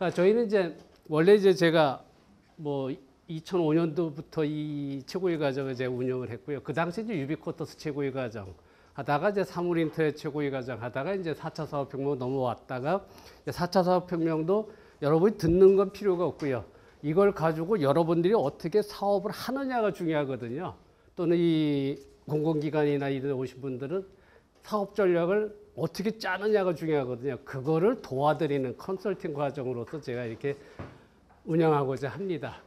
저희는 이제 원래 이제 제가 뭐 2005년도부터 이 최고위 과정을 제가 운영을 했고요. 그 당시 이제 유비쿼터스 최고위 과정 하다가 이제 사물인터넷 최고위 과정 하다가 이제 4차 산업혁명 넘어왔다가 4차 산업혁명도 여러분이 듣는 건 필요가 없고요. 이걸 가지고 여러분들이 어떻게 사업을 하느냐가 중요하거든요. 또는 이 공공기관이나 이런 오신 분들은 사업 전략을 어떻게 짜느냐가 중요하거든요. 그거를 도와드리는 컨설팅 과정으로서 제가 이렇게 운영하고자 합니다.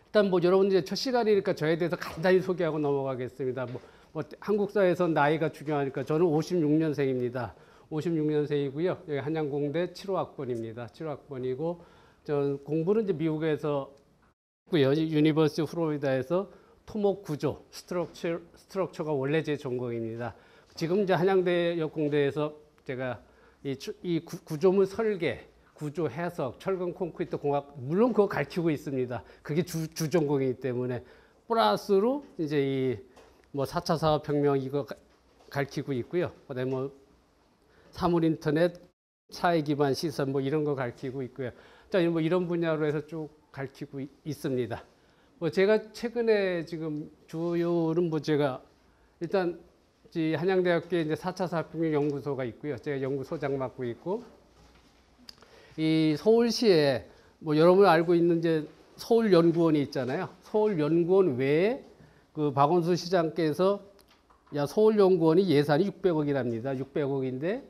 일단 뭐 여러분 이제 첫 시간이니까 저에 대해서 간단히 소개하고 넘어가겠습니다. 뭐 한국사에서 나이가 중요하니까 저는 56년생입니다. 56년생이고요. 여기 한양공대 7호학번입니다. 7호학번이고 전 공부는 이제 미국에서 했고요. 유니버시티 플로리다에서 토목 구조, 스트럭처가 원래 제 전공입니다. 지금 이제 한양대 역공대에서 제가 이 구조물 설계, 구조 해석, 철근 콘크리트 공학 물론 그거 가르치고 있습니다. 그게 주 전공이기 때문에 플러스로 이제 이 뭐 4차 산업혁명 이거 가르치고 있고요. 그다음에 뭐 사물 인터넷, 사회 기반 시설 뭐 이런 거 가르치고 있고요. 자, 뭐 이런 분야로 해서 쭉 가르치고 있습니다. 뭐 제가 최근에 지금 주요는 뭐 제가 일단 한양대학교에 이제 4차 산업혁명 연구소가 있고요. 제가 연구소장 맡고 있고 이 서울시에 뭐 여러분 알고 있는 이제 서울연구원이 있잖아요. 서울연구원 외에 그 박원순 시장께서 야 서울연구원이 예산이 600억이랍니다. 600억인데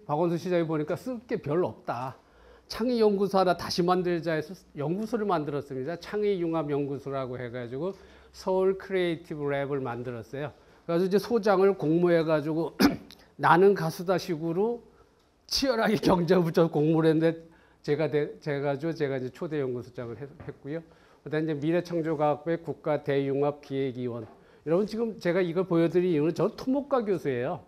박원순 시장이 보니까 쓸 게 별로 없다. 창의연구소 하나 다시 만들자 해서 연구소를 만들었습니다. 창의융합연구소라고 해가지고 서울 크리에이티브 랩을 만들었어요. 그래서 이제 소장을 공모해가지고 나는 가수다 식으로 치열하게 경쟁을 붙여서 공모를 했는데 제가 이제 초대 연구소장을 했고요. 그다음에 이제 미래창조과학부의 국가 대융합 기획위원. 여러분 지금 제가 이걸 보여드린 이유는 저는 토목과 교수예요.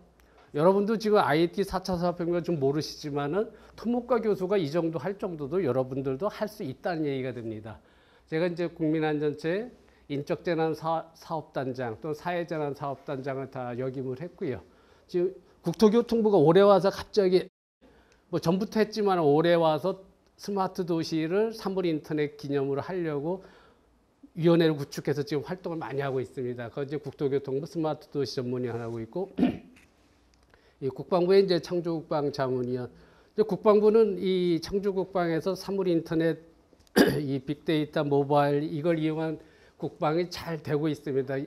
여러분도 지금 IT 4차 산업혁명을 좀 모르시지만은 토목과 교수가 이 정도 할 정도도 여러분들도 할 수 있다는 얘기가 됩니다. 제가 이제 국민안전처의 인적재난사업단장 또는 사회재난사업단장을 다 역임을 했고요. 지금 국토교통부가 올해 와서 갑자기 뭐 전부터 했지만 올해 와서 스마트 도시를 사물인터넷 기념으로 하려고 위원회를 구축해서 지금 활동을 많이 하고 있습니다. 그 이제 국토교통부 스마트 도시 전문위원 하고 있고 이 국방부의 이제 창조국방 자문위원. 이제 국방부는 이 창조국방에서 사물인터넷 이 빅데이터 모바일 이걸 이용한 국방이 잘 되고 있습니다.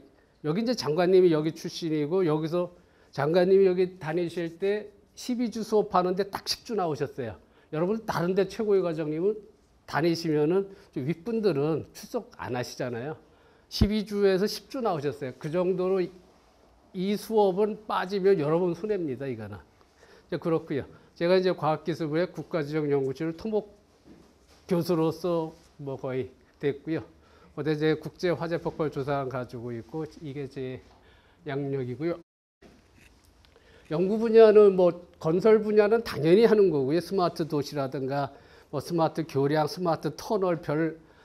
여기 이제 장관님이 여기 출신이고 여기서 장관님이 여기 다니실 때 12주 수업하는데 딱 10주 나오셨어요. 여러분 다른 데 최고위 과장님은 다니시면은 윗분들은 출석 안 하시잖아요. 12주에서 10주 나오셨어요. 그 정도로 이 수업은 빠지면 여러분 손해입니다. 이거는. 이제 그렇고요. 제가 이제 과학기술부의 국가지정연구실 토목 교수로서 뭐 거의 됐고요. 어제 이제 국제 화재 폭발 조사관 가지고 있고 이게 제 양력이고요. 연구 분야는 뭐 건설 분야는 당연히 하는 거고요. 스마트 도시라든가 뭐 스마트 교량, 스마트 터널,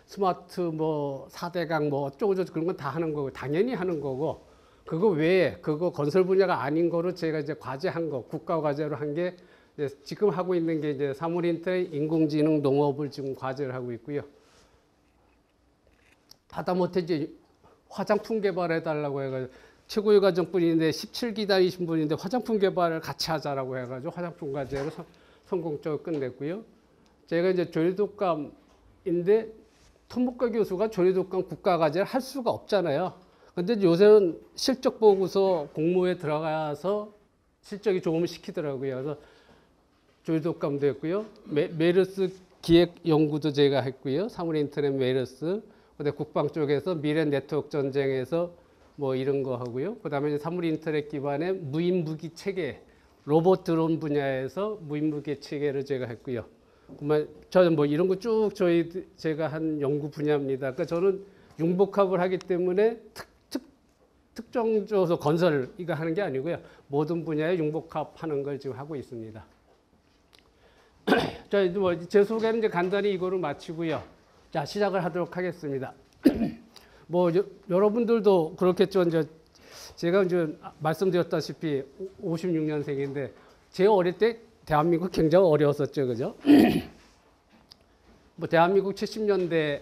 스마트 뭐 4대강 뭐 어쩌고저쩌고 그런 건 다 하는 거고 당연히 하는 거고 그거 외에 그거 건설 분야가 아닌 거로 제가 이제 과제한 거 국가 과제로 한 게 지금 하고 있는 게 이제 사물인터넷 인공지능 농업을 지금 과제를 하고 있고요. 하다못해 이제 화장품 개발해 달라고 해가지고 최고위 과정뿐인데 17기다리신 분인데 화장품 개발을 같이 하자라고 해가지고 화장품 과제로 성공적으로 끝냈고요. 제가 이제 조리독감인데 토목과 교수가 조리독감 국가 과제를 할 수가 없잖아요. 근데 요새는 실적 보고서 공모에 들어가서 실적이 조금 시키더라고요. 그래서 조리독감도 했고요. 메르스 기획 연구도 제가 했고요. 사물인터넷 메르스. 근데 국방 쪽에서 미래 네트워크 전쟁에서 뭐 이런 거 하고요. 그다음에 사물인터넷 기반의 무인무기 체계, 로봇 드론 분야에서 무인무기 체계를 제가 했고요. 정말 저는 뭐 이런 거 쭉 제가 한 연구 분야입니다. 그러니까 저는 융복합을 하기 때문에 특정적으로 건설 이거 하는 게 아니고요. 모든 분야에 융복합하는 걸 지금 하고 있습니다. 자, 뭐 제 소개는 이제 간단히 이거로 마치고요. 자, 시작을 하도록 하겠습니다. 뭐 여러분들도 그렇겠죠. 이제 제가 이제 말씀드렸다시피 56년생인데 제 어릴 때 대한민국 굉장히 어려웠었죠, 그죠? 뭐 대한민국 70년대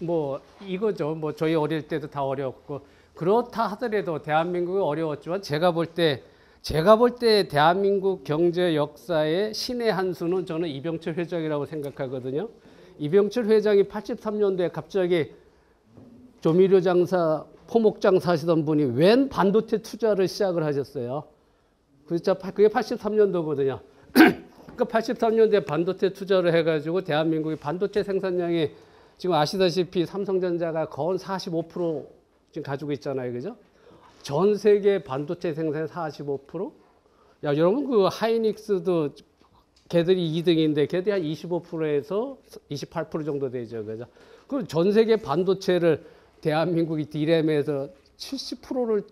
뭐 이거죠. 뭐 저희 어릴 때도 다 어려웠고 그렇다 하더라도 대한민국이 어려웠지만 제가 볼 때 대한민국 경제 역사의 신의 한 수는 저는 이병철 회장이라고 생각하거든요. 이병철 회장이 83년도에 갑자기 조미료 장사, 포목 장사 하시던 분이 웬 반도체 투자를 시작을 하셨어요. 그게 83년도거든요. 그 83년도에 반도체 투자를 해가지고 대한민국의 반도체 생산량이 지금 아시다시피 삼성전자가 거의 45% 지금 가지고 있잖아요. 그죠? 전 세계 반도체 생산의 45%? 야, 여러분 그 하이닉스도 걔들이 2등인데 걔들이 한 25%에서 28% 정도 되죠. 그죠? 그럼 전 세계 반도체를 대한민국이 D램에서 70%를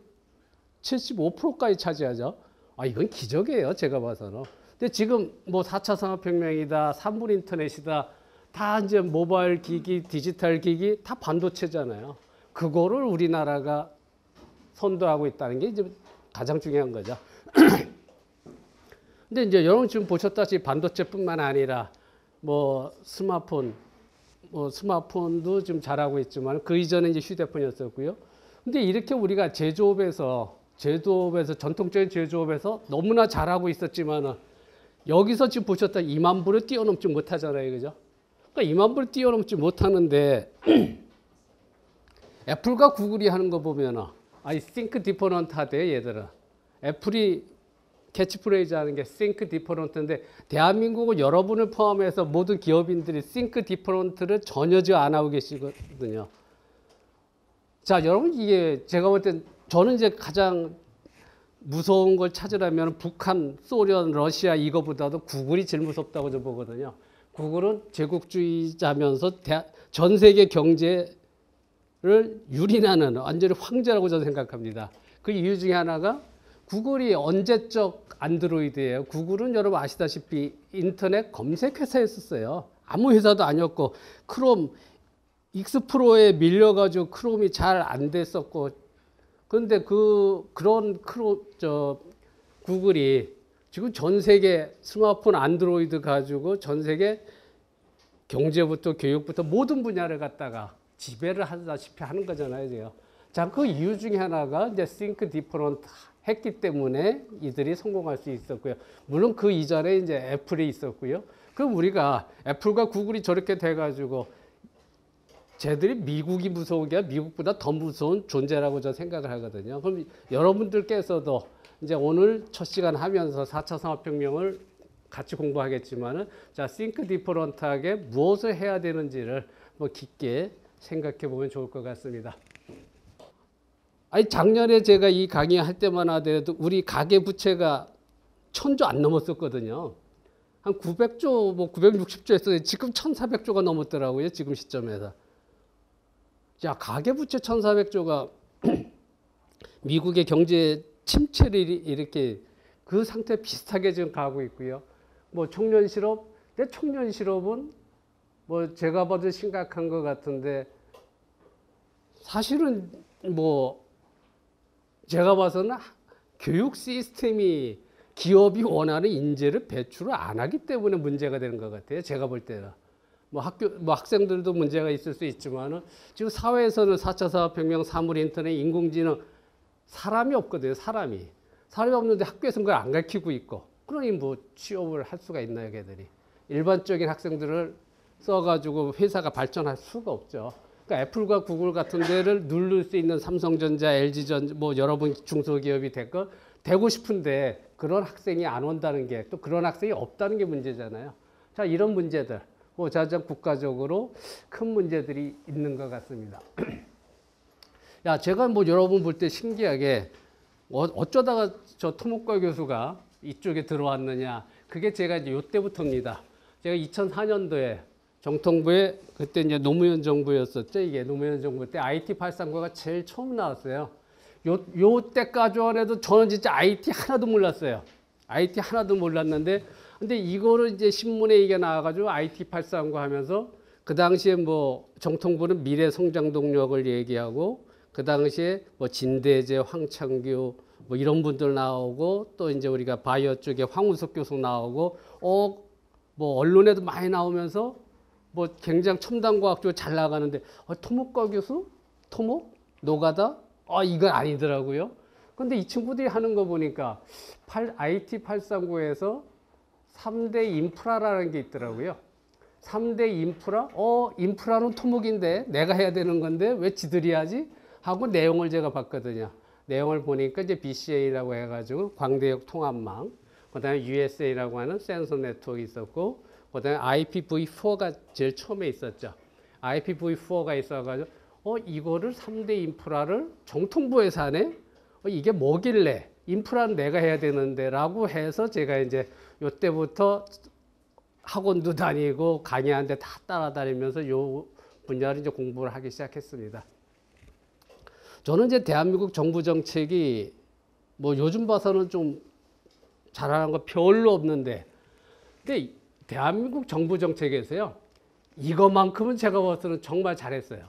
75%까지 차지하죠. 아, 이건 기적이에요. 제가 봐서는. 근데 지금 뭐 4차 산업혁명이다, 3분 인터넷이다, 다 이제 모바일 기기, 디지털 기기 다 반도체잖아요. 그거를 우리나라가 선도하고 있다는 게 이제 가장 중요한 거죠. 근데 이제 여러분 지금 보셨다시피 반도체뿐만 아니라 뭐 스마트폰도 좀 잘하고 있지만 그 이전에 이제 휴대폰이었었고요. 근데 이렇게 우리가 제조업에서 전통적인 제조업에서 너무나 잘하고 있었지만은 여기서 지금 보셨다 2만 부를 뛰어넘지 못하잖아요. 그죠? 그러니까 2만 부를 뛰어넘지 못하는데 애플과 구글이 하는 거 보면은 아이 think different 하대요, 얘들은. 애플이 캐치프레이즈 하는 게 think different인데 대한민국은 여러분을 포함해서 모든 기업인들이 think different를 전혀 안 하고 계시거든요. 자, 여러분 이게 제가 볼 땐 저는 이제 가장 무서운 걸 찾으려면 북한, 소련, 러시아 이거보다도 구글이 제일 무섭다고 저 보거든요. 구글은 제국주의자면서 전 세계 경제를 유린하는 완전히 황제라고 저는 생각합니다. 그 이유 중에 하나가 구글이 언제적 안드로이드예요. 구글은 여러분 아시다시피 인터넷 검색 회사였었어요. 아무 회사도 아니었고 크롬 익스프로에 밀려가지고 크롬이 잘 안 됐었고 그런데 그런 구글이 지금 전 세계 스마트폰 안드로이드 가지고 전 세계 경제부터 교육부터 모든 분야를 갖다가 지배를 하다시피 하는 거잖아요. 지금. 자, 그 이유 중에 하나가 이제 think different 했기 때문에 이들이 성공할 수 있었고요. 물론 그 이전에 이제 애플이 있었고요. 그럼 우리가 애플과 구글이 저렇게 돼가지고 쟤들이 미국이 무서운 게 미국보다 더 무서운 존재라고 저는 생각을 하거든요. 그럼 여러분들께서도 이제 오늘 첫 시간 하면서 4차 산업혁명을 같이 공부하겠지만은 자, think different하게 무엇을 해야 되는지를 뭐 깊게 생각해 보면 좋을 것 같습니다. 아니, 작년에 제가 이 강의 할 때만 하더라도 우리 가계 부채가 1000조 안 넘었었거든요. 한 900조, 뭐 960조 했어요. 지금 1400조가 넘었더라고요. 지금 시점에서. 자, 가계부채 1,400조가 미국의 경제 침체를 이렇게 그 상태 비슷하게 지금 가고 있고요. 뭐 청년 실업, 근데 청년 실업은 뭐 제가 봐도 심각한 것 같은데 사실은 뭐 제가 봐서는 교육 시스템이 기업이 원하는 인재를 배출을 안 하기 때문에 문제가 되는 것 같아요. 제가 볼 때는. 뭐 학생들도 문제가 있을 수 있지만은 지금 사회에서는 4차 산업혁명, 사물 인터넷, 인공지능 사람이 없거든요. 사람이 없는데 학교에서는 그걸 안 가르치고 있고 그러니 뭐 취업을 할 수가 있나요, 걔들이? 일반적인 학생들을 써가지고 회사가 발전할 수가 없죠. 그러니까 애플과 구글 같은 데를 누를 수 있는 삼성전자, LG전자, 뭐 여러분 중소기업이 되고 싶은데 그런 학생이 안 온다는 게 또 그런 학생이 없다는 게 문제잖아요. 자, 이런 문제들. 뭐 자장 국가적으로 큰 문제들이 있는 것 같습니다. 야, 제가 뭐 여러분 볼 때 신기하게 어쩌다가 저 토목과 교수가 이쪽에 들어왔느냐. 그게 제가 이제 요때부터입니다. 제가 2004년도에 정통부에 그때 이제 노무현 정부였었죠. 이게 노무현 정부 때 IT 839가 제일 처음 나왔어요. 요때까지 해도 저는 진짜 IT 하나도 몰랐어요. IT 하나도 몰랐는데 근데 이거를 이제 신문에 이게 나와가지고 IT 839 하면서 그 당시에 뭐 정통부는 미래 성장 동력을 얘기하고 그 당시에 뭐 진대재, 황창규, 뭐 이런 분들 나오고 또 이제 우리가 바이오 쪽에 황우석 교수 나오고 뭐 언론에도 많이 나오면서 뭐 굉장히 첨단 과학적으로 잘 나가는데 토목과 교수? 토목? 노가다? 이건 아니더라고요. 근데 이 친구들이 하는 거 보니까 IT 839에서 3대 인프라라는 게 있더라고요. 3대 인프라? 인프라는 토목인데 내가 해야 되는 건데 왜 지들이 하지? 하고 내용을 제가 봤거든요. 내용을 보니까 이제 BCA라고 해가지고 광대역 통합망, 그 다음에 USA라고 하는 센서 네트워크 있었고, 그 다음에 IPv4가 제일 처음에 있었죠. IPv4가 있어가지고, 이거를 3대 인프라를 정통부에서 하네? 이게 뭐길래? 인프라는 내가 해야 되는데 라고 해서 제가 이제 요때부터 학원도 다니고 강의하는데 다 따라다니면서 요 분야를 이제 공부를 하기 시작했습니다. 저는 이제 대한민국 정부 정책이 뭐 요즘 봐서는 좀 잘하는 거 별로 없는데, 근데 대한민국 정부 정책에서요, 이것만큼은 제가 봐서는 정말 잘했어요.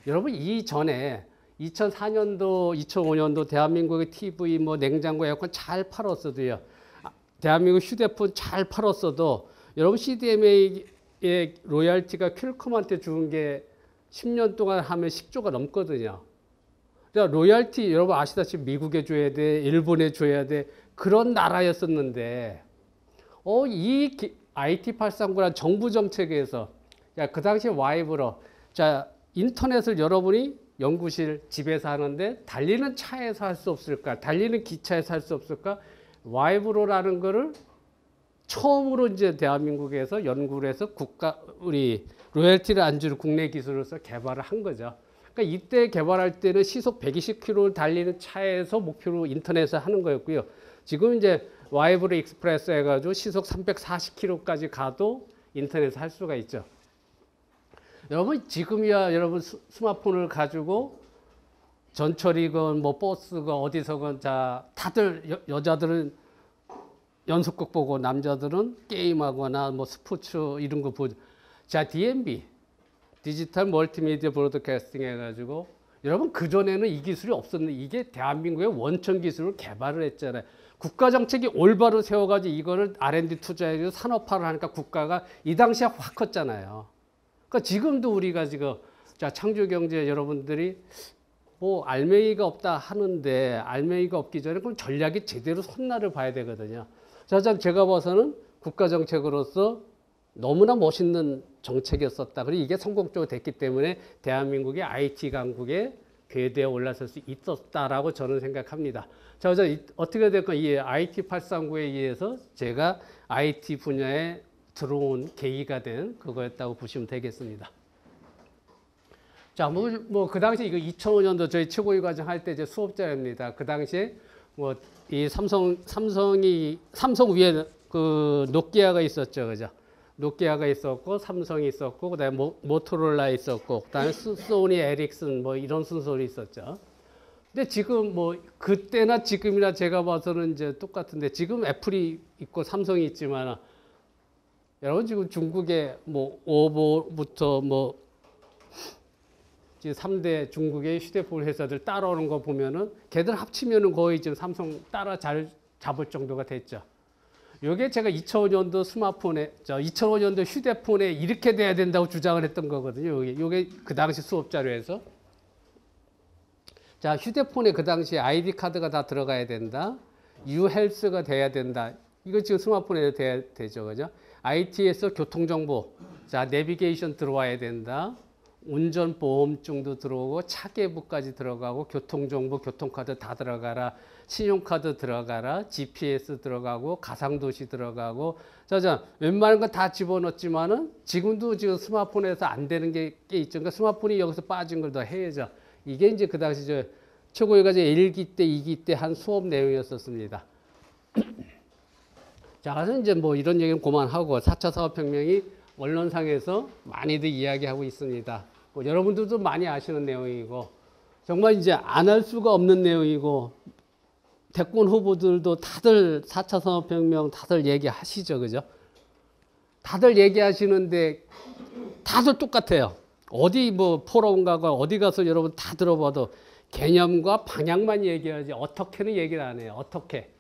여러분, 이전에 2004년도, 2005년도 대한민국의 TV, 뭐 냉장고, 에어컨 잘 팔았어도요, 대한민국 휴대폰 잘 팔았어도 여러분 CDMA의 로열티가 퀄컴한테 주는 게 10년 동안 하면 10조가 넘거든요. 그러니까 로열티 여러분 아시다시피 미국에 줘야 돼, 일본에 줘야 돼, 그런 나라였었는데 이 IT 839란 정부 정책에서 그 당시에 와이브로 인터넷을 여러분이 연구실 집에서 하는데 달리는 차에서 할 수 없을까? 달리는 기차에서 할 수 없을까? 와이브로라는 거를 처음으로 이제 대한민국에서 연구를 해서 우리 로열티를 안 주는 국내 기술로서 개발을 한 거죠. 그러니까 이때 개발할 때는 시속 120km를 달리는 차에서 목표로 인터넷을 하는 거였고요. 지금 이제 와이브로 익스프레스 해가지고 시속 340km까지 가도 인터넷을 할 수가 있죠. 여러분 지금이야 여러분 스마트폰을 가지고 전철이건 뭐 버스건 어디서건 다들 여자들은 연속극 보고 남자들은 게임하거나 뭐 스포츠 이런 거 보죠. DMB 디지털 멀티미디어 브로드캐스팅 해가지고 여러분 그전에는 이 기술이 없었는데 이게 대한민국의 원천 기술을 개발을 했잖아요. 국가 정책이 올바로 세워가지고 이거를 R&D 투자해서 산업화를 하니까 국가가 이 당시에 확 컸잖아요. 그러니까 지금도 우리가 지금 창조경제 여러분들이 뭐 알맹이가 없다 하는데 알맹이가 없기 전에 그럼 전략이 제대로 손날을 봐야 되거든요. 제가 봐서는 국가 정책으로서 너무나 멋있는 정책이었었다. 그리고 이게 성공적으로 됐기 때문에 대한민국의 IT 강국의 궤도에 올라설 수 있었다라고 저는 생각합니다. 어떻게 될까? 이 IT 839에 의해서 제가 IT 분야에 들어온 계기가 된 그거였다고 보시면 되겠습니다. 그 당시 이거 2005년도 저희 최고위 과정 할 때 제 수업자입니다. 그 당시에 뭐 이 삼성 위에 그 노키아가 있었죠, 그죠? 노키아가 있었고 삼성이 있었고 그다음에 모토로라 있었고 그다음에 소니, 에릭슨 뭐 이런 순서로 있었죠. 근데 지금 뭐 그때나 지금이나 제가 봐서는 이제 똑같은데 지금 애플이 있고 삼성이 있지만 여러분 지금 중국의 뭐 오보부터 뭐 지금 3대 중국의 휴대폰 회사들 따라오는 거 보면은 걔들 합치면은 거의 지금 삼성 따라 잘 잡을 정도가 됐죠. 요게 제가 2005년도 스마트폰에 2005년도 휴대폰에 이렇게 돼야 된다고 주장을 했던 거거든요. 요게 그 당시 수업 자료에서 휴대폰에 그 당시 아이디 카드가 다 들어가야 된다. 유헬스가 돼야 된다. 이거 지금 스마트폰에 돼야 되죠. 그죠? IT에서 교통정보, 내비게이션 들어와야 된다. 운전보험증도 들어오고 차계부까지 들어가고 교통정보, 교통카드 다 들어가라. 신용카드 들어가라. GPS 들어가고 가상도시 들어가고 웬만한 거 다 집어넣었지만은 지금도 지금 스마트폰에서 안 되는 게 있죠. 그러니까 스마트폰이 여기서 빠진 걸 더 해야죠. 이게 이제 그 당시 최고위 과정 1기 때, 2기 때 한 수업 내용이었었습니다. 그래서 이제 뭐 이런 얘기는 그만하고 4차 산업혁명이 언론상에서 많이들 이야기하고 있습니다. 뭐 여러분들도 많이 아시는 내용이고 정말 이제 안 할 수가 없는 내용이고 대권 후보들도 다들 4차 산업혁명 다들 얘기하시죠. 그죠? 다들 얘기하시는데 다들 똑같아요. 어디 뭐 포럼 가고 어디 가서 여러분 다 들어봐도 개념과 방향만 얘기하지 어떻게는 얘기를 안 해요. 어떻게.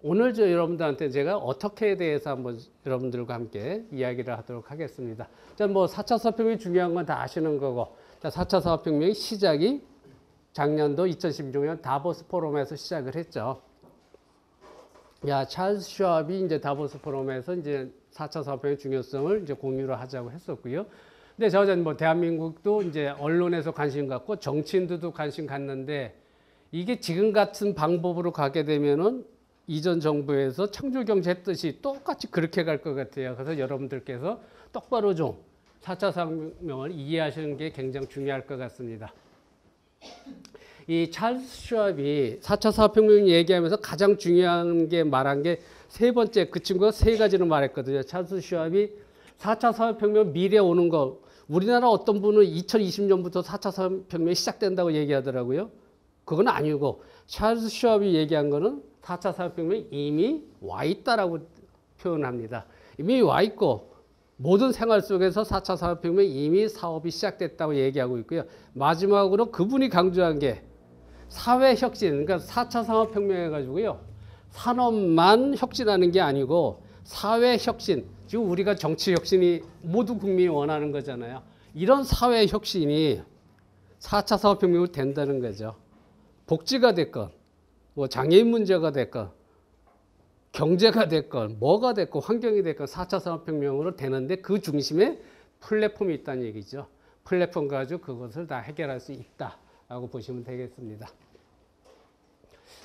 오늘 여러분들한테 제가 어떻게에 대해서 한번 여러분들과 함께 이야기를 하도록 하겠습니다. 자, 뭐 4차 산업혁명이 중요한 건 다 아시는 거고, 자, 4차 산업혁명의 시작이 작년도 2016년 다보스 포럼에서 시작을 했죠. 야, 찰스 슈왑이 이제 다보스 포럼에서 이제 4차 산업혁명의 중요성을 이제 공유를 하자고 했었고요. 근데 저는 뭐 대한민국도 이제 언론에서 관심 갖고 정치인들도 관심 갖는데 이게 지금 같은 방법으로 가게 되면은 이전 정부에서 창조경제 했듯이 똑같이 그렇게 갈 것 같아요. 그래서 여러분들께서 똑바로 좀 4차 산업혁명을 이해하시는 게 굉장히 중요할 것 같습니다. 이 찰스 슈왑이 4차 산업혁명 얘기하면서 가장 중요한 게 말한 게 세 번째, 그 친구가 세 가지를 말했거든요. 찰스 슈왑이 4차 산업혁명 미래 오는 거, 우리나라 어떤 분은 2020년부터 4차 산업혁명이 시작된다고 얘기하더라고요. 그건 아니고 찰스 슈왑이 얘기한 거는 4차 산업혁명이 이미 와 있다라고 표현합니다. 이미 와 있고 모든 생활 속에서 4차 산업혁명이 이미 사업이 시작됐다고 얘기하고 있고요. 마지막으로 그분이 강조한 게 사회혁신, 그러니까 4차 산업혁명 해가지고요. 산업만 혁신하는 게 아니고 사회혁신, 지금 우리가 정치혁신이 모두 국민이 원하는 거잖아요. 이런 사회혁신이 4차 산업혁명으로 된다는 거죠. 복지가 됐건, 뭐 장애인 문제가 됐건, 경제가 됐건, 뭐가 됐건, 환경이 됐건 4차 산업혁명으로 되는데 그 중심에 플랫폼이 있다는 얘기죠. 플랫폼 가지고 그것을 다 해결할 수 있다라고 보시면 되겠습니다.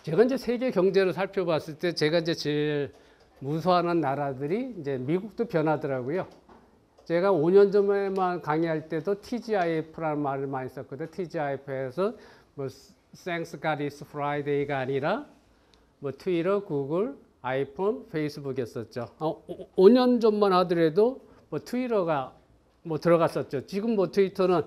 제가 이제 세계 경제를 살펴봤을 때 제가 이제 제일 무서워하는 나라들이 이제 미국도 변하더라고요. 제가 5년 전에만 강의할 때도 TGIF라는 말을 많이 썼거든요. TGIF에서 뭐 Thanks God It's Friday가 아니라 뭐 트위터, 구글, 아이폰, 페이스북이었었죠. 5년 전만 하더라도 뭐 트위터가 뭐 들어갔었죠. 지금 뭐 트위터는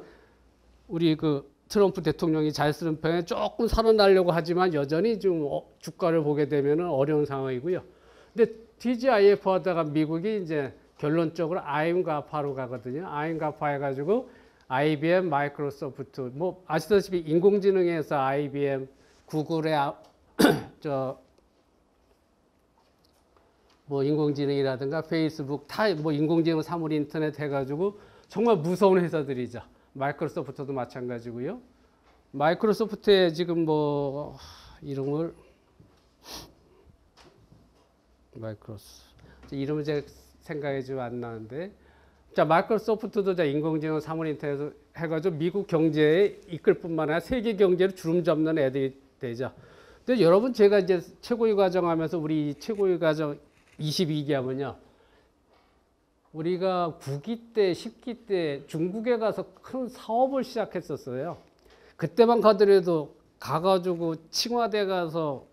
우리 그 트럼프 대통령이 잘 쓰는 편에 조금 살아나려고 하지만 여전히 좀 주가를 보게 되면 어려운 상황이고요. 근데 TGIF 하다가 미국이 이제 결론적으로 IMGAFA로 가거든요. IMGAFA 해가지고 IBM, 마이크로소프트, 뭐 아시다시피 인공지능에서 IBM, 구글의 뭐 인공지능이라든가 페이스북 다 뭐 인공지능 사물 인터넷 해가지고 정말 무서운 회사들이죠. 마이크로소프트도 마찬가지고요. 마이크로소프트에 지금 뭐 이름을 이름을 제가 생각이 좀 안 나는데, 자 마이크로소프트도 자 인공지능 사물 인터넷 해가지고 미국 경제에 이끌 뿐만 아니라 세계 경제를 주름 잡는 애들이 되죠. 근데 여러분 제가 이제 최고위 과정하면서 우리 최고위 과정 22기 하면요. 우리가 9기 때, 10기 때 중국에 가서 큰 사업을 시작했었어요. 그때만 가더라도 가가지고 칭화대 가서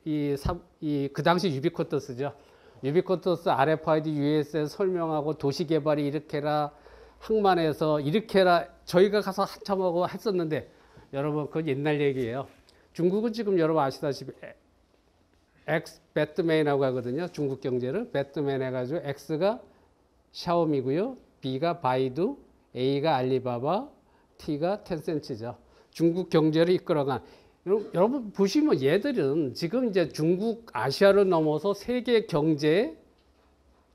그 당시 유비쿼터스죠. 유비쿼터스 RFID US에 설명하고 도시개발이 이렇게 해라, 항만에서 이렇게 해라, 저희가 가서 한참 하고 했었는데 여러분 그건 옛날 얘기예요. 중국은 지금 여러분 아시다시피 X 배트맨이라고 하거든요. 중국 경제를 배트맨 해가지고 X가 샤오미고요. B가 바이두, A가 알리바바, T가 텐센츠죠. 중국 경제를 이끌어간. 여러분 보시면 얘들은 지금 이제 중국, 아시아를 넘어서 세계 경제의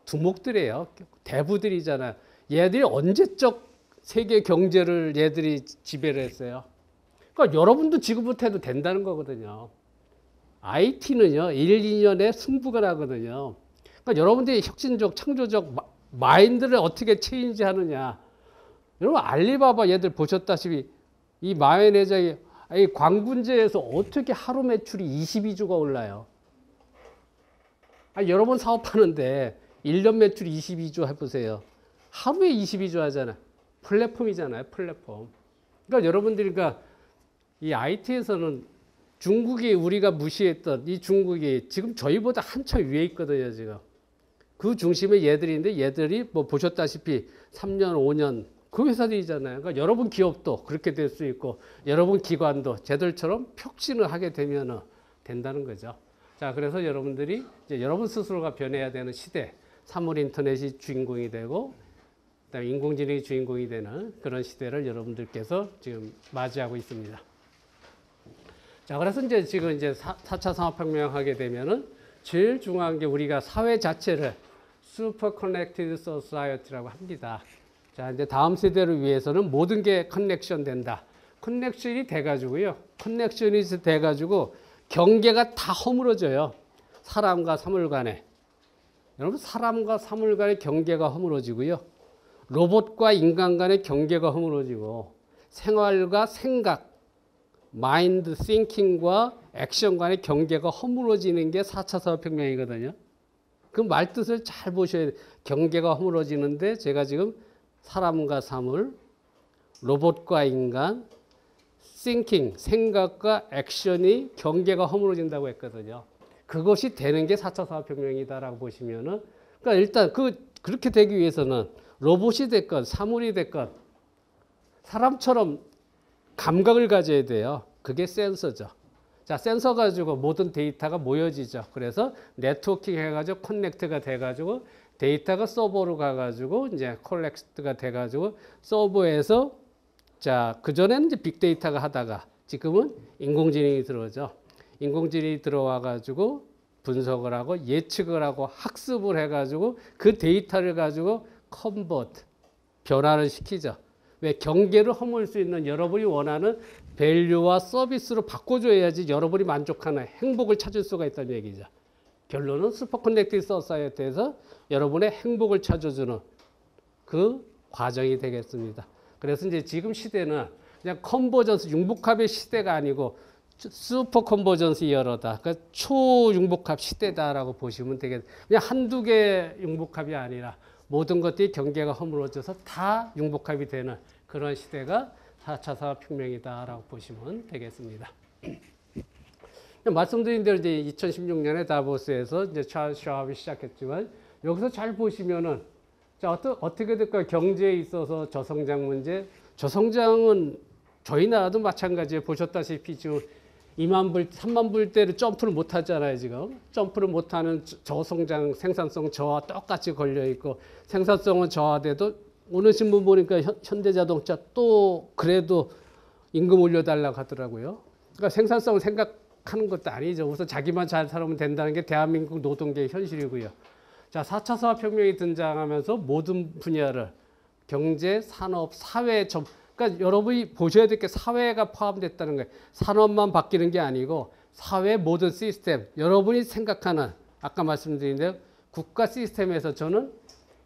두목들이에요. 대부들이잖아요. 얘들이 언제적 세계 경제를 얘들이 지배를 했어요. 그러니까 여러분도 지금부터 해도 된다는 거거든요. IT는요, 1, 2년에 승부가 나거든요. 그러니까 여러분들이 혁신적, 창조적 마인드를 어떻게 체인지 하느냐. 여러분 알리바바 얘들 보셨다시피 이 마요네즈의 이 광군제에서 어떻게 하루 매출이 22조가 올라요. 여러분 사업하는데 1년 매출 22조 해보세요. 하루에 22조 하잖아요. 플랫폼이잖아요. 플랫폼. 그러니까 여러분들이 이 IT에서는 중국이 우리가 무시했던 이 중국이 지금 저희보다 한참 위에 있거든요. 지금. 그 중심에 얘들인데 얘들이 뭐 보셨다시피 3년, 5년 그 회사들이잖아요. 그러니까 여러분 기업도 그렇게 될 수 있고 여러분 기관도 쟤들처럼 혁신을 하게 되면 된다는 거죠. 자, 그래서 여러분들이 이제 여러분 스스로가 변해야 되는 시대, 사물 인터넷이 주인공이 되고 그다음에 인공지능이 주인공이 되는 그런 시대를 여러분들께서 지금 맞이하고 있습니다. 자, 그래서 이제 지금 이제 4차 산업혁명 하게 되면은 제일 중요한 게 우리가 사회 자체를 슈퍼 커넥티드 소사이어티라고 합니다. 자, 이제 다음 세대를 위해서는 모든 게 커넥션 된다. 커넥션이 돼가지고요. 커넥션이 돼가지고 경계가 다 허물어져요. 사람과 사물 간에. 여러분, 사람과 사물 간의 경계가 허물어지고요. 로봇과 인간 간의 경계가 허물어지고 생활과 생각, 마인드, 싱킹과 액션 간의 경계가 허물어지는 게 4차 산업혁명이거든요. 그 말뜻을 잘 보셔야 돼요. 경계가 허물어지는데 제가 지금 사람과 사물, 로봇과 인간, thinking, 생각과 액션이 경계가 허물어진다고 했거든요. 그것이 되는 게 4차 산업혁명이다라고 보시면은, 그러니까 일단 그렇게 되기 위해서는 로봇이 됐건 사물이 됐건 사람처럼 감각을 가져야 돼요. 그게 센서죠. 자, 센서 가지고 모든 데이터가 모여지죠. 그래서 네트워킹 해가지고 커넥트가 돼가지고 데이터가 서버로 가가지고 이제 콜렉트가 돼가지고 서버에서 자, 그전에는 이제 빅데이터가 하다가 지금은 인공지능이 들어오죠. 인공지능이 들어와가지고 분석을 하고 예측을 하고 학습을 해가지고 그 데이터를 가지고 컨버트, 변화를 시키죠. 왜? 경계를 허물 수 있는 여러분이 원하는 밸류와 서비스로 바꿔줘야지 여러분이 만족하는 행복을 찾을 수가 있다는 얘기죠. 결론은 슈퍼 커넥티드 소사이어티에서 여러분의 행복을 찾아주는 그 과정이 되겠습니다. 그래서 이제 지금 시대는 그냥 컨버전스, 융복합의 시대가 아니고 슈퍼 컨버전스 이어러다. 그러니까 초융복합 시대다라고 보시면 되겠습니다. 그냥 한두 개 융복합이 아니라 모든 것들이 경계가 허물어져서 다 융복합이 되는 그런 시대가 4차 산업혁명이다라고 보시면 되겠습니다. 말씀드린 대로 이제 2016년에 다보스에서 이제 찰스 샤왑이 시작했지만 여기서 잘 보시면은 자, 어떻게 될까요? 경제에 있어서 저성장 문제. 저성장은 저희 나라도 마찬가지예요. 보셨다시피 지금 2만 불, 3만 불대로 점프를 못 하잖아요, 지금. 점프를 못 하는 저성장, 생산성 저하 똑같이 걸려 있고 생산성은 저하돼도 오늘 신문 보니까 현대자동차 또 그래도 임금 올려달라고 하더라고요. 그러니까 생산성을 생각하는 것도 아니죠. 우선 자기만 잘 살면 된다는 게 대한민국 노동계의 현실이고요. 자, 4차 산업혁명이 등장하면서 모든 분야를 경제, 산업, 사회 그러니까 여러분이 보셔야 될 게 사회가 포함됐다는 거예요. 산업만 바뀌는 게 아니고 사회 모든 시스템, 여러분이 생각하는 아까 말씀드린 대로 국가 시스템에서 저는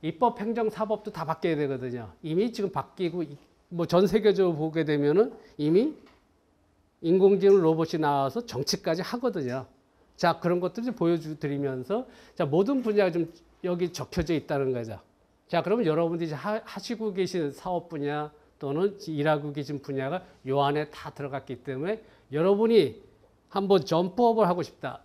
입법, 행정, 사법도 다 바뀌어야 되거든요. 이미 지금 바뀌고 뭐 전 세계적으로 보게 되면은 이미 인공지능 로봇이 나와서 정치까지 하거든요. 자, 그런 것들을 보여드리면서 자, 모든 분야가 좀 여기 적혀져 있다는 거죠. 자, 그러면 여러분들이 하시고 계신 사업 분야 또는 일하고 계신 분야가 요 안에 다 들어갔기 때문에 여러분이 한번 점프업을 하고 싶다.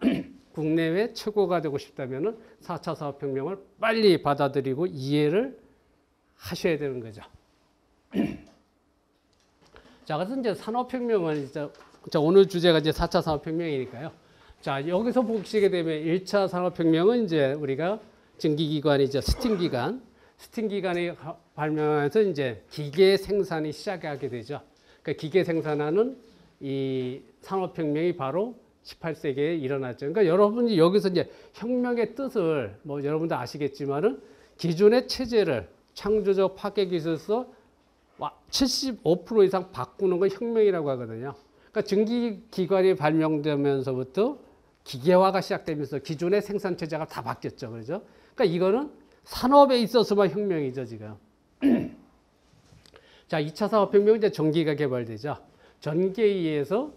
국내외 최고가 되고 싶다면은 4차 산업혁명을 빨리 받아들이고 이해를 하셔야 되는 거죠. 자, 그래서 이제 산업혁명은 이제 오늘 주제가 이제 4차 산업혁명이니까요. 자, 여기서 보시게 되면 1차 산업혁명은 이제 우리가 증기기관이죠. 스팀기관이 발명하면서 이제 기계 생산이 시작하게 되죠. 그러니까 기계 생산하는 이 산업혁명이 바로 18세기에 일어났죠. 그러니까 여러분이 여기서 이제 혁명의 뜻을 뭐 여러분도 아시겠지만은 기존의 체제를 창조적 파괴 기술서 75% 이상 바꾸는 건 혁명이라고 하거든요. 그러니까 증기기관이 발명되면서부터 기계화가 시작되면서 기존의 생산 체제가 다 바뀌었죠. 그렇죠? 그러니까 이거는 산업에 있어서만 혁명이죠, 지금. 자, 2차 산업혁명은 이제 전기가 개발되죠. 전기에 의해서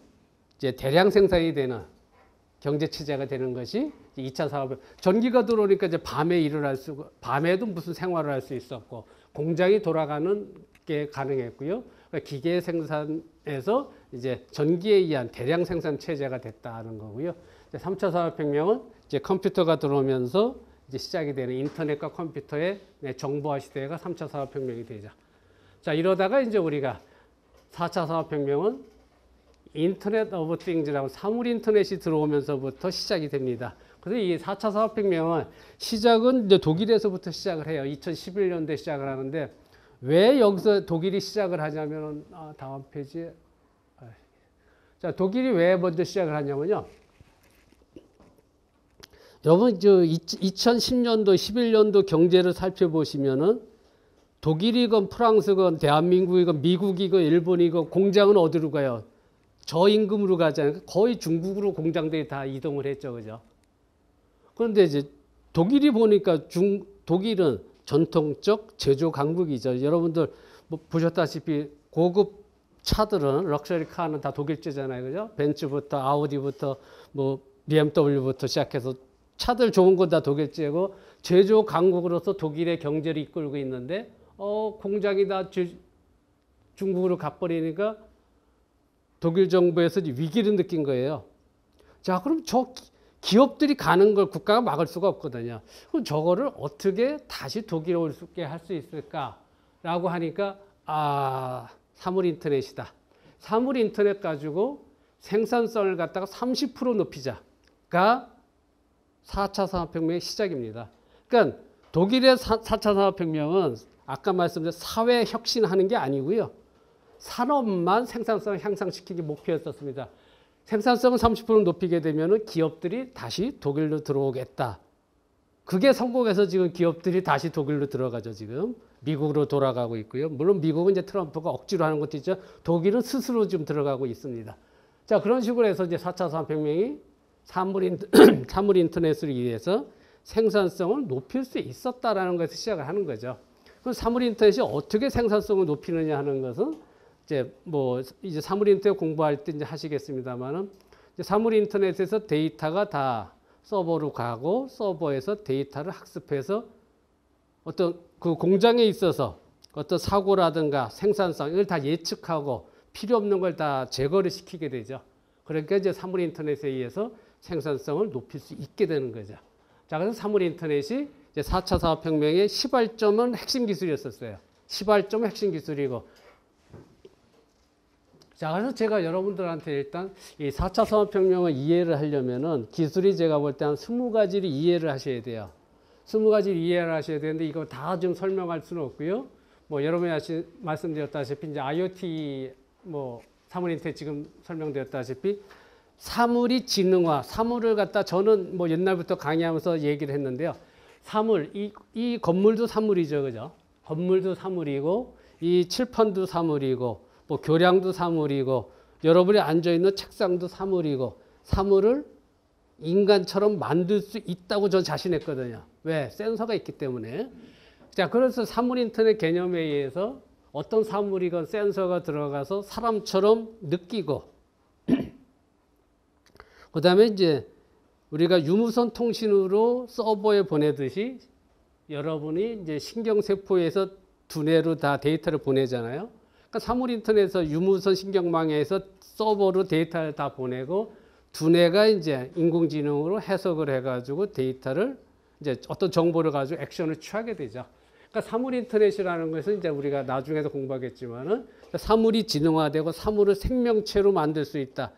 이제 대량 생산이 되는 경제 체제가 되는 것이 2차 산업혁명. 전기가 들어오니까 이제 밤에 일을 할 수, 밤에도 무슨 생활을 할 수 있었고, 공장이 돌아가는 게 가능했고요. 그러니까 기계 생산에서 이제 전기에 의한 대량 생산 체제가 됐다는 거고요. 이제 3차 산업혁명은 이제 컴퓨터가 들어오면서 이제 시작이 되는 인터넷과 컴퓨터의 정보화 시대가 3차 산업혁명이 되죠. 자, 이러다가 이제 우리가 4차 산업혁명은 인터넷 오브 띵즈라고 사물 인터넷이 들어오면서부터 시작이 됩니다. 그래서 이 4차 산업혁명은 시작은 이제 독일에서부터 시작을 해요. 2011년도에 시작을 하는데 왜 여기서 독일이 시작을 하냐면 다음 페이지에 자, 독일이 왜 먼저 시작을 하냐면요. 여러분, 2010년도, 11년도 경제를 살펴보시면은 독일이건 프랑스건 대한민국이건 미국이건 일본이건 공장은 어디로 가요? 저임금으로 가잖아요. 거의 중국으로 공장들이 다 이동을 했죠. 그죠? 그런데 이제 독일이 보니까 독일은 전통적 제조 강국이죠. 여러분들 뭐 보셨다시피 고급 차들은 럭셔리 카는 다 독일제잖아요. 그죠? 벤츠부터 아우디부터 뭐 BMW부터 시작해서 차들 좋은 건 다 독일제고 제조 강국으로서 독일의 경제를 이끌고 있는데 공장이 다 중국으로 가버리니까 독일 정부에서 위기를 느낀 거예요. 자, 그럼 저 기업들이 가는 걸 국가가 막을 수가 없거든요. 그럼 저거를 어떻게 다시 독일에 올 수 있게 할 수 있을까라고 하니까 사물 인터넷이다. 사물 인터넷 가지고 생산성을 갖다가 30% 높이자가 4차 산업혁명의 시작입니다. 그러니까 독일의 4차 산업혁명은 아까 말씀드린 사회 혁신하는 게 아니고요. 산업만 생산성을 향상시키기 목표였었습니다. 생산성을 30% 높이게 되면 기업들이 다시 독일로 들어오겠다. 그게 성공해서 지금 기업들이 다시 독일로 들어가죠. 지금 미국으로 돌아가고 있고요. 물론 미국은 이제 트럼프가 억지로 하는 것도 있죠. 독일은 스스로 좀 들어가고 있습니다. 자, 그런 식으로 해서 이제 4차 산업혁명이 사물 인터넷을 위해서 생산성을 높일 수 있었다라는 것에서 시작을 하는 거죠. 그럼 사물 인터넷이 어떻게 생산성을 높이느냐 하는 것은 이제 사물 인터넷 공부할 때 이제 하시겠습니다만은 사물 인터넷에서 데이터가 다 서버로 가고 서버에서 데이터를 학습해서 어떤 그 공장에 있어서 어떤 사고라든가 생산성 이걸 다 예측하고 필요 없는 걸 다 제거를 시키게 되죠. 그러니까 이제 사물 인터넷에 의해서 생산성을 높일 수 있게 되는 거죠. 자, 그래서 사물 인터넷이 이제 4차 산업혁명의 시발점은 핵심 기술이었었어요. 시발점은 핵심 기술이고. 자, 그래서 제가 여러분들한테 일단 이 4차 산업혁명을 이해를 하려면은 기술이 제가 볼 때 한 20가지를 이해를 하셔야 돼요. 20가지를 이해를 하셔야 되는데 이거 다 좀 설명할 수는 없고요. 뭐 여러분이 말씀드렸다시피 이제 IoT 사물 인터넷 지금 설명드렸다시피 사물이 지능화, 사물을 갖다 저는 뭐 옛날부터 강의하면서 얘기를 했는데요. 사물, 이 건물도 사물이죠. 그죠? 건물도 사물이고, 이 칠판도 사물이고, 뭐 교량도 사물이고, 여러분이 앉아있는 책상도 사물이고, 사물을 인간처럼 만들 수 있다고 저 자신했거든요. 왜? 센서가 있기 때문에. 자, 그래서 사물 인터넷 개념에 의해서 어떤 사물이건 센서가 들어가서 사람처럼 느끼고, 그 다음에 이제 우리가 유무선 통신으로 서버에 보내듯이 여러분이 이제 신경세포에서 두뇌로 다 데이터를 보내잖아요. 그러니까 사물 인터넷에서 유무선 신경망에서 서버로 데이터를 다 보내고 두뇌가 이제 인공지능으로 해석을 해가지고 데이터를 이제 어떤 정보를 가지고 액션을 취하게 되죠. 그러니까 사물 인터넷이라는 것은 이제 우리가 나중에도 공부하겠지만은 사물이 지능화되고 사물을 생명체로 만들 수 있다.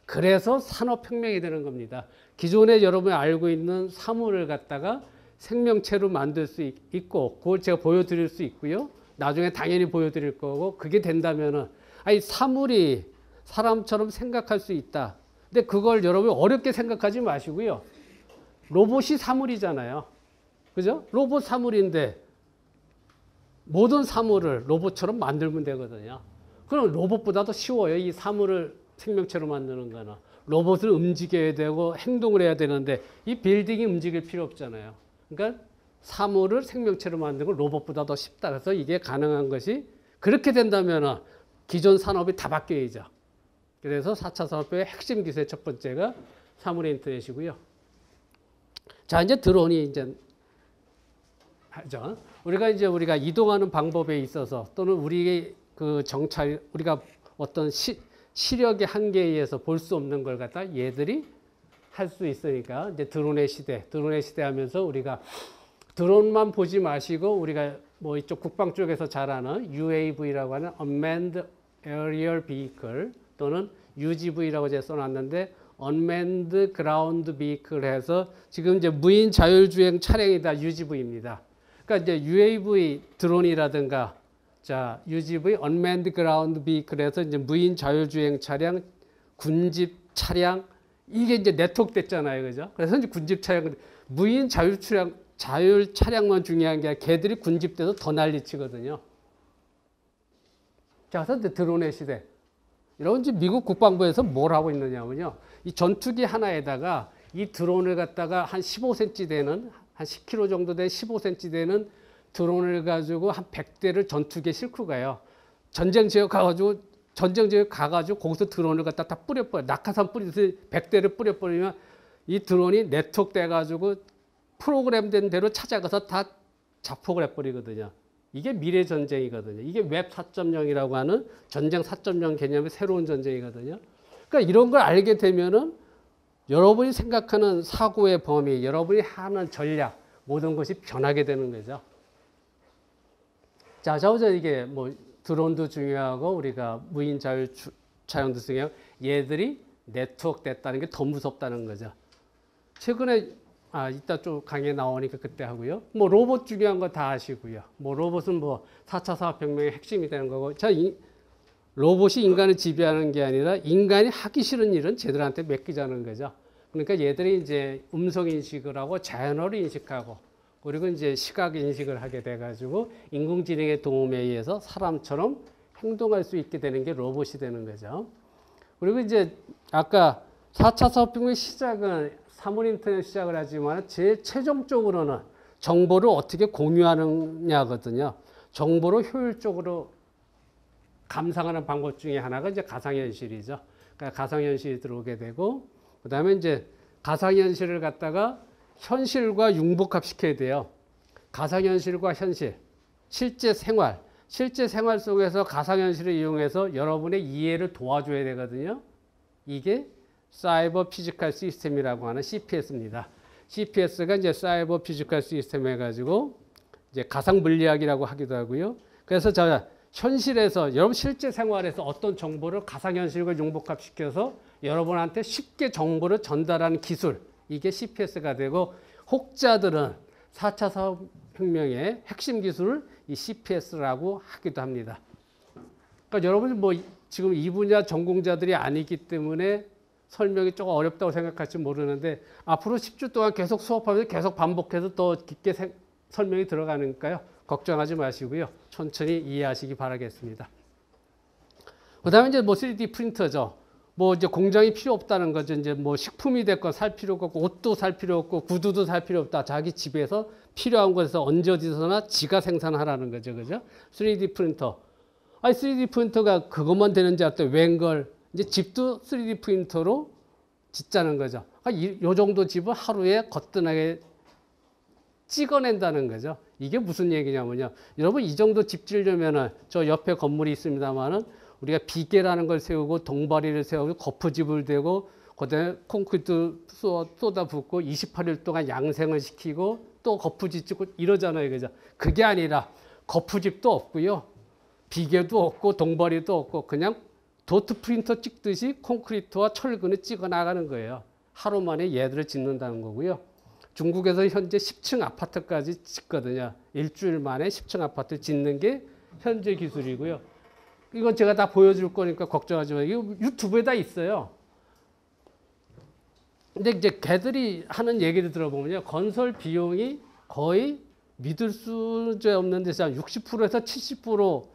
그래서 산업혁명이 되는 겁니다. 기존에 여러분이 알고 있는 사물을 갖다가 생명체로 만들 수 있고 그걸 제가 보여드릴 수 있고요. 나중에 당연히 보여드릴 거고 그게 된다면은 사물이 사람처럼 생각할 수 있다. 근데 그걸 여러분이 어렵게 생각하지 마시고요. 로봇이 사물이잖아요. 그죠? 로봇 사물인데 모든 사물을 로봇처럼 만들면 되거든요. 그럼 로봇보다도 쉬워요. 이 사물을 생명체로 만드는 거는. 로봇을 움직여야 되고 행동을 해야 되는데 이 빌딩이 움직일 필요 없잖아요. 그러니까 사물을 생명체로 만드는 건 로봇보다 더 쉽다. 그래서 이게 가능한 것이 그렇게 된다면 기존 산업이 다 바뀌어야죠. 그래서 4차 산업의 핵심 기술의 첫 번째가 사물 인터넷이고요. 자, 이제 드론이 이제 하죠. 우리가 이동하는 방법에 있어서 또는 우리의 그 정찰, 우리가 어떤 시력의 한계에 의해서 볼 수 없는 걸 갖다 얘들이 할 수 있으니까 이제 드론의 시대 하면서 우리가 드론만 보지 마시고 우리가 뭐 이쪽 국방 쪽에서 잘 아는 UAV라고 하는 Unmanned Aerial Vehicle 또는 UGV라고 제가 써놨는데 Unmanned Ground Vehicle 해서 지금 이제 무인 자율주행 차량이 다 UGV입니다. 그러니까 이제 UAV 드론이라든가 자, UGV Unmanned Ground Vehicle에서 이제 무인 자율주행 차량 군집 차량 이게 이제 네트워크 됐잖아요. 그죠? 그래서 이제 군집 차량 무인 자율 차량만 중요한 게 아니라 걔들이 군집돼서 더 난리치거든요. 자, 그래서 드론의 시대. 이런 이제 미국 국방부에서 뭘 하고 있느냐면요. 이 전투기 하나에다가 이 드론을 갖다가 한 15cm 되는 한 10kg 정도 된 15cm 되는 드론을 가지고 한 100대를 전투기에 싣고 가요. 전쟁 지역 가가지고 거기서 드론을 갖다 다 뿌려버려. 낙하산 뿌리듯이 100대를 뿌려버리면 이 드론이 네트워크 돼가지고 프로그램된 대로 찾아가서 다 자폭을 해버리거든요. 이게 미래 전쟁이거든요. 이게 웹 4.0이라고 하는 전쟁 4.0 개념의 새로운 전쟁이거든요. 그러니까 이런 걸 알게 되면은 여러분이 생각하는 사고의 범위, 여러분이 하는 전략, 모든 것이 변하게 되는 거죠. 자, 저저 이게 뭐 드론도 중요하고 우리가 무인 자율 차량도 중요하고 얘들이 네트워크 됐다는 게 더 무섭다는 거죠. 최근에 이따 좀 강의에 나오니까 그때 하고요. 뭐 로봇 중요한 거 다 아시고요. 뭐 로봇은 뭐 4차 산업혁명의 핵심이 되는 거고. 자, 로봇이 인간을 지배하는 게 아니라 인간이 하기 싫은 일은 쟤들한테 맡기자는 거죠. 그러니까 얘들이 이제 음성 인식을 하고 자연어를 인식하고 그리고 이제 시각 인식을 하게 돼가지고 인공지능의 도움에 의해서 사람처럼 행동할 수 있게 되는 게 로봇이 되는 거죠. 그리고 이제 아까 4차 산업혁명의 시작은 사물 인터넷 시작을 하지만 제일 최종적으로는 정보를 어떻게 공유하느냐거든요. 정보를 효율적으로 감상하는 방법 중에 하나가 이제 가상현실이죠. 그러니까 가상현실이 들어오게 되고, 그 다음에 이제 가상현실을 갖다가 현실과 융복합 시켜야 돼요. 가상현실과 현실, 실제 생활 속에서 가상현실을 이용해서 여러분의 이해를 도와줘야 되거든요. 이게 사이버 피지컬 시스템이라고 하는 CPS입니다. CPS가 이제 사이버 피지컬 시스템 해가지고 이제 가상 물리학이라고 하기도 하고요. 그래서 현실에서 여러분 실제 생활에서 어떤 정보를 가상현실과 융복합시켜서 여러분한테 쉽게 정보를 전달하는 기술, 이게 CPS가 되고, 혹자들은 4차 산업혁명의 핵심 기술을 이 CPS라고 하기도 합니다. 그러니까 여러분 뭐 지금 이 분야 전공자들이 아니기 때문에 설명이 조금 어렵다고 생각할지 모르는데 앞으로 10주 동안 계속 수업하면서 계속 반복해서 더 깊게 설명이 들어가니까요. 걱정하지 마시고요. 천천히 이해하시기 바라겠습니다. 그 다음에 이제 뭐 3D 프린터죠. 뭐 이제 공장이 필요 없다는 거죠. 이제 뭐 식품이 됐건 살 필요가 없고 옷도 살 필요 없고 구두도 살 필요 없다. 자기 집에서 필요한 곳에서 언제 어디서나 지가 생산하라는 거죠. 그죠? 3D 프린터. 3D 프린터가 그것만 되는지 알았더니 웬걸 이제 집도 3D 프린터로 짓자는 거죠. 이 정도 집을 하루에 거뜬하게 찍어낸다는 거죠. 이게 무슨 얘기냐면요. 여러분 이 정도 집 지으려면은 저 옆에 건물이 있습니다만은 우리가 비계라는 걸 세우고 동바리를 세우고 거푸집을 대고 그다음에 콘크리트 쏟아붓고 28일 동안 양생을 시키고 또 거푸집 짓고 이러잖아요. 그죠? 그게 아니라 거푸집도 없고요. 비계도 없고 동바리도 없고 그냥 도트 프린터 찍듯이 콘크리트와 철근을 찍어 나가는 거예요. 하루 만에 얘들을 짓는다는 거고요. 중국에서 현재 10층 아파트까지 짓거든요. 일주일 만에 10층 아파트 짓는 게 현재 기술이고요. 이건 제가 다 보여줄 거니까 걱정하지 마세요. 이거 유튜브에 다 있어요. 근데 이제 걔들이 하는 얘기를 들어보면요. 건설 비용이 거의 믿을 수 없는 데서 60%에서 70%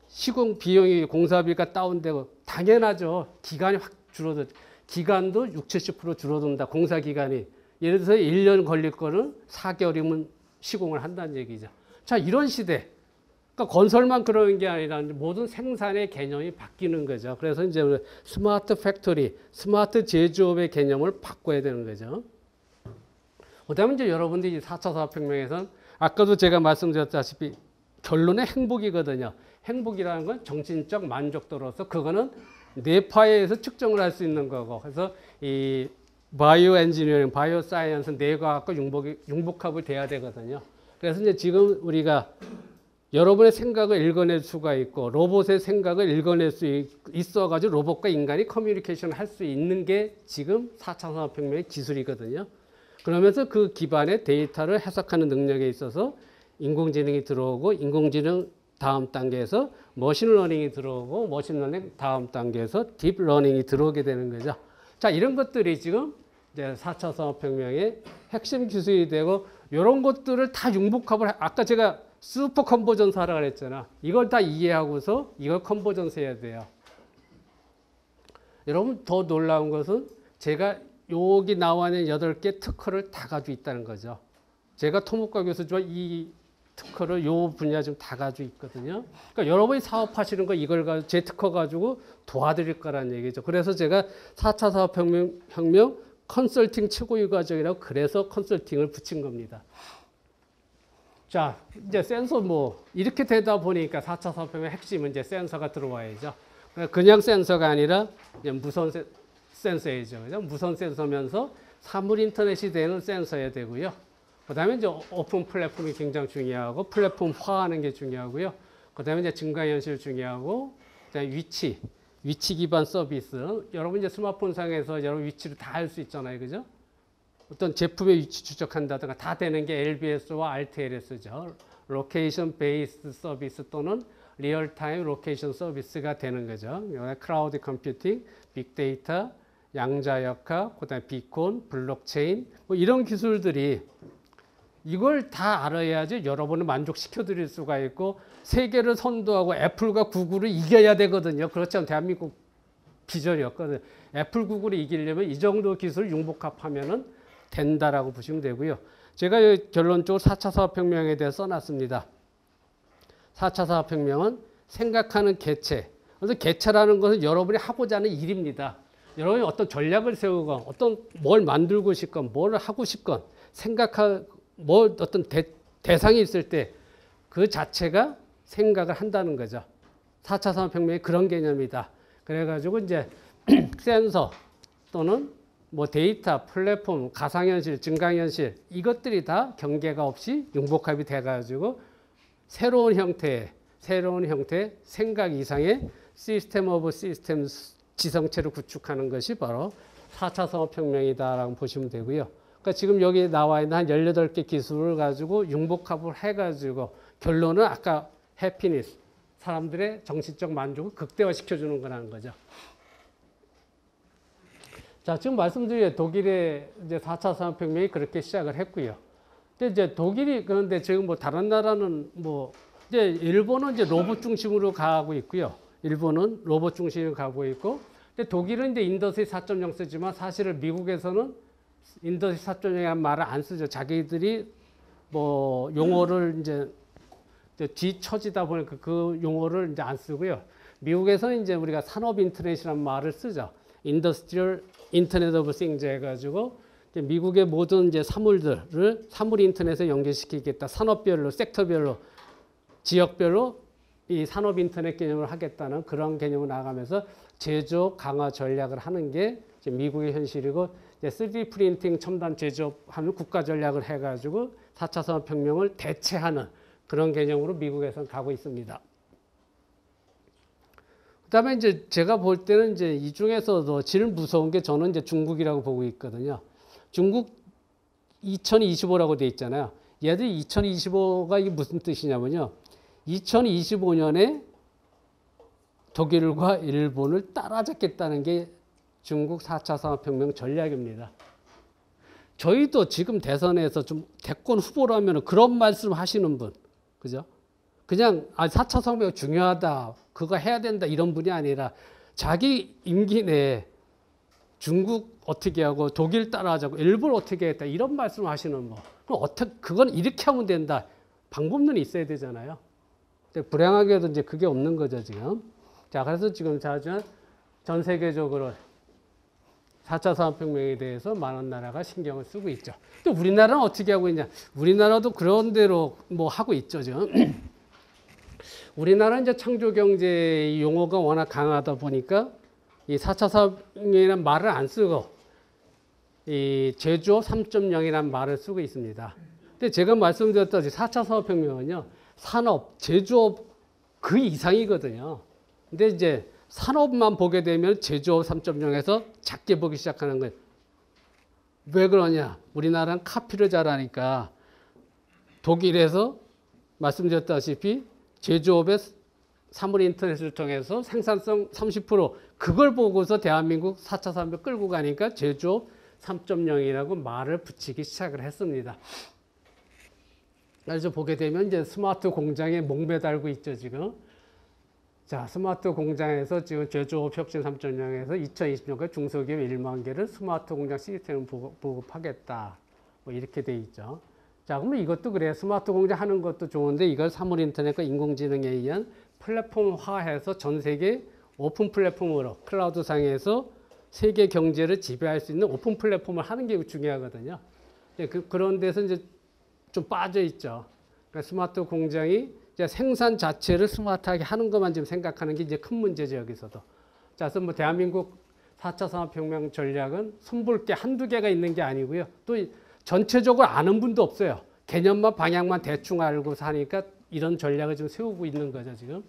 시공 비용이 공사비가 다운되고 당연하죠. 기간이 확 줄어들. 기간도 60~70% 줄어든다. 공사 기간이. 예를 들어서 1년 걸릴 거는 4개월이면 시공을 한다는 얘기죠. 자, 이런 시대. 그러니까 건설만 그러는 게 아니라 모든 생산의 개념이 바뀌는 거죠. 그래서 이제 스마트 팩토리, 스마트 제조업의 개념을 바꿔야 되는 거죠. 그다음에 이제 여러분들이 4차 산업혁명에서는 아까도 제가 말씀드렸다시피 결론은 행복이거든요. 행복이라는 건 정신적 만족도로서 그거는 뇌파에 의해서 측정을 할 수 있는 거고. 그래서 이 바이오 엔지니어링, 바이오 사이언스, 뇌과학과 융복합을 돼야 되거든요. 그래서 이제 지금 우리가 여러분의 생각을 읽어낼 수가 있고 로봇의 생각을 읽어낼 수 있어가지고 로봇과 인간이 커뮤니케이션을 할 수 있는 게 지금 4차 산업혁명의 기술이거든요. 그러면서 그 기반의 데이터를 해석하는 능력에 있어서 인공지능이 들어오고 인공지능 다음 단계에서 머신러닝이 들어오고 머신러닝 다음 단계에서 딥러닝이 들어오게 되는 거죠. 자, 이런 것들이 지금 이제 4차 산업혁명의 핵심 기술이 되고 이런 것들을 다 융복합을 아까 제가 슈퍼 컨버전스 하라고 그랬잖아. 이걸 다 이해하고서 이걸 컨버전스 해야 돼요. 여러분 더 놀라운 것은 제가 여기 나와 있는 8개 특허를 다 가지고 있다는 거죠. 제가 토목과 교수지만 이 특허를 요 분야 좀 다 가지고 있거든요. 그러니까 여러분이 사업하시는 거 이걸 가지고 제 특허 가지고 도와드릴 거라는 얘기죠. 그래서 제가 4차 산업혁명 컨설팅 최고의 과정이라고 그래서 컨설팅을 붙인 겁니다. 자, 이제 센서 이렇게 되다 보니까 4차 산업혁명의 핵심은 이제 센서가 들어와야죠. 그냥 센서가 아니라 무선 센서이죠. 그죠? 무선 센서면서 사물 인터넷이 되는 센서야 되고요. 그 다음에 이제 오픈 플랫폼이 굉장히 중요하고 플랫폼화하는 게 중요하고요. 그 다음에 이제 증강현실 중요하고, 그다음에 위치 기반 서비스. 여러분 이제 스마트폰상에서 여러분 위치를 다 알 수 있잖아요. 그죠? 어떤 제품의 위치 추적한다든가 다 되는 게 LBS와 RTLS죠. 로케이션 베이스드 서비스 또는 리얼타임 로케이션 서비스가 되는 거죠. 클라우드 컴퓨팅, 빅데이터, 양자역학, 그다음에 비콘, 블록체인 이런 기술들이 이걸 다 알아야지 여러분을 만족시켜 드릴 수가 있고 세계를 선도하고 애플과 구글을 이겨야 되거든요. 그렇지 않으면 대한민국 비전이었거든요. 애플, 구글을 이기려면 이 정도 기술 융복합하면은 된다라고 보시면 되고요. 제가 결론적으로 4차 산업혁명에 대해서 써놨습니다. 4차 산업혁명은 생각하는 개체. 그래서 개체라는 것은 여러분이 하고자 하는 일입니다. 여러분이 어떤 전략을 세우건, 뭘 만들고 싶건, 뭘 하고 싶건, 어떤 대상이 있을 때 그 자체가 생각을 한다는 거죠. 4차 산업혁명이 그런 개념이다. 그래가지고 이제 센서 또는 데이터, 플랫폼, 가상현실, 증강현실 이것들이 다 경계가 없이 융복합이 돼가지고 새로운 형태의 생각 이상의 시스템 오브 시스템 지성체를 구축하는 것이 바로 4차 산업혁명이다라고 보시면 되고요. 그러니까 지금 여기 나와 있는 한 18개 기술을 가지고 융복합을 해가지고 결론은 아까 해피니스, 사람들의 정신적 만족을 극대화시켜주는 거라는 거죠. 자, 지금 말씀드린 독일의 이제 4차 산업혁명이 그렇게 시작을 했고요. 근데 이제 독일이 그런데 지금 다른 나라는 이제 일본은 이제 로봇 중심으로 가고 있고요. 일본은 로봇 중심으로 가고 있고, 근데 독일은 이제 인더스트리 4.0 쓰지만 사실은 미국에서는 인더스트리 4.0이라는 말을 안 쓰죠. 자기들이 용어를 이제 뒤처지다 보니까 그 용어를 이제 안 쓰고요. 미국에서는 이제 우리가 산업 인터넷이라는 말을 쓰죠. 인더스트리얼 인터넷 오브 싱즈 해가지고 미국의 모든 이제 사물들을 사물 인터넷에 연결시키겠다. 산업별로, 섹터별로, 지역별로 이 산업 인터넷 개념을 하겠다는 그런 개념을 나가면서 제조업 강화 전략을 하는 게 이제 미국의 현실이고, 이제 3D 프린팅 첨단 제조업하는 국가 전략을 해가지고 4차 산업혁명을 대체하는 그런 개념으로 미국에서는 가고 있습니다. 그다음에 이제 제가 볼 때는 이제 이 중에서도 제일 무서운 게 저는 이제 중국이라고 보고 있거든요. 중국 2025라고 돼 있잖아요. 얘들이 2025가 이게 무슨 뜻이냐면요. 2025년에 독일과 일본을 따라잡겠다는 게 중국 4차 산업혁명 전략입니다. 저희도 지금 대선에서 좀 대권 후보라면 그런 말씀 하시는 분, 그죠? 그냥 4차 산업혁명 중요하다, 그거 해야 된다 이런 분이 아니라 자기 임기 내에 중국 어떻게 하고 독일 따라하자고 일본 어떻게 했다 이런 말씀 하시는 거. 그럼 그건 이렇게 하면 된다. 방법론이 있어야 되잖아요. 근데 불행하게도 이제 그게 없는 거죠, 지금. 자, 그래서 지금 전 세계적으로 4차 산업혁명에 대해서 많은 나라가 신경을 쓰고 있죠. 또 우리나라는 어떻게 하고 있냐? 우리나라도 그런 대로 하고 있죠, 지금. 우리나라는 이제 창조경제 용어가 워낙 강하다 보니까 이 4차 산업혁명이라는 말을 안 쓰고 이 제조업 3.0이라는 말을 쓰고 있습니다. 근데 제가 말씀드렸다시피 4차 산업혁명은요, 산업, 제조업 그 이상이거든요. 근데 이제 산업만 보게 되면 제조업 3.0에서 작게 보기 시작하는 거예요. 왜 그러냐? 우리나라는 카피를 잘하니까 독일에서 말씀드렸다시피 제조업의 사물 인터넷을 통해서 생산성 30% 그걸 보고서 대한민국 4차 산업 끌고 가니까 제조업 3.0이라고 말을 붙이기 시작을 했습니다. 그래서 보게 되면 이제 스마트 공장에 목매달고 있죠, 지금. 자, 스마트 공장에서 지금 제조업 혁신 3.0에서 2020년까지 중소기업 1만 개를 스마트 공장 시스템을 보급하겠다. 뭐 이렇게 돼 있죠. 자, 그러면 이것도 그래요. 스마트 공장 하는 것도 좋은데 이걸 사물 인터넷과 인공지능에 의한 플랫폼화해서 전 세계 오픈 플랫폼으로 클라우드 상에서 세계 경제를 지배할 수 있는 오픈 플랫폼을 하는 게 중요하거든요. 그런 데서 이제 좀 빠져 있죠. 그러니까 스마트 공장이 이제 생산 자체를 스마트하게 하는 것만 지금 생각하는 게 이제 큰 문제죠, 여기서도. 자, 그래서 뭐 대한민국 4차 산업혁명 전략은 손볼 게 한두 개가 있는 게 아니고요. 또 전체적으로 아는 분도 없어요. 개념만 방향만 대충 알고 사니까 이런 전략을 지금 세우고 있는 거죠, 지금.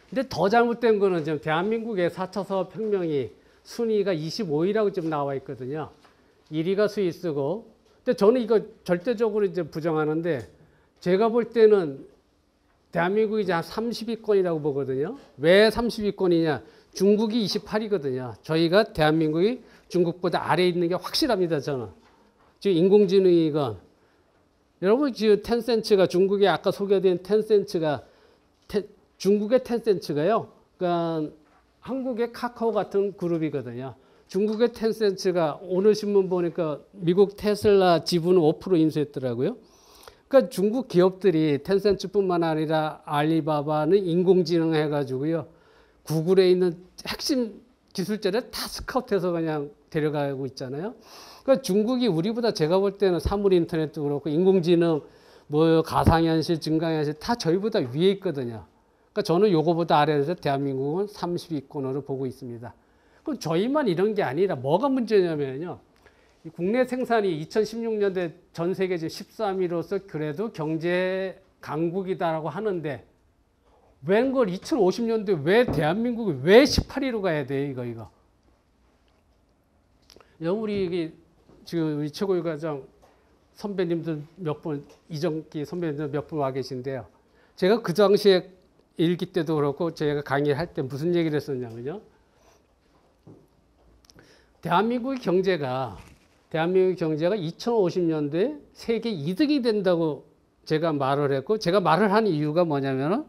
근데 더 잘못된 거는 지금 대한민국의 4차 산업혁명이 순위가 25위라고 지금 나와 있거든요. 1위가 스위스고. 근데 저는 이거 절대적으로 이제 부정하는데 제가 볼 때는 대한민국이 이제 한 30위권이라고 보거든요. 왜 30위권이냐? 중국이 28위거든요. 저희가 대한민국이 중국보다 아래에 있는 게 확실합니다, 저는. 지금 인공지능이건 여러분 지금 텐센츠가 중국에 아까 소개된 텐센츠가 중국의 텐센츠가요. 그러니까 한국의 카카오 같은 그룹이거든요. 중국의 텐센츠가 오늘 신문 보니까 미국 테슬라 지분을 5% 인수했더라고요. 그러니까 중국 기업들이 텐센츠뿐만 아니라 알리바바는 인공지능 해가지고요. 구글에 있는 핵심 기술자를 다 스카우트해서 그냥 데려가고 있잖아요. 그러니까 중국이 우리보다 제가 볼 때는 사물 인터넷도 그렇고 인공지능, 뭐 가상현실, 증강현실 다 저희보다 위에 있거든요. 그러니까 저는 요거보다 아래에서 대한민국은 30위권으로 보고 있습니다. 그럼 저희만 이런 게 아니라 뭐가 문제냐면요. 국내 생산이 2016년도에 전 세계 13위로서 그래도 경제 강국이다라고 하는데 웬걸 2050년도에 왜 대한민국이 왜 18위로 가야 돼 이거. 우리 지금 우리 최고위 과장 선배님들 몇 분, 이정기 선배님들 몇 분 와 계신데요. 제가 그 당시에 일기 때도 그렇고 제가 강의를 할 때 무슨 얘기를 했었냐면요. 대한민국의 경제가 2050년도에 세계 2등이 된다고 제가 말을 했고 제가 말을 한 이유가 뭐냐면은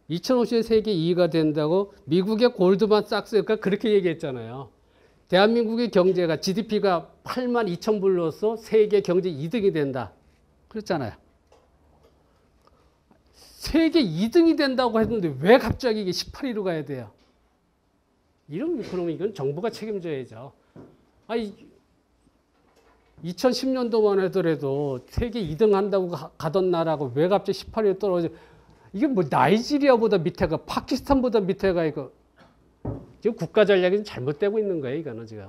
2050년 세계 2위가 된다고 미국의 골드만삭스가 그렇게 얘기했잖아요. 대한민국의 경제가 GDP가 8만 2천 불로서 세계 경제 2등이 된다. 그랬잖아요. 세계 2등이 된다고 했는데 왜 갑자기 이게 18위로 가야 돼요? 그러면 이건 정부가 책임져야죠. 아니, 2010년도만 하더라도 세계 2등 한다고 가던 나라가 왜 갑자기 18위로 떨어져? 이게 뭐 나이지리아보다 밑에가 파키스탄보다 밑에가 이거 지금 국가 전략이 잘못되고 있는 거예요, 이거는 지금.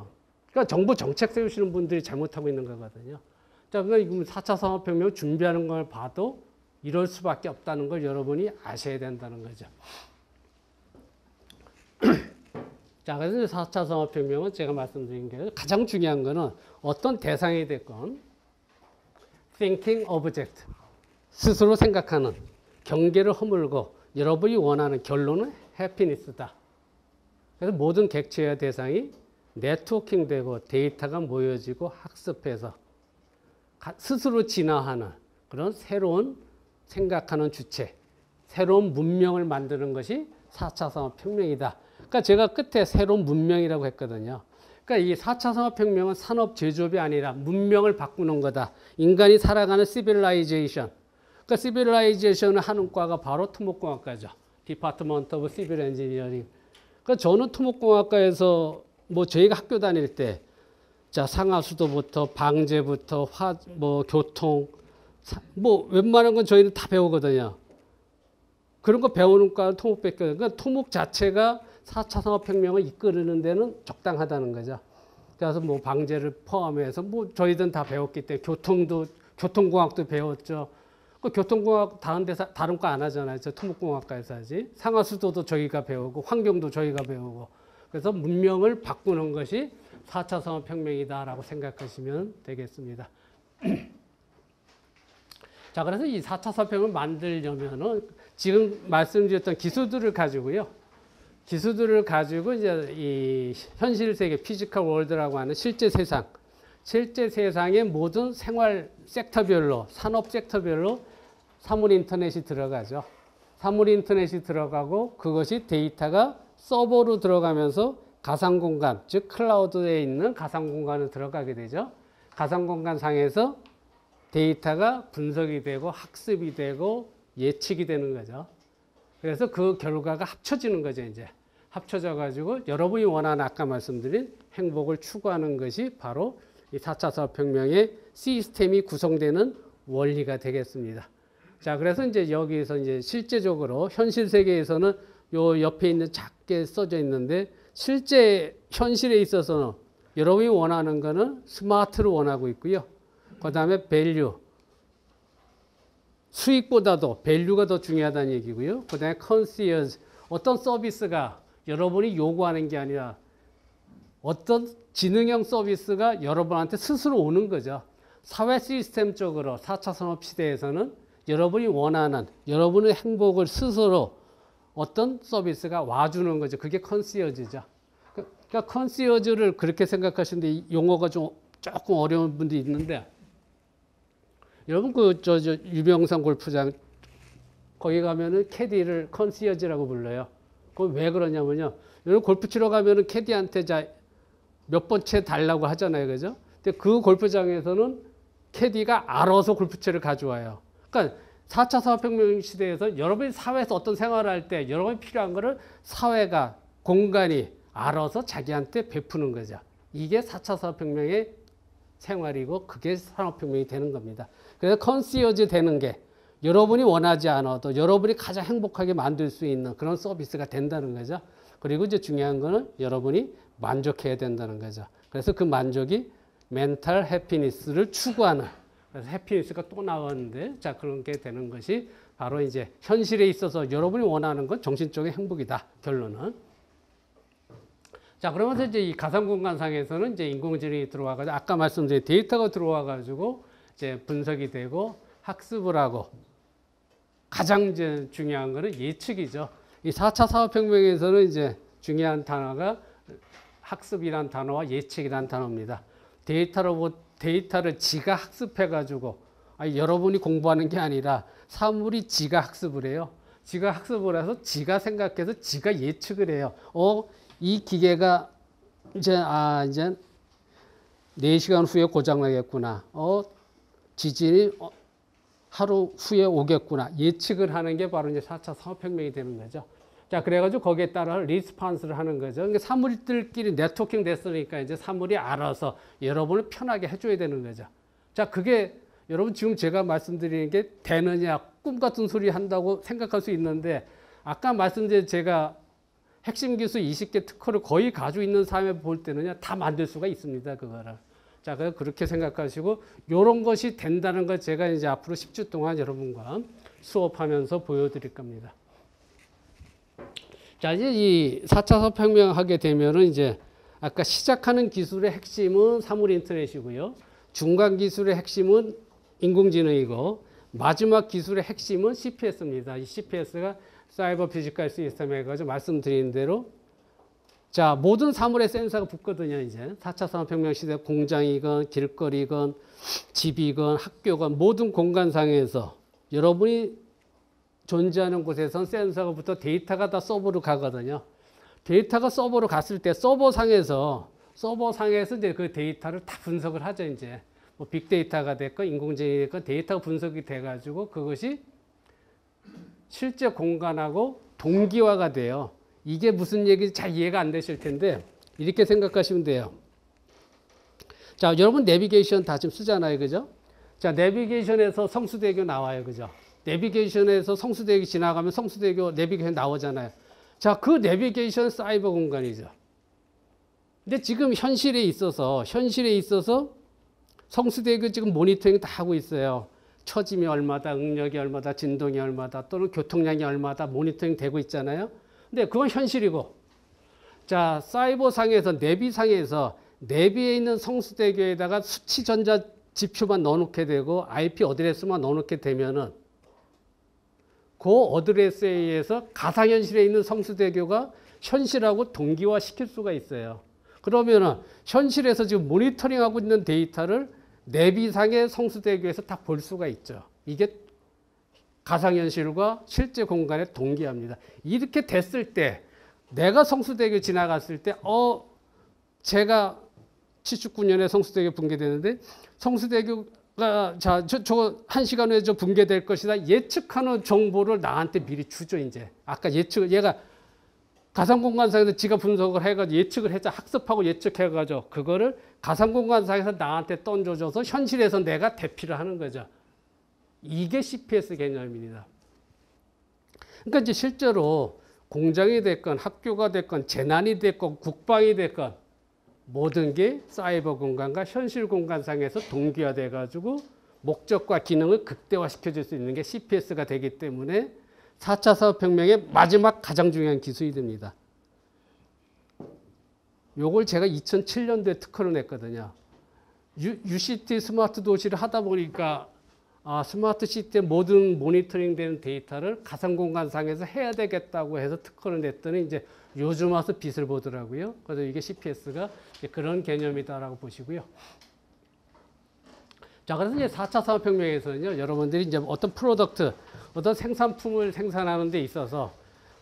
그러니까 정부 정책 세우시는 분들이 잘못하고 있는 거거든요. 자, 그러니까 4차 산업혁명 준비하는 걸 봐도 이럴 수밖에 없다는 걸 여러분이 아셔야 된다는 거죠. 자, 그래서 4차 산업혁명은 제가 말씀드린 게 가장 중요한 거는 어떤 대상이 됐건 thinking object, 스스로 생각하는 경계를 허물고 여러분이 원하는 결론은 해피니스다. 그래서 모든 객체의 대상이 네트워킹 되고 데이터가 모여지고 학습해서 스스로 진화하는 그런 새로운 생각하는 주체, 새로운 문명을 만드는 것이 4차 산업혁명이다. 그러니까 제가 끝에 새로운 문명이라고 했거든요. 그러니까 이 4차 산업혁명은 산업 제조업이 아니라 문명을 바꾸는 거다. 인간이 살아가는 시빌라이제이션. 그러니까 시빌라이제이션을 하는 과가 바로 토목공학과죠. 디파트먼트 오브 시빌 엔지니어링. 그러니까 저는 토목공학과에서 뭐 저희가 학교 다닐 때 자, 상하수도부터 방제부터 교통 뭐 웬만한 건 저희는 다 배우거든요. 그런 거 배우는 과는 토목밖에. 그러니까 토목 자체가 4차 산업혁명을 이끌는 데는 적당하다는 거죠. 그래서 뭐 방제를 포함해서 뭐 저희들은 다 배웠기 때문에 교통공학도 배웠죠. 그 교통공학 다른 과 안 하잖아요. 저 토목공학과에서 하지. 상하수도도 저희가 배우고 환경도 저희가 배우고. 그래서 문명을 바꾸는 것이 4차 산업혁명이다라고 생각하시면 되겠습니다. 자, 그래서 이 4차 산업혁명을 만들려면은 지금 말씀드렸던 기술들을 가지고요. 기술들을 가지고 이제 이 현실 세계 피지컬 월드라고 하는 실제 세상의 모든 생활 섹터별로, 산업 섹터별로 사물 인터넷이 들어가죠. 사물 인터넷이 들어가고 그것이 데이터가 서버로 들어가면서 가상 공간, 즉 클라우드에 있는 가상 공간으로 들어가게 되죠. 가상 공간 상에서 데이터가 분석이 되고 학습이 되고 예측이 되는 거죠. 그래서 그 결과가 합쳐지는 거죠, 이제. 합쳐져 가지고 여러분이 원하는 아까 말씀드린 행복을 추구하는 것이 바로 이 4차 산업혁명의 시스템이 구성되는 원리가 되겠습니다. 자, 그래서 이제 여기서 이제 실제적으로 현실 세계에서는 요 옆에 있는 작게 써져 있는데 실제 현실에 있어서는 여러분이 원하는 거는 스마트를 원하고 있고요. 그 다음에 밸류, 수익보다도 밸류가 더 중요하다는 얘기고요. 그 다음에 컨시어즈, 어떤 서비스가 여러분이 요구하는 게 아니라 어떤 지능형 서비스가 여러분한테 스스로 오는 거죠. 사회 시스템 쪽으로 4차 산업 시대에서는 여러분이 원하는 여러분의 행복을 스스로 어떤 서비스가 와주는 거죠. 그게 컨시어즈죠. 그러니까 컨시어즈를 그렇게 생각하시는데 용어가 좀 조금 어려운 분도 있는데 여러분 저 유병산 골프장 거기 가면은 캐디를 컨시어즈라고 불러요. 그럼 왜 그러냐면요. 여러분 골프 치러 가면은 캐디한테 몇 번째 달라고 하잖아요. 그죠? 근데 그 골프장에서는 캐디가 알아서 골프채를 가져와요. 그러니까 4차 산업혁명 시대에서 여러분이 사회에서 어떤 생활을 할 때 여러분이 필요한 거를 사회가, 공간이 알아서 자기한테 베푸는 거죠. 이게 4차 산업혁명의 생활이고 그게 산업혁명이 되는 겁니다. 그래서 컨시어즈 되는 게 여러분이 원하지 않아도 여러분이 가장 행복하게 만들 수 있는 그런 서비스가 된다는 거죠. 그리고 이제 중요한 거는 여러분이 만족해야 된다는 거죠. 그래서 그 만족이 멘탈 해피니스를 추구하는, 그래서 해피니스가 또 나왔는데, 자, 그런 게 되는 것이 바로 이제 현실에 있어서 여러분이 원하는 건 정신적인 행복이다. 결론은. 자, 그러면서 이제 이 가상 공간상에서는 이제 인공지능이 들어와가지고, 아까 말씀드린 데이터가 들어와가지고 이제 분석이 되고 학습을 하고, 가장 이제 중요한 거는 예측이죠. 이 4차 산업혁명에서는 이제 중요한 단어가 학습이란 단어와 예측이란 단어입니다. 데이터를 지가 학습해가지고, 여러분이 공부하는 게 아니라 사물이 지가 학습을 해요. 지가 학습을 해서 지가 생각해서 지가 예측을 해요. 이 기계가 이제 4시간 후에 고장나겠구나. 지진이 하루 후에 오겠구나. 예측을 하는 게 바로 이제 4차 산업혁명이 되는 거죠. 자, 그래가지고 거기에 따라 리스폰스를 하는 거죠. 그러니까 사물들끼리 네트워킹 됐으니까 이제 사물이 알아서 여러분을 편하게 해줘야 되는 거죠. 자, 그게 여러분 지금 제가 말씀드리는 게 되느냐, 꿈 같은 소리 한다고 생각할 수 있는데, 아까 말씀드린 제가 핵심 기술 20개 특허를 거의 가지고 있는 사람에 볼 때는 다 만들 수가 있습니다. 그거를. 자, 그렇게 생각하시고, 요런 것이 된다는 걸 제가 이제 앞으로 10주 동안 여러분과 수업하면서 보여드릴 겁니다. 자, 이제 이 4차 산업혁명 하게 되면은 이제 아까 시작하는 기술의 핵심은 사물 인터넷이고요. 중간 기술의 핵심은 인공지능이고, 마지막 기술의 핵심은 CPS입니다. 이 CPS가 사이버 피지컬 시스템 해가지고 말씀드린 대로, 자, 모든 사물에 센서가 붙거든요, 이제. 4차 산업혁명 시대 공장이건 길거리건 집이건 학교건 모든 공간상에서 여러분이 존재하는 곳에선 센서가 붙어 데이터가 다 서버로 가거든요. 데이터가 서버로 갔을 때 서버상에서 이제 그 데이터를 다 분석을 하죠, 이제. 뭐 빅데이터가 됐건 인공지능이 됐건 데이터가 분석이 돼가지고 그것이 실제 공간하고 동기화가 돼요. 이게 무슨 얘기인지 잘 이해가 안 되실 텐데 이렇게 생각하시면 돼요. 자, 여러분 내비게이션 다 지금 쓰잖아요, 그죠? 자, 내비게이션에서 성수대교 나와요, 그죠? 내비게이션에서 성수대교 지나가면 성수대교 내비게이션 나오잖아요. 자, 그 내비게이션 사이버 공간이죠. 근데 지금 현실에 있어서 성수대교 지금 모니터링 다 하고 있어요. 처짐이 얼마다, 응력이 얼마다, 진동이 얼마다, 또는 교통량이 얼마다 모니터링 되고 있잖아요. 근데 그건 현실이고, 자, 사이버상에서, 내비상에서, 내비에 있는 성수대교에다가 수치 전자 지표만 넣어놓게 되고 IP 어드레스만 넣어놓게 되면은 그 어드레스에 의해서 가상현실에 있는 성수대교가 현실하고 동기화 시킬 수가 있어요. 그러면은 현실에서 지금 모니터링하고 있는 데이터를 내비상의 성수대교에서 다 볼 수가 있죠. 이게 가상현실과 실제 공간의 동기화입니다. 이렇게 됐을 때 내가 성수대교 지나갔을 때 제가 79년에 성수대교 붕괴되는데 성수대교가 저거 1시간 후에 저 붕괴될 것이다 예측하는 정보를 나한테 미리 주죠. 이제 아까 얘가 가상공간상에서 지가 분석을 해가지고 예측을 했죠. 학습하고 예측해가지고 그거를 가상공간상에서 나한테 던져줘서 현실에서 내가 대피를 하는 거죠. 이게 CPS 개념입니다. 그러니까 이제 실제로 공장이 됐건 학교가 됐건 재난이 됐건 국방이 됐건 모든 게 사이버 공간과 현실 공간상에서 동기화돼 가지고 목적과 기능을 극대화시켜줄 수 있는 게 CPS가 되기 때문에 4차 산업혁명의 마지막 가장 중요한 기술이 됩니다. 요걸 제가 2007년도에 특허를 냈거든요. UCT 스마트 도시를 하다 보니까 스마트 시티의 모든 모니터링 되는 데이터를 가상공간상에서 해야 되겠다고 해서 특허를 냈더니 이제 요즘 와서 빛을 보더라고요. 그래서 이게 CPS가 그런 개념이다라고 보시고요. 자, 그래서 이제 4차 산업혁명에서는요, 여러분들이 이제 어떤 프로덕트, 어떤 생산품을 생산하는 데 있어서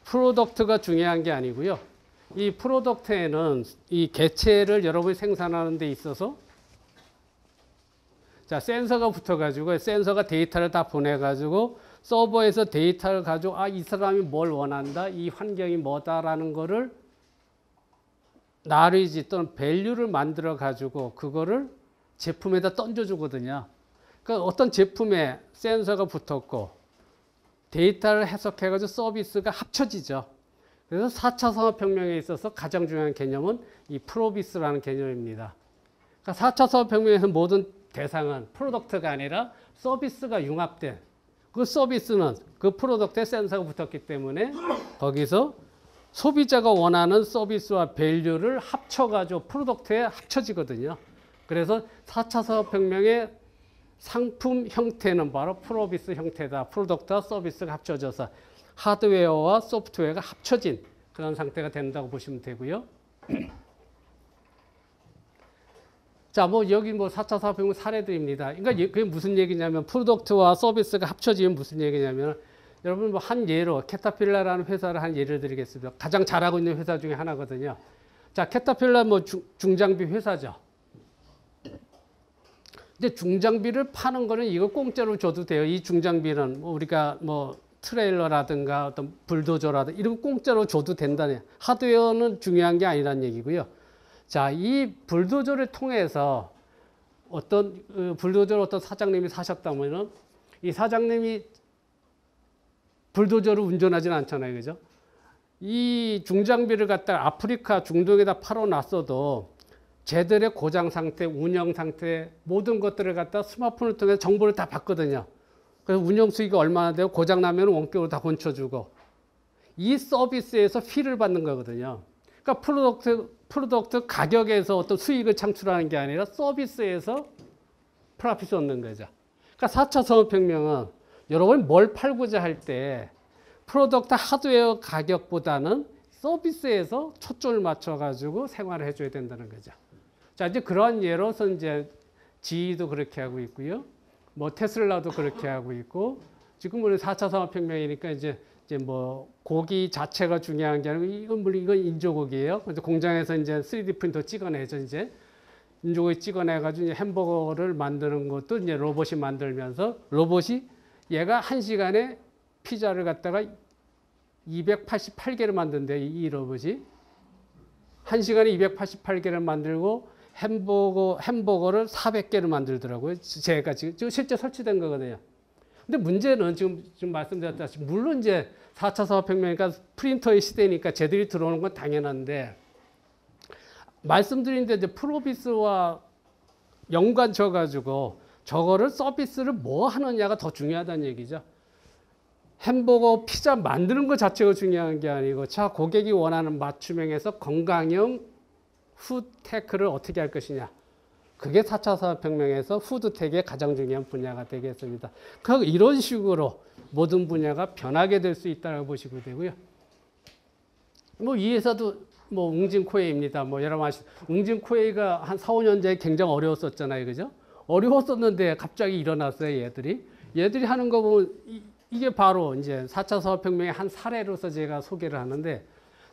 프로덕트가 중요한 게 아니고요. 이 프로덕트에는 이 개체를 여러분이 생산하는 데 있어서 자, 센서가 붙어가지고 센서가 데이터를 다 보내가지고 서버에서 데이터를 가지고 이 사람이 뭘 원한다, 이 환경이 뭐다라는 거를 나리지 또는 밸류를 만들어 가지고 그거를 제품에다 던져주거든요. 그러니까 어떤 제품에 센서가 붙었고 데이터를 해석해가지고 서비스가 합쳐지죠. 그래서 4차 산업혁명에 있어서 가장 중요한 개념은 이 프로비스라는 개념입니다. 그러니까 4차 산업혁명에서 모든 대상은 프로덕트가 아니라 서비스가 융합된 그 서비스는 그 프로덕트에 센서가 붙었기 때문에 거기서 소비자가 원하는 서비스와 밸류를 합쳐가지고 프로덕트에 합쳐지거든요. 그래서 4차 산업혁명의 상품 형태는 바로 프로비스 형태다. 프로덕트와 서비스가 합쳐져서 하드웨어와 소프트웨어가 합쳐진 그런 상태가 된다고 보시면 되고요. 자, 여기 4차 산업혁명 사례들입니다. 그러니까 그게 무슨 얘기냐면 프로덕트와 서비스가 합쳐지면 무슨 얘기냐면 여러분 한 예로 캐터필러라는 회사를 한 예를 드리겠습니다. 가장 잘하고 있는 회사 중에 하나거든요. 자, 캐터필러 중장비 회사죠. 이제 중장비를 파는 거는 이거 공짜로 줘도 돼요. 이 중장비는 우리가 트레일러라든가 어떤 불도저라든가 이런 거 공짜로 줘도 된다네. 하드웨어는 중요한 게 아니라는 얘기고요. 자, 이 불도저를 통해서 불도저를 어떤 사장님이 사셨다면은 이 사장님이 불도저를 운전하지는 않잖아요. 그죠? 이 중장비를 갖다가 아프리카 중동에다 팔아놨어도 쟤들의 고장 상태, 운영 상태 모든 것들을 갖다 스마트폰을 통해서 정보를 다 받거든요. 그래서 운영 수익이 얼마나 되고 고장 나면 원격으로 다 고쳐주고 이 서비스에서 피를 받는 거거든요. 그러니까 프로덕트 가격에서 어떤 수익을 창출하는 게 아니라 서비스에서 프로핏을 얻는 거죠. 그러니까 4차 산업혁명은 여러분이 뭘 팔고자 할 때 프로덕트 하드웨어 가격보다는 서비스에서 초점을 맞춰가지고 생활을 해줘야 된다는 거죠. 자, 이제 그런 예로서 이제 GE도 그렇게 하고 있고요. 테슬라도 그렇게 하고 있고, 지금은 4차 산업혁명이니까 이제 고기 자체가 중요한 게 아니고, 이건 인조고기예요. 그래서 공장에서 이제 3D 프린터 찍어내죠, 이제. 인조고기 찍어내가지고 이제 햄버거를 만드는 것도 이제 로봇이 만들면서, 로봇이 얘가 1시간에 피자를 갖다가 288개를 만든대요, 이 로봇이. 1시간에 288개를 만들고 햄버거를 400개를 만들더라고요. 제가 지금 실제 설치된 거거든요. 근데 문제는 지금 말씀드렸다시피 물론 이제 4차 산업혁명이니까 프린터의 시대니까 쟤들이 들어오는 건 당연한데 말씀드린 데 이제 프로비스와 연관져 가지고 저거를 서비스를 뭐 하느냐가 더 중요하다는 얘기죠. 햄버거, 피자 만드는 것 자체가 중요한 게 아니고 고객이 원하는 맞춤형에서 건강형 푸드테크를 어떻게 할 것이냐. 그게 4차 산업혁명에서 푸드텍의 가장 중요한 분야가 되겠습니다. 이런 식으로 모든 분야가 변하게 될 수 있다고 보시면 되고요. 뭐 이 회사도 뭐 웅진코웨이입니다. 뭐 여러분 아시죠? 웅진코웨이가 한 4, 5년 전에 굉장히 어려웠었잖아요. 그죠? 어려웠었는데 갑자기 일어났어요, 얘들이. 얘들이 하는 거 보면 이게 바로 이제 4차 산업혁명의 한 사례로서 제가 소개를 하는데,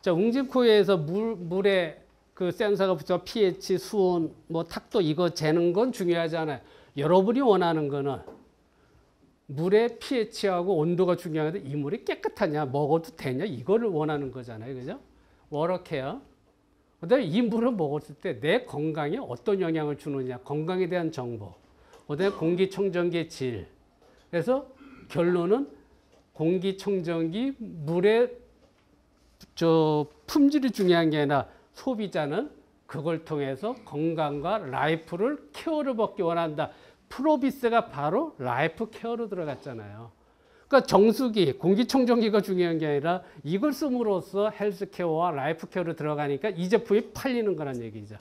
자, 웅진코웨이에서 물에 그 센서가 붙여 pH, 수온, 뭐 탁도 이거 재는 건 중요하지 않아요. 여러분이 원하는 거는 물의 pH하고 온도가 중요한데 이 물이 깨끗하냐, 먹어도 되냐, 이거를 원하는 거잖아요. 그죠? 워터케어. 그다음에 이 물을 먹었을 때 내 건강에 어떤 영향을 주느냐, 건강에 대한 정보. 그다음에 공기청정기의 질. 그래서 결론은 공기청정기 물의 품질이 중요한 게 아니라 소비자는 그걸 통해서 건강과 라이프를 케어를 받기 원한다. 프로비스가 바로 라이프 케어로 들어갔잖아요. 그러니까 정수기, 공기청정기가 중요한 게 아니라 이걸 씀으로써 헬스케어와 라이프 케어로 들어가니까 이 제품이 팔리는 거란 얘기죠.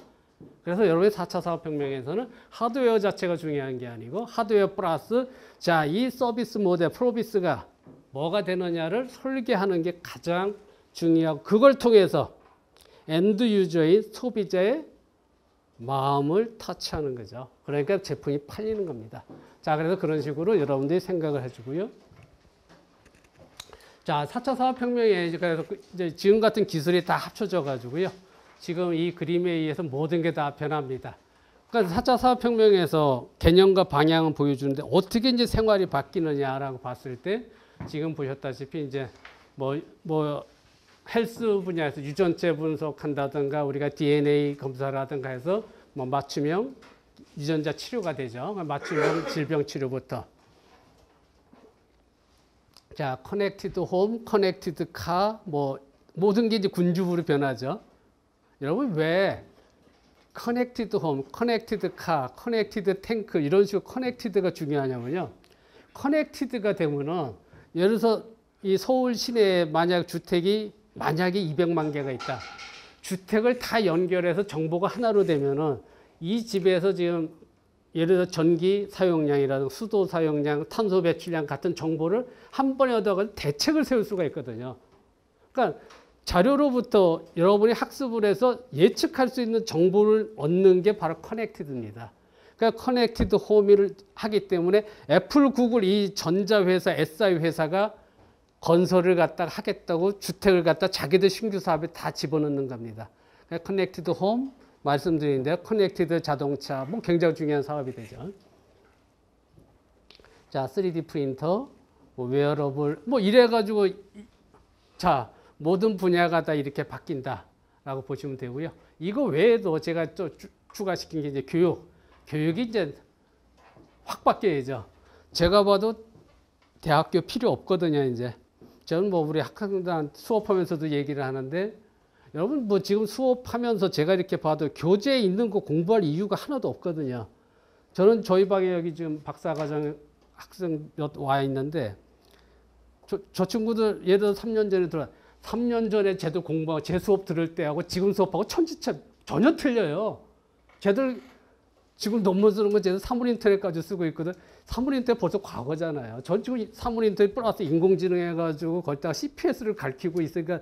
그래서 여러분의 4차 산업혁명에서는 하드웨어 자체가 중요한 게 아니고 하드웨어 플러스 자, 이 서비스 모델 프로비스가 뭐가 되느냐를 설계하는 게 가장 중요하고 그걸 통해서 엔드 유저인 소비자의 마음을 터치하는 거죠. 그러니까 제품이 팔리는 겁니다. 자, 그래서 그런 식으로 여러분들이 생각을 해주고요. 자, 4차 산업혁명에 그래서 이제 지금 같은 기술이 다 합쳐져 가지고요. 지금 이 그림에 의해서 모든 게 다 변합니다. 그러니까 4차 산업혁명에서 개념과 방향을 보여주는데 어떻게 이제 생활이 바뀌느냐라고 봤을 때 지금 보셨다시피 이제 뭐 헬스 분야에서 유전체 분석한다든가 우리가 DNA 검사라든가 해서 뭐 맞춤형 유전자 치료가 되죠. 맞춤형 질병 치료부터. 자, 커넥티드 홈, 커넥티드 카, 뭐 모든 게 이제 군주부로 변하죠. 여러분 왜 커넥티드 홈, 커넥티드 카, 커넥티드 탱크 이런 식으로 커넥티드가 중요하냐면요. 커넥티드가 되면은 예를 들어서 이 서울 시내에 만약에 200만 개가 있다. 주택을 다 연결해서 정보가 하나로 되면은 이 집에서 지금 예를 들어 전기 사용량이라든가 수도 사용량, 탄소 배출량 같은 정보를 한 번에 얻어가지고 대책을 세울 수가 있거든요. 그러니까 자료로부터 여러분이 학습을 해서 예측할 수 있는 정보를 얻는 게 바로 커넥티드입니다. 그러니까 커넥티드 홈을 하기 때문에 애플, 구글 이 전자회사, SI 회사가 건설을 갖다가 하겠다고 주택을 갖다 자기들 신규 사업에 다 집어넣는 겁니다. 그러니까 커넥티드 홈 말씀드리는데 커넥티드 자동차 뭐 굉장히 중요한 사업이 되죠. 자, 3D 프린터, 뭐 웨어러블 뭐 이래 가지고 자, 모든 분야가 다 이렇게 바뀐다라고 보시면 되고요. 이거 외에도 제가 또 추가시킨 게 이제 교육이 이제 확 바뀌어야죠. 제가 봐도 대학교 필요 없거든요, 이제. 저는 뭐 우리 학생들 수업하면서도 얘기를 하는데 여러분 뭐 지금 수업하면서 제가 이렇게 봐도 교재에 있는 거 공부할 이유가 하나도 없거든요. 저는 저희 방에 여기 지금 박사과정 학생 몇 와 있는데 저 친구들 예를 들어 3년 전에 3년 전에 쟤들 공부하고 제 수업 들을 때하고 지금 수업하고 천지차 전혀 틀려요. 쟤들 지금 논문 쓰는 건 쟤들 사물인터넷까지 쓰고 있거든. 사물인터넷 벌써 과거잖아요. 전 지금 사물인터넷 플러스 인공지능 해가지고 거기다가 CPS를 가르치고 있으니까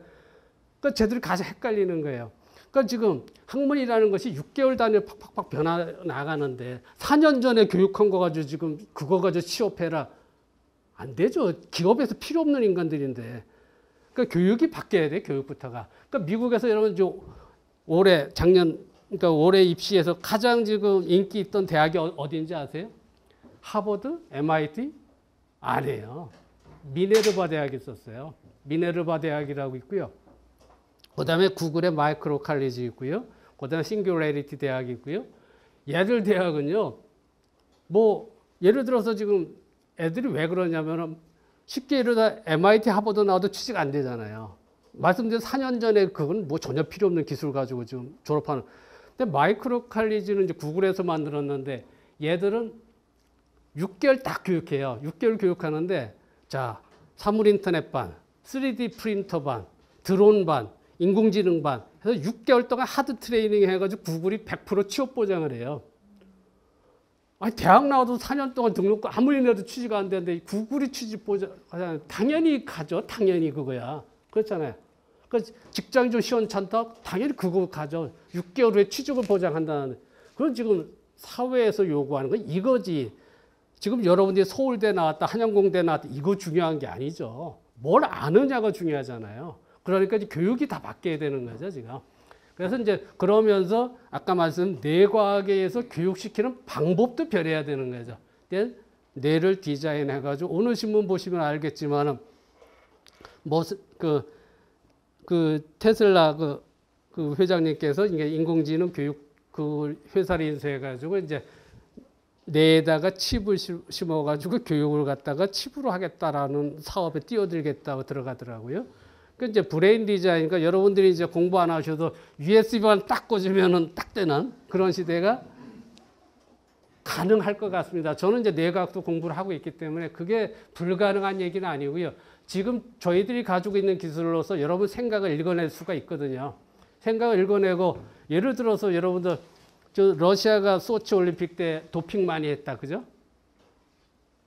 그러니까 쟤들이 가장 헷갈리는 거예요. 그러니까 지금 학문이라는 것이 6개월 단위로 팍팍팍 변화 나가는데 4년 전에 교육한 거 가지고 지금 그거 가지고 취업해라. 안 되죠. 기업에서 필요 없는 인간들인데. 그러니까 교육이 바뀌어야 돼, 교육부터가. 그러니까 미국에서 여러분 그러니까 올해 입시에서 가장 지금 인기 있던 대학이 어딘지 아세요? 하버드, MIT? 아니에요. 미네르바 대학이 있었어요. 미네르바 대학이라고 있고요. 그 다음에 구글의 마이크로 칼리지 있고요. 그 다음에 싱귤레리티 대학이 있고요. 얘들 대학은요, 뭐, 예를 들어서 지금 애들이 왜 그러냐면은 쉽게 예를 들어 MIT, 하버드 나와도 취직 안 되잖아요. 말씀드린 4년 전에 그건 뭐 전혀 필요 없는 기술 가지고 지금 졸업하는. 근데 마이크로 칼리지는 이제 구글에서 만들었는데 얘들은 6개월 딱 교육해요. 6개월 교육하는데 자, 사물인터넷반, 3D 프린터반, 드론반, 인공지능반 해서 6개월 동안 하드 트레이닝 해가지고 구글이 100% 취업 보장을 해요. 아니, 대학 나와도 4년 동안 등록금 아무리 내도 취지가 안 되는데 구글이 취직 보장 당연히 가죠. 당연히 그거야. 그렇잖아요. 그러니까 직장이 좀 시원찮다? 당연히 그거 가죠. 6개월 후에 취직을 보장한다는. 그건 지금 사회에서 요구하는 건 이거지. 지금 여러분들이 서울대 나왔다, 한양공대 나왔다, 이거 중요한 게 아니죠. 뭘 아느냐가 중요하잖아요. 그러니까 이제 교육이 다 바뀌어야 되는 거죠, 지금. 그래서 이제 그러면서 아까 말씀 뇌과학에서 교육시키는 방법도 변해야 되는 거죠. 뇌를 디자인해가지고 오늘 신문 보시면 알겠지만은 뭐 그 테슬라 그 회장님께서 이게 인공지능 교육 그 회사를 인수해가지고 이제 뇌에다가 칩을 심어가지고 교육을 갖다가 칩으로 하겠다라는 사업에 뛰어들겠다고 들어가더라고요. 그 이제 브레인 디자인, 그러니까 여러분들이 이제 공부 안 하셔도 USB만 딱 꽂으면은 딱 되는 그런 시대가 가능할 것 같습니다. 저는 이제 뇌과학도 공부를 하고 있기 때문에 그게 불가능한 얘기는 아니고요. 지금 저희들이 가지고 있는 기술로서 여러분 생각을 읽어낼 수가 있거든요. 생각을 읽어내고 예를 들어서 여러분들 저 러시아가 소치 올림픽 때 도핑 많이 했다, 그죠?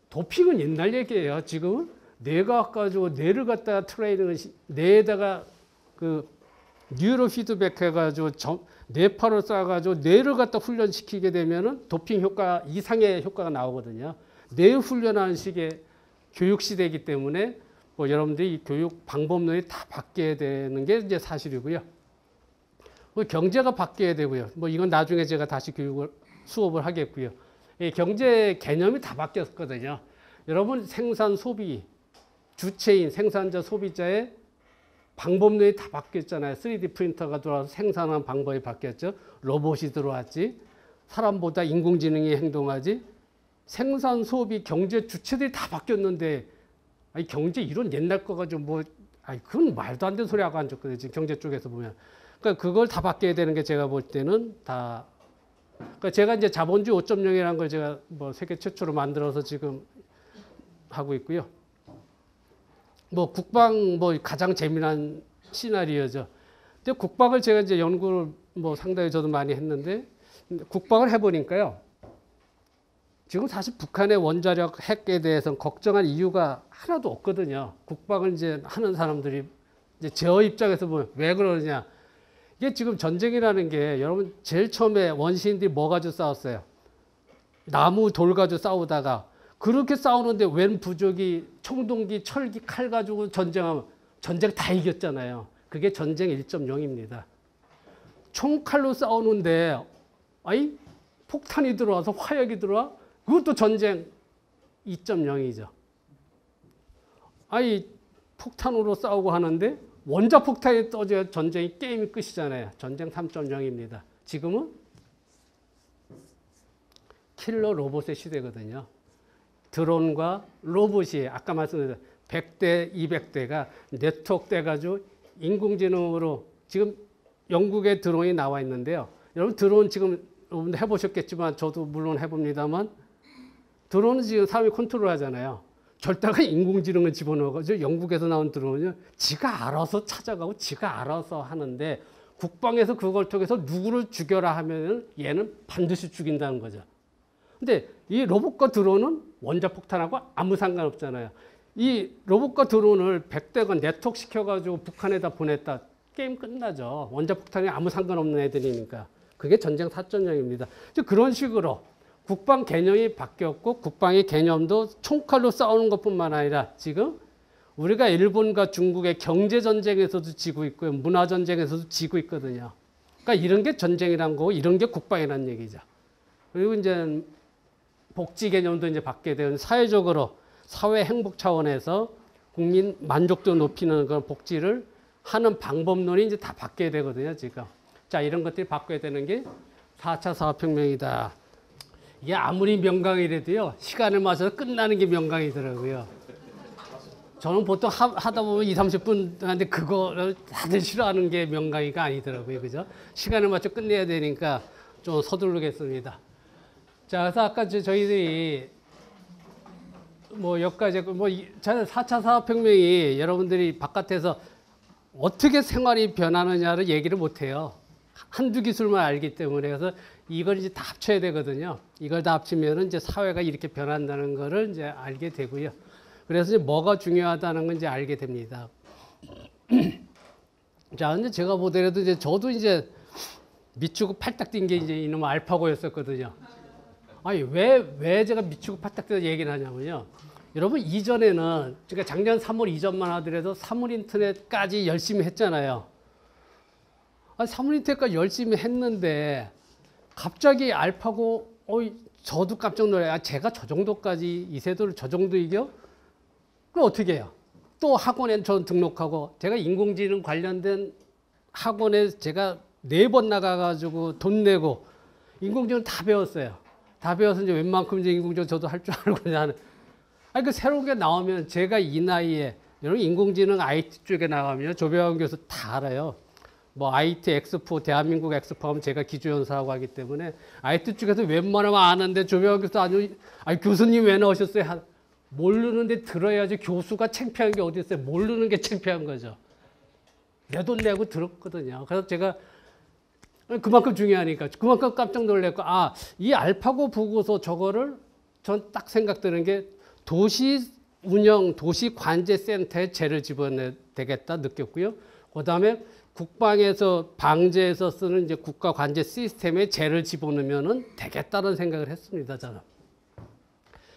도핑은 옛날 얘기예요. 지금은 뇌과학 가지고 뇌를 갖다가 트레이닝을 뇌에다가 그 뉴로 피드백 해가지고 뇌파를 쏴가지고 뇌를 갖다 훈련시키게 되면은 도핑 효과 이상의 효과가 나오거든요. 뇌 훈련하는 식의 교육 시대이기 때문에 뭐 여러분들이 이 교육 방법론이 다 바뀌어야 되는 게 이제 사실이고요. 경제가 바뀌어야 되고요. 뭐 이건 나중에 제가 다시 수업을 하겠고요. 이 경제 개념이 다 바뀌었거든요. 여러분 생산 소비 주체인 생산자 소비자의 방법론이 다 바뀌었잖아요. 3D 프린터가 들어와서 생산하는 방법이 바뀌었죠. 로봇이 들어왔지. 사람보다 인공지능이 행동하지. 생산 소비 경제 주체들이 다 바뀌었는데 아니 경제 이론 옛날 거 가지고 뭐 아니 그건 말도 안 되는 소리 하고 앉았거든요. 지금 경제 쪽에서 보면. 그러니까 그걸 다 바뀌어야 되는 게 제가 볼 때는 다. 그러니까 제가 이제 자본주의 5.0이라는 걸 제가 뭐 세계 최초로 만들어서 지금 하고 있고요. 뭐 국방 뭐 가장 재미난 시나리오죠. 근데 국방을 제가 이제 연구를 뭐 상당히 저도 많이 했는데 국방을 해보니까요. 지금 사실 북한의 원자력 핵에 대해서는 걱정할 이유가 하나도 없거든요. 국방을 이제 하는 사람들이 이제 제 입장에서 보면 왜 그러느냐. 이게 지금 전쟁이라는 게 여러분 제일 처음에 원시인들이 뭐 가지고 싸웠어요? 나무 돌 가지고 싸우다가 그렇게 싸우는데 웬 부족이 총동기 철기 칼 가지고 전쟁하면 전쟁 다 이겼잖아요. 그게 전쟁 1.0입니다. 총칼로 싸우는데 아니 폭탄이 들어와서 화약이 들어와? 그것도 전쟁 2.0이죠. 아니 폭탄으로 싸우고 하는데 원자폭탄이 떠져야 전쟁이 게임이 끝이잖아요. 전쟁 3.0입니다. 지금은 킬러 로봇의 시대거든요. 드론과 로봇이 아까 말씀드린 100대, 200대가 네트워크 돼가지고 인공지능으로 지금 영국의 드론이 나와 있는데요. 여러분 드론 지금 여러분들 해보셨겠지만 저도 물론 해봅니다만 드론은 지금 사람이 컨트롤 하잖아요. 절대가 인공지능을 집어넣어가지고 영국에서 나온 드론은요. 지가 알아서 찾아가고 지가 알아서 하는데 국방에서 그걸 통해서 누구를 죽여라 하면 얘는 반드시 죽인다는 거죠. 근데 이 로봇과 드론은 원자폭탄하고 아무 상관없잖아요. 이 로봇과 드론을 100대가 네트워크 시켜가지고 북한에다 보냈다. 게임 끝나죠. 원자폭탄이 아무 상관없는 애들이니까. 그게 전쟁 4.0입니다. 그런 식으로 국방 개념이 바뀌었고 국방의 개념도 총칼로 싸우는 것뿐만 아니라 지금 우리가 일본과 중국의 경제전쟁에서도 지고 있고요. 문화전쟁에서도 지고 있거든요. 그러니까 이런 게 전쟁이란 거고 이런 게 국방이란 얘기죠. 그리고 이제 복지 개념도 이제 바뀌게 되는 사회적으로 사회 행복 차원에서 국민 만족도 높이는 그런 복지를 하는 방법론이 이제 다 바뀌어야 되거든요, 지금. 자, 이런 것들이 바뀌어야 되는 게 4차 사업혁명이다. 이게 아무리 명강이라도요, 시간을 맞춰서 끝나는 게 명강이더라고요. 저는 보통 하다 보면 20, 30분 하는데 그거를 다들 싫어하는 게 명강이가 아니더라고요. 그죠? 시간을 맞춰 끝내야 되니까 좀 서두르겠습니다. 자, 그래서 아까 저희들이 뭐 여기까지 뭐 4차 사업혁명이 여러분들이 바깥에서 어떻게 생활이 변하느냐를 얘기를 못 해요. 한두 기술만 알기 때문에 그래서 이걸 이제 다 합쳐야 되거든요. 이걸 다 합치면은 이제 사회가 이렇게 변한다는 거를 이제 알게 되고요. 그래서 이제 뭐가 중요하다는 건 이제 알게 됩니다. 자, 근데 제가 보더라도 이제 저도 이제 미치고 팔딱 뛴 게 이제 이놈 알파고였었거든요. 아니, 왜 제가 미치고 팔딱 뛰어서 얘기를 하냐면요. 여러분, 이전에는, 그러니까 작년 3월 이전만 하더라도 사물인터넷까지 열심히 했잖아요. 아니, 사물인터넷까지 열심히 했는데, 갑자기 알파고, 저도 깜짝 놀라요. 아, 제가 저 정도까지, 이세돌을 저 정도 이겨? 그럼 어떻게 해요? 또 학원에 저 등록하고, 제가 인공지능 관련된 학원에 제가 4번 나가가지고 돈 내고, 인공지능 다 배웠어요. 다 배워서 이제 웬만큼 이제 인공지능 저도 할 줄 알고 그냥 하는. 아니, 그 새로운 게 나오면 제가 이 나이에, 여러분 인공지능 IT 쪽에 나가면 조배환 교수 다 알아요. 뭐 IT 엑스포, 대한민국 엑스포 하면 제가 기조연사하고 하기 때문에 IT 쪽에서 웬만하면 아는데 조배환 교수 아니 교수님 왜 나오셨어요? 모르는데 들어야지 교수가 창피한 게 어디 있어요? 모르는 게 창피한 거죠. 내 돈 내고 들었거든요. 그래서 제가 그만큼 중요하니까 그만큼 깜짝 놀랐고 이 알파고 보고서 저거를 전 딱 생각드는 게 도시 운영, 도시 관제 센터에 죄를 집어내야 되겠다 느꼈고요. 그다음에 국방에서 방제에서 쓰는 이제 국가 관제 시스템에 죄를 집어넣으면 되겠다는 생각을 했습니다. 저는.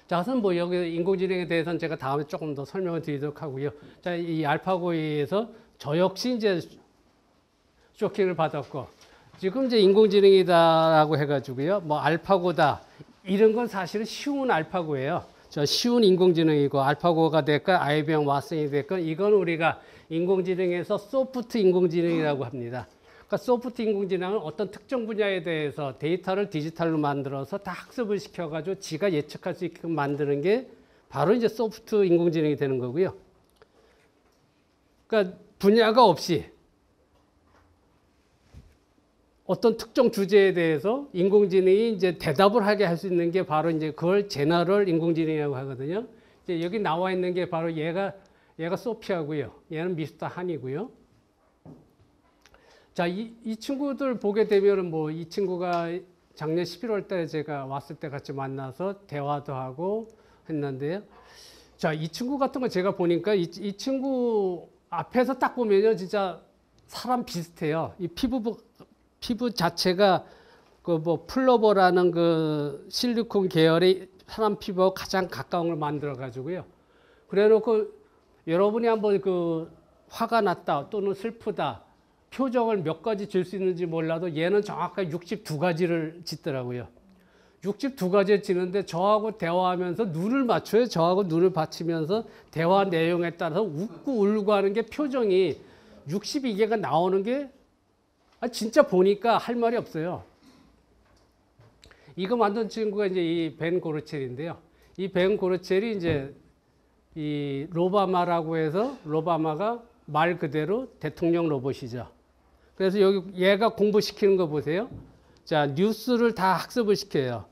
자, 우선 뭐 여기 인공지능에 대해서는 제가 다음에 조금 더 설명을 드리도록 하고요. 자, 이 알파고에서 저 역시 이제 쇼킹을 받았고, 지금 이제 인공지능이다라고 해가지고요. 뭐 알파고다. 이런 건 사실은 쉬운 알파고예요. 저 쉬운 인공지능이고, 알파고가 됐건, IBM 왓슨이 됐건, 이건 우리가 인공지능에서 소프트 인공지능이라고 합니다. 그러니까 소프트 인공지능은 어떤 특정 분야에 대해서 데이터를 디지털로 만들어서 다 학습을 시켜가지고 지가 예측할 수 있게끔 만드는 게 바로 이제 소프트 인공지능이 되는 거고요. 그러니까 분야가 없이 어떤 특정 주제에 대해서 인공지능이 이제 대답을 하게 할 수 있는 게 바로 이제 그걸 제너럴 인공지능이라고 하거든요. 이제 여기 나와 있는 게 바로 얘가 소피아고요. 얘는 미스터 한이고요. 자, 이 친구들 보게 되면은 뭐 이 친구가 작년 11월 달에 제가 왔을 때 같이 만나서 대화도 하고 했는데요. 자, 이 친구 같은 거 제가 보니까 이 친구 앞에서 딱 보면요. 진짜 사람 비슷해요. 이 피부 자체가 그 뭐 플러버라는 그 실리콘 계열의 사람 피부와 가장 가까운 걸 만들어 가지고요. 그래 놓고 여러분이 한번 그 화가 났다 또는 슬프다 표정을 몇 가지 질 수 있는지 몰라도 얘는 정확하게 62가지를 짓더라고요. 62가지를 지는데 저하고 대화하면서 눈을 맞춰요. 저하고 눈을 받치면서 대화 내용에 따라서 웃고 울고 하는 게 표정이 62개가 나오는 게 진짜 보니까 할 말이 없어요. 이거 만든 친구가 이제 이 벤 고르첼인데요. 이 벤 고르첼이 이제 이 로바마라고 해서 로바마가 말 그대로 대통령 로봇이죠. 그래서 여기 얘가 공부시키는 거 보세요. 자, 뉴스를 다 학습을 시켜요.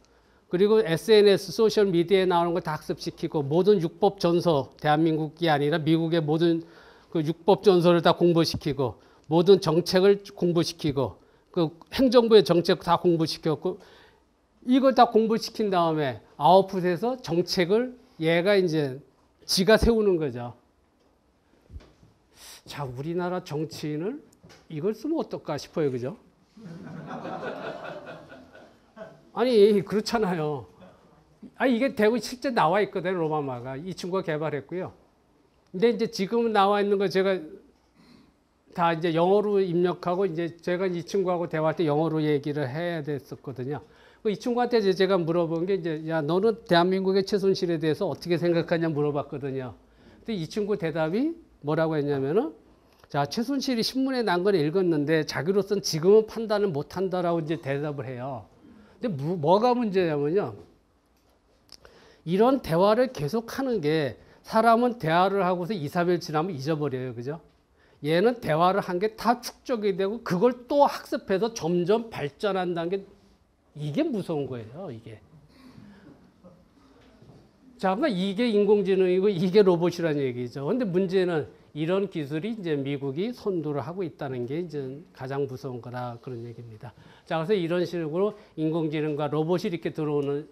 그리고 SNS, 소셜 미디어에 나오는 거 다 학습시키고 모든 육법 전서, 대한민국이 아니라 미국의 모든 그 육법 전서를 다 공부시키고 모든 정책을 공부시키고 그 행정부의 정책 다 공부시켰고 이걸 다 공부시킨 다음에 아웃풋에서 정책을 얘가 이제 지가 세우는 거죠. 자, 우리나라 정치인을 이걸 쓰면 어떨까 싶어요. 그죠? 아니, 그렇잖아요. 이게 대구 실제 나와 있거든요. 로바마가. 이 친구가 개발했고요. 근데 이제 지금 나와 있는 거 제가 다 이제 영어로 입력하고 이제 제가 이 친구하고 대화할 때 영어로 얘기를 해야 됐었거든요. 이 친구한테 제가 물어본 게 이제 야, 너는 대한민국의 최순실에 대해서 어떻게 생각하냐 물어봤거든요. 근데 이 친구 대답이 뭐라고 했냐면은 자, 최순실이 신문에 난 걸 읽었는데 자기로서는 지금은 판단을 못 한다라고 이제 대답을 해요. 근데 뭐가 문제냐면요. 이런 대화를 계속 하는 게 사람은 대화를 하고서 2, 3일 지나면 잊어버려요. 그죠? 얘는 대화를 한 게 다 축적이 되고 그걸 또 학습해서 점점 발전한다는 게 이게 무서운 거예요. 이게. 자, 그러니까 이게 인공지능이고 이게 로봇이라는 얘기죠. 근데 문제는 이런 기술이 이제 미국이 선도를 하고 있다는 게 이제 가장 무서운 거다 그런 얘기입니다. 자, 그래서 이런 식으로 인공지능과 로봇이 이렇게 들어오는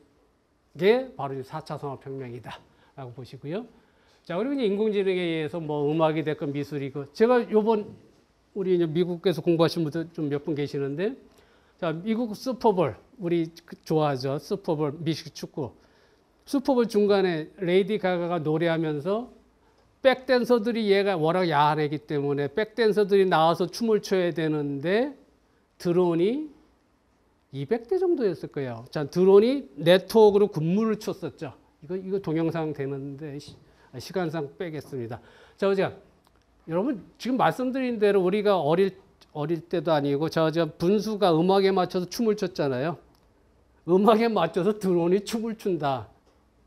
게 바로 4차 산업혁명이다라고 보시고요. 자, 그리고 이제 인공지능에 의해서 뭐 음악이 됐건 미술이고 제가 요번 우리 이제 미국에서 공부하신 분들 좀 몇 분 계시는데 자, 미국 슈퍼볼 우리 좋아하죠. 슈퍼볼 미식 축구. 슈퍼볼 중간에 레이디 가가가 노래하면서 백댄서들이 얘가 워낙 야한 애기 때문에 백댄서들이 나와서 춤을 춰야 되는데 드론이 200대 정도였을 거예요. 자, 드론이 네트워크로 군무를 쳤었죠. 이거 동영상 되는데 시간상 빼겠습니다. 자, 보자. 여러분 지금 말씀드린 대로 우리가 어릴 때도 아니고 저 분수가 음악에 맞춰서 춤을 췄잖아요. 음악에 맞춰서 드론이 춤을 춘다.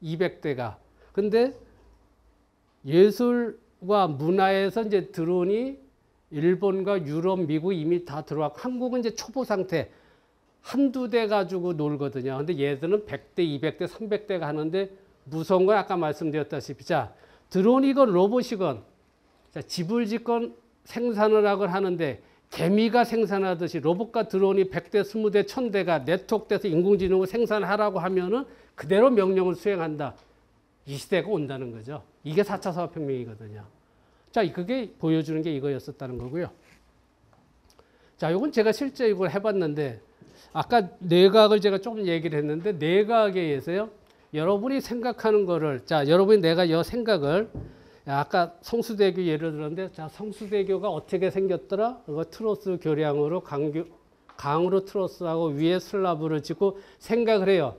200대가. 근데 예술과 문화에서 이제 드론이 일본과 유럽, 미국 이미 다 들어왔고 한국은 이제 초보 상태. 한두 대 가지고 놀거든요. 근데 얘들은 100대, 200대, 300대가 하는데 무서운 건 아까 말씀드렸다시피 자, 드론이건 로봇이건 자, 집을 짓건 생산을 하건 하는데 개미가 생산하듯이 로봇과 드론이 100대, 20대, 1000대가 네트워크돼서 인공지능을 생산하라고 하면은 그대로 명령을 수행한다. 이 시대가 온다는 거죠. 이게 4차 산업혁명이거든요. 자, 그게 보여주는 게 이거였었다는 거고요. 자, 이건 제가 실제 이걸 해봤는데 아까 뇌과학을 제가 조금 얘기를 했는데 뇌과학에 의해서요. 여러분이 생각하는 거를 자, 여러분이 내가 이 생각을 아까 성수대교 예를 들었는데 자, 성수대교가 어떻게 생겼더라? 그거 트로스 교량으로 강으로 트로스하고 위에 슬라브를 짓고 생각을 해요.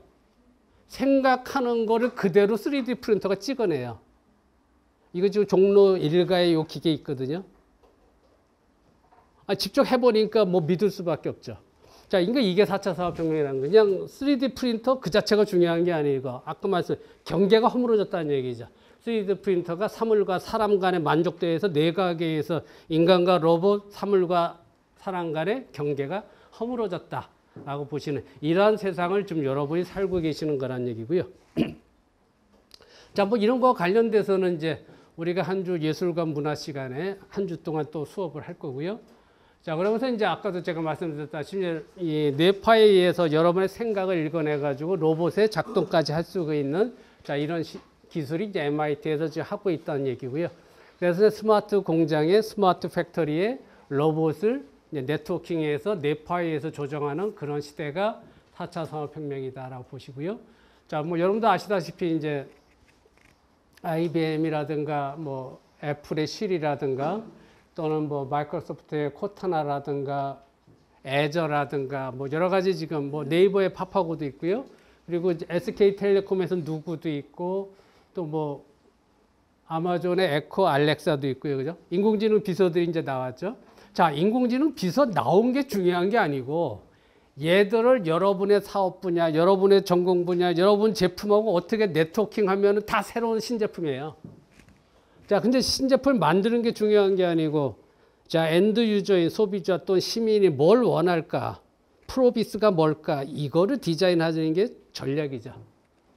생각하는 거를 그대로 3D 프린터가 찍어내요. 이거 지금 종로 1가에 요 기계 있거든요. 직접 해보니까 뭐 믿을 수밖에 없죠. 자, 이게 4차 산업혁명이라는 거예요. 그냥 3D 프린터 그 자체가 중요한 게 아니고 아까 말씀 경계가 허물어졌다는 얘기죠. 3D 프린터가 사물과 사람 간의 만족도에 의해서 뇌과학에 의해서 인간과 로봇, 사물과 사람 간의 경계가 허물어졌다라고 보시는 이러한 세상을 좀 여러분이 살고 계시는 거란 얘기고요. 자, 뭐 이런 거와 관련돼서는 이제 우리가 한 주 예술과 문화 시간에 한 주 동안 또 수업을 할 거고요. 자, 그러면서 이제 아까도 제가 말씀드렸다시피 이 뇌파에 의해서 여러분의 생각을 읽어내가지고 로봇의 작동까지 할 수가 있는 자, 이런 기술이 이제 MIT에서 지금 하고 있다는 얘기고요. 그래서 스마트 공장에 스마트 팩토리에 로봇을 이제 네트워킹해서 뇌파에 의해서 조정하는 그런 시대가 4차 산업혁명이다라고 보시고요. 자, 뭐 여러분도 아시다시피 이제 IBM이라든가 뭐 애플의 실이라든가 또는 뭐 마이크로소프트의 코타나라든가 애저라든가 뭐 여러 가지 지금 뭐 네이버의 파파고도 있고요. 그리고 SK텔레콤에서 누구도 있고 또 뭐 아마존의 에코 알렉사도 있고요. 그죠? 인공지능 비서들이 이제 나왔죠. 자, 인공지능 비서 나온 게 중요한 게 아니고 얘들을 여러분의 사업 분야, 여러분의 전공 분야, 여러분 제품하고 어떻게 네트워킹 하면은 다 새로운 신제품이에요. 자, 근데 신제품을 만드는 게 중요한 게 아니고 자, 엔드 유저인 소비자 또는 시민이 뭘 원할까? 프로비스가 뭘까? 이거를 디자인하는 게 전략이죠.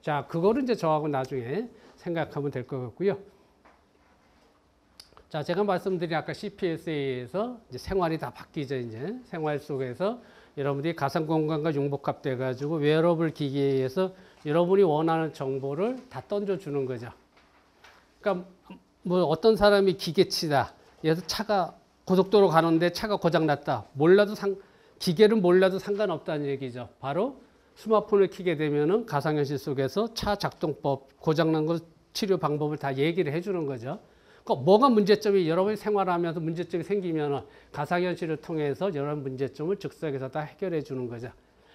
자, 그거를 이제 저하고 나중에 생각하면 될 것 같고요. 자, 제가 말씀드린 아까 CPS에 의해서 이제 생활이 다 바뀌죠. 이제 생활 속에서 여러분들이 가상 공간과 융복합 돼 가지고 웨어러블 기기에 의해서 여러분이 원하는 정보를 다 던져주는 거죠. 그러니까 뭐 어떤 사람이 기계치다. 그래서 차가 고속도로 가는데 차가 고장났다. 기계를 몰라도 상관없다는 얘기죠. 바로 스마트폰을 켜게 되면은 가상현실 속에서 차 작동법, 고장난 것 치료 방법을 다 얘기를 해주는 거죠. 그러니까 뭐가 문제점이 여러분이 생활하면서 문제점이 생기면은 가상현실을 통해서 여러 문제점을 즉석에서 다 해결해 주는 거죠.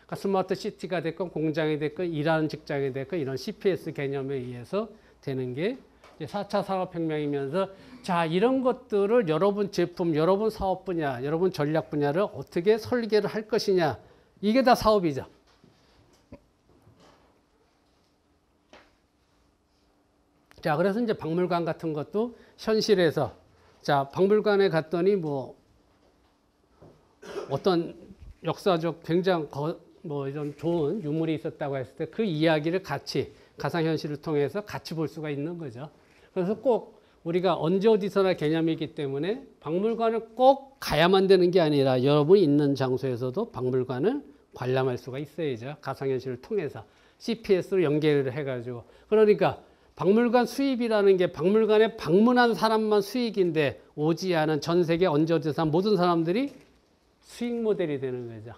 그러니까 스마트 시티가 됐건 공장이 됐건 일하는 직장이 됐건 이런 CPS 개념에 의해서 되는 게 4차 산업혁명이면서 자, 이런 것들을 여러분 제품, 여러분 사업 분야, 여러분 전략 분야를 어떻게 설계를 할 것이냐. 이게 다 사업이죠. 자, 그래서 이제 박물관 같은 것도 현실에서 자, 박물관에 갔더니 뭐 어떤 역사적 굉장히 뭐 이런 좋은 유물이 있었다고 했을 때 그 이야기를 같이 가상현실을 통해서 같이 볼 수가 있는 거죠. 그래서 꼭 우리가 언제 어디서나 개념이기 때문에 박물관을 꼭 가야만 되는 게 아니라 여러분이 있는 장소에서도 박물관을 관람할 수가 있어야죠. 가상현실을 통해서 CPS로 연결을 해가지고. 그러니까 박물관 수입이라는 게 박물관에 방문한 사람만 수익인데 오지 않은 전 세계 언제 어디서 모든 사람들이 수익 모델이 되는 거죠.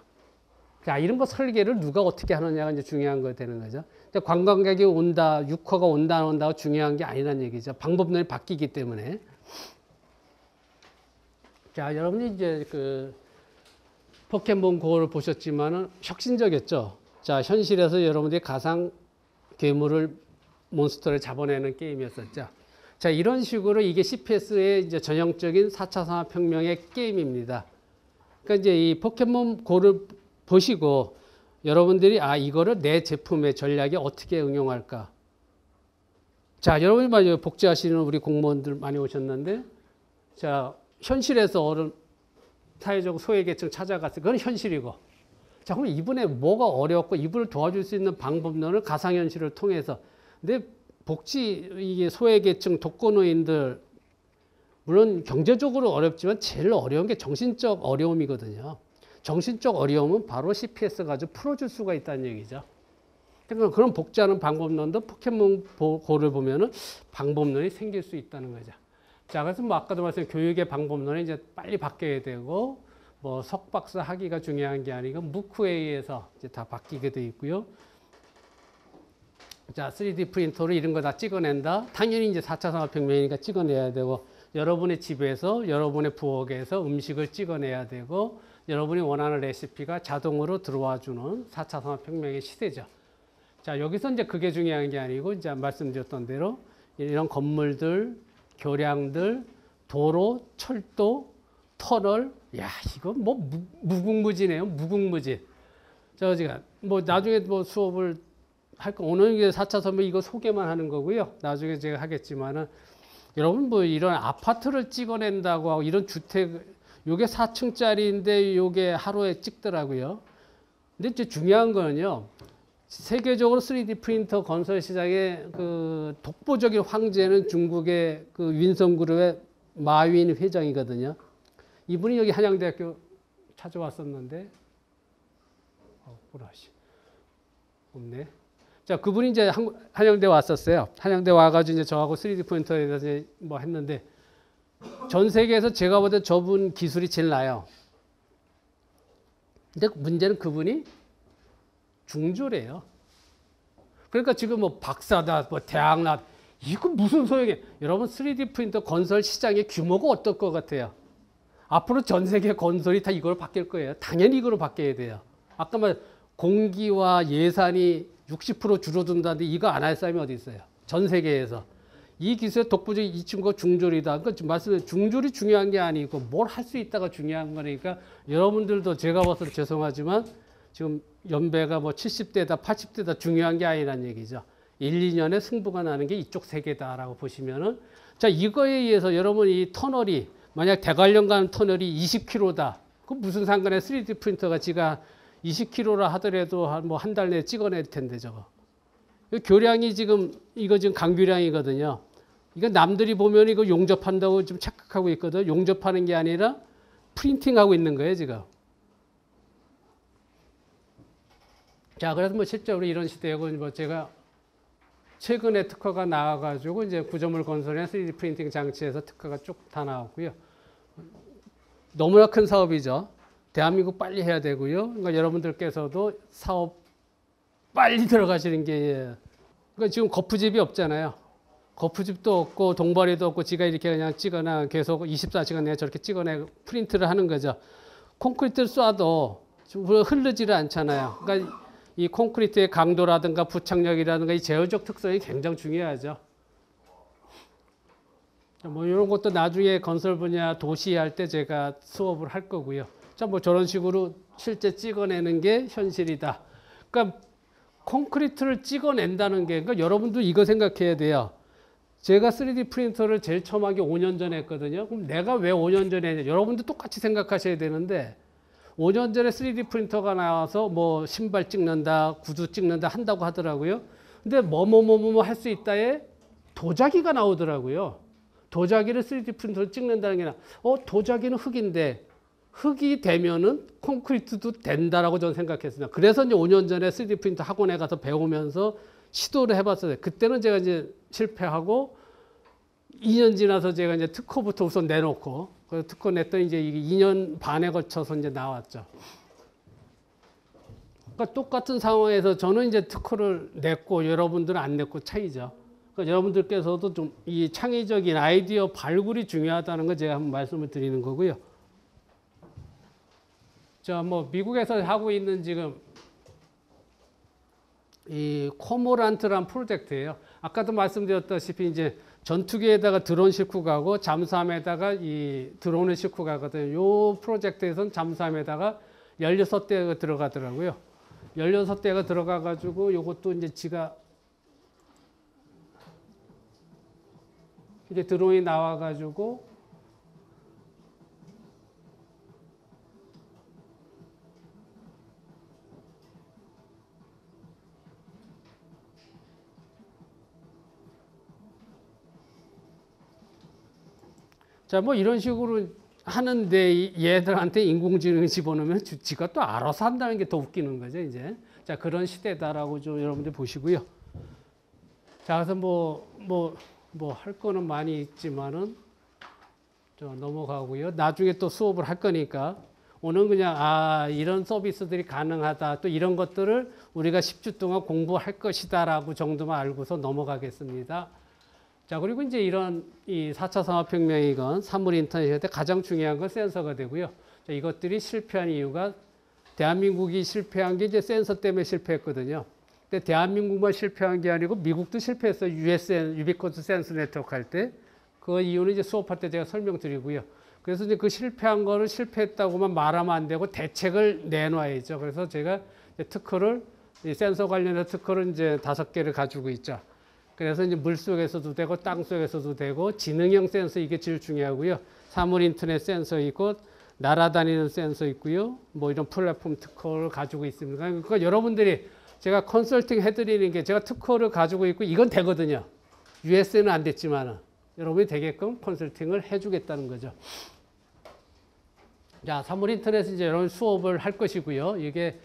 자, 이런 거 설계를 누가 어떻게 하느냐가 이제 중요한 거 되는 거죠. 관광객이 온다, 유커가 온다, 안 온다가 중요한 게 아니란 얘기죠. 방법론이 바뀌기 때문에. 자, 여러분이 이제 그 포켓몬 고를 보셨지만은 혁신적이었죠. 자, 현실에서 여러분들이 가상 괴물을 몬스터를 잡아내는 게임이었었죠. 자, 이런 식으로 이게 CPS의 이제 전형적인 4차 산업혁명의 게임입니다. 그러니까 이제 이 포켓몬 고를 보시고 여러분들이 이거를 내 제품의 전략에 어떻게 응용할까? 자, 여러분이 말이죠. 복지하시는 우리 공무원들 많이 오셨는데, 자, 현실에서 사회적 소외계층 찾아갔어요. 그건 현실이고. 자, 그럼 이분의 뭐가 어렵고 이분을 도와줄 수 있는 방법론을 가상현실을 통해서. 근데 이게 소외계층 독거노인들, 물론 경제적으로 어렵지만 제일 어려운 게 정신적 어려움이거든요. 정신적 어려움은 바로 CPS 가지고 풀어줄 수가 있다는 얘기죠. 그러니까 그런 복제하는 방법론도 포켓몬 고를 보면은 방법론이 생길 수 있다는 거죠. 자, 그래서 뭐 아까도 말씀 교육의 방법론이 이제 빨리 바뀌어야 되고, 뭐 석박사 학위가 중요한 게 아니고 무크에 의해서 이제 다 바뀌게 돼 있고요. 자, 3D 프린터로 이런 거 다 찍어낸다. 당연히 이제 4차 산업혁명이니까 찍어내야 되고, 여러분의 집에서, 여러분의 부엌에서 음식을 찍어내야 되고, 여러분이 원하는 레시피가 자동으로 들어와 주는 4차 산업혁명의 시대죠. 자, 여기서 이제 그게 중요한 게 아니고, 이제 말씀드렸던 대로 이런 건물들, 교량들, 도로, 철도, 터널, 야, 이거 뭐 무궁무진해요. 무궁무진. 자, 제가 뭐 나중에 뭐 수업을 할 거, 오늘 4차 산업 이거 소개만 하는 거고요. 나중에 제가 하겠지만은, 여러분 뭐 이런 아파트를 찍어낸다고 하고 이런 주택, 요게 4층짜리인데 요게 하루에 찍더라고요. 근데 이제 중요한 거는요. 세계적으로 3D 프린터 건설 시장의 그 독보적인 황제는 중국의 그 윈성그룹의 마윈 회장이거든요. 이분이 여기 한양대학교 찾아왔었는데, 보라시. 없네. 자, 그분이 이제 한양대 왔었어요. 한양대 와가지고 이제 저하고 3D 프린터에 대해서 뭐 했는데, 전 세계에서 제가 볼 때 저분 기술이 제일 나아요. 근데 문제는 그분이 중졸이에요. 그러니까 지금 뭐 박사다, 뭐 대학 나, 이거 무슨 소용이에요? 여러분 3D 프린터 건설 시장의 규모가 어떨 것 같아요? 앞으로 전 세계 건설이 다 이걸로 바뀔 거예요. 당연히 이걸로 바뀌어야 돼요. 아까 말 공기와 예산이 60% 줄어든다는데 이거 안 할 사람이 어디 있어요? 전 세계에서. 이 기술의 독보적인 이 친구가 중졸이다. 그러니까 지금 말씀드린 중졸이 중요한 게 아니고 뭘 할 수 있다가 중요한 거니까 여러분들도 제가 봐서 죄송하지만 지금 연배가 뭐 70대다 80대다 중요한 게 아니란 얘기죠. 1, 2년에 승부가 나는 게 이쪽 세계다라고 보시면은, 자, 이거에 의해서 여러분 이 터널이 만약 대관령 가는 터널이 20km다. 그 무슨 상관에 3D 프린터가 지가 20km라 하더라도 뭐 한 달 내에 찍어낼 텐데 저거. 교량이 지금 이거 지금 강규량이거든요. 이거 남들이 보면 이거 용접한다고 좀 착각하고 있거든. 용접하는 게 아니라 프린팅하고 있는 거예요 지금. 자, 그래서 뭐 실제로 이런 시대고 뭐 제가 최근에 특허가 나와가지고 이제 구조물 건설이나 3D 프린팅 장치에서 특허가 쭉 다 나왔고요. 너무나 큰 사업이죠. 대한민국 빨리 해야 되고요. 그러니까 여러분들께서도 사업 빨리 들어가시는 게, 그러니까 지금 거푸집이 없잖아요. 거푸집도 없고 동바리도 없고 지가 이렇게 그냥 찍어나 계속 24시간 내에 저렇게 찍어내 프린트를 하는 거죠. 콘크리트를 쏴도 흐르지를 않잖아요. 그러니까 이 콘크리트의 강도라든가 부착력이라든가 이 제어적 특성이 굉장히 중요하죠. 뭐 이런 것도 나중에 건설 분야 도시 할 때 제가 수업을 할 거고요. 자, 뭐 저런 식으로 실제 찍어내는 게 현실이다. 그러니까 콘크리트를 찍어낸다는 게, 그러니까 여러분도 이거 생각해야 돼요. 제가 3D 프린터를 제일 처음 한 게 5년 전에 했거든요. 그럼 내가 왜 5년 전에 했냐? 여러분도 똑같이 생각하셔야 되는데, 5년 전에 3D 프린터가 나와서 뭐 신발 찍는다, 구두 찍는다 한다고 하더라고요. 근데 뭐 할 수 있다에 도자기가 나오더라고요. 도자기를 3D 프린터로 찍는다는 게 도자기는 흙인데 흙이 되면은 콘크리트도 된다라고 저는 생각했습니다. 그래서 이제 5년 전에 3D 프린터 학원에 가서 배우면서 시도를 해봤어요. 그때는 제가 이제 실패하고 2년 지나서 제가 이제 특허부터 우선 내놓고 그래서 특허 냈더니 이제 이게 2년 반에 걸쳐서 이제 나왔죠. 그러니까 똑같은 상황에서 저는 이제 특허를 냈고 여러분들은 안 냈고 차이죠. 그러니까 여러분들께서도 좀 이 창의적인 아이디어 발굴이 중요하다는 거 제가 한번 말씀을 드리는 거고요. 자, 뭐 미국에서 하고 있는 지금 이 코모란트라는 프로젝트예요. 아까도 말씀드렸다시피 이제 전투기에다가 드론 싣고 가고 잠수함에다가 이 드론을 싣고 가거든요. 요 프로젝트에서는 잠수함에다가 16대가 들어가더라고요. 16대가 들어가 가지고 요것도 이제 지가 이제 드론이 나와 가지고 자, 뭐 이런 식으로 하는데 얘들한테 인공지능을 집어넣으면 지가 또 알아서 한다는 게 더 웃기는 거죠, 이제. 자, 그런 시대다라고 좀 여러분들 보시고요. 자, 그래서 뭐 할 거는 많이 있지만은 좀 넘어가고요. 나중에 또 수업을 할 거니까 오늘 그냥 이런 서비스들이 가능하다. 또 이런 것들을 우리가 10주 동안 공부할 것이다라고 정도만 알고서 넘어가겠습니다. 자, 그리고 이제 이런 이 4차 산업혁명이건 사물 인터넷에 가장 중요한 건 센서가 되고요. 자, 이것들이 실패한 이유가 대한민국이 실패한 게 이제 센서 때문에 실패했거든요. 근데 대한민국만 실패한 게 아니고 미국도 실패했어요. USN, 유비쿼트 센스 네트워크 할 때. 그 이유는 이제 수업할 때 제가 설명드리고요. 그래서 이제 그 실패한 거를 실패했다고만 말하면 안 되고 대책을 내놔야죠. 그래서 제가 특허를, 이 센서 관련해서 특허를 이제 5개를 가지고 있죠. 그래서 이제 물 속에서도 되고 땅 속에서도 되고 지능형 센서 이게 제일 중요하고요. 사물 인터넷 센서 있고 날아다니는 센서 있고요. 뭐 이런 플랫폼 특허를 가지고 있습니다. 그러니까 여러분들이 제가 컨설팅 해드리는 게 제가 특허를 가지고 있고 이건 되거든요. US는 안 됐지만 여러분이 되게끔 컨설팅을 해주겠다는 거죠. 자, 사물 인터넷은 이제 여러분 수업을 할 것이고요. 이게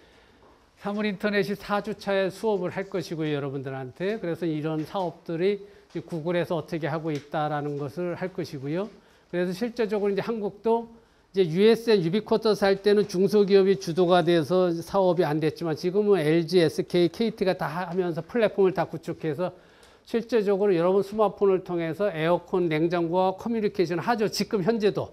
사물 인터넷이 4주차에 수업을 할 것이고요, 여러분들한테. 그래서 이런 사업들이 구글에서 어떻게 하고 있다라는 것을 할 것이고요. 그래서 실제적으로 이제 한국도 이제 USN 유비쿼터스 할 때는 중소기업이 주도가 돼서 사업이 안 됐지만 지금은 LG, SK, KT가 다 하면서 플랫폼을 다 구축해서 실제적으로 여러분 스마트폰을 통해서 에어컨, 냉장고와 커뮤니케이션 하죠. 지금 현재도.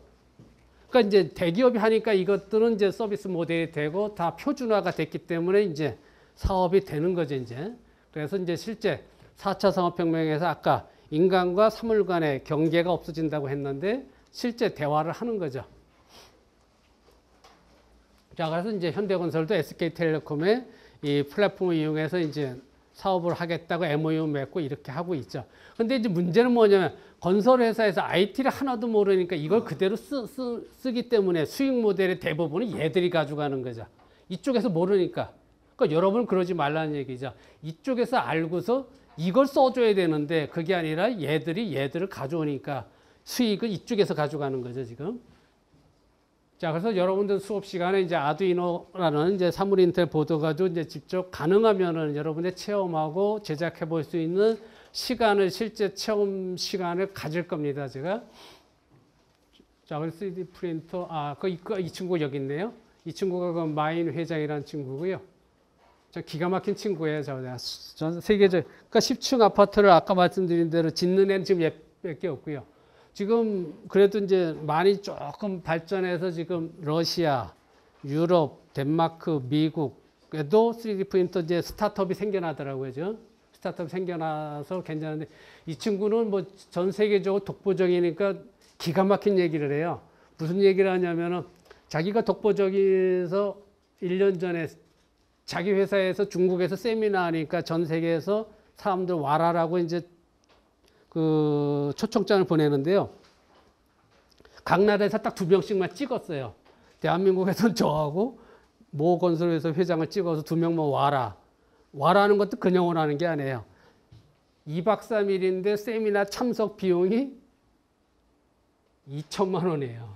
그러니까 이제 대기업이 하니까 이것들은 이제 서비스 모델이 되고 다 표준화가 됐기 때문에 이제 사업이 되는 거죠, 이제. 그래서 이제 실제 4차 산업혁명에서 아까 인간과 사물 간의 경계가 없어진다고 했는데 실제 대화를 하는 거죠. 자, 그래서 이제 현대건설도 SK텔레콤의 이 플랫폼을 이용해서 이제 사업을 하겠다고 MOU 맺고 이렇게 하고 있죠. 근데 이제 문제는 뭐냐면 건설회사에서 IT를 하나도 모르니까 이걸 그대로 쓰기 때문에 수익 모델의 대부분은 얘들이 가져가는 거죠. 이쪽에서 모르니까. 그러니까 여러분은 그러지 말라는 얘기죠. 이쪽에서 알고서 이걸 써줘야 되는데 그게 아니라 얘들을 가져오니까 수익을 이쪽에서 가져가는 거죠, 지금. 자, 그래서 여러분들 수업 시간에 이제 아두이노라는 이제 사물 인터넷 보드 가지고 이제 직접 가능하면은 여러분들 체험하고 제작해 볼 수 있는 시간을 실제 체험 시간을 가질 겁니다, 제가. 자, 그래서 3D 프린터, 이 친구 여기 있네요. 이 친구가 그 마인 회장이라는 친구고요. 저 기가 막힌 친구예요, 전 세계적. 그러니까 10층 아파트를 아까 말씀드린 대로 짓는 애는 지금 몇 개 없고요. 지금 그래도 이제 많이 조금 발전해서 지금 러시아, 유럽, 덴마크, 미국에도 3D 프린터 이제 스타트업이 생겨나더라고요. 죠 스타트업 생겨나서 괜찮은데 이 친구는 뭐 전 세계적으로 독보적이니까 기가 막힌 얘기를 해요. 무슨 얘기를 하냐면은 자기가 독보적이어서 1년 전에 자기 회사에서 중국에서 세미나 하니까 전 세계에서 사람들 와라라고 이제 그 초청장을 보내는데요. 각 나라에서 딱 2명씩만 찍었어요. 대한민국에서는 저하고 모 건설회사 회장을 찍어서 2명만 와라. 와라는 것도 그냥 오라는 게 아니에요. 2박 3일인데 세미나 참석 비용이 2천만 원이에요.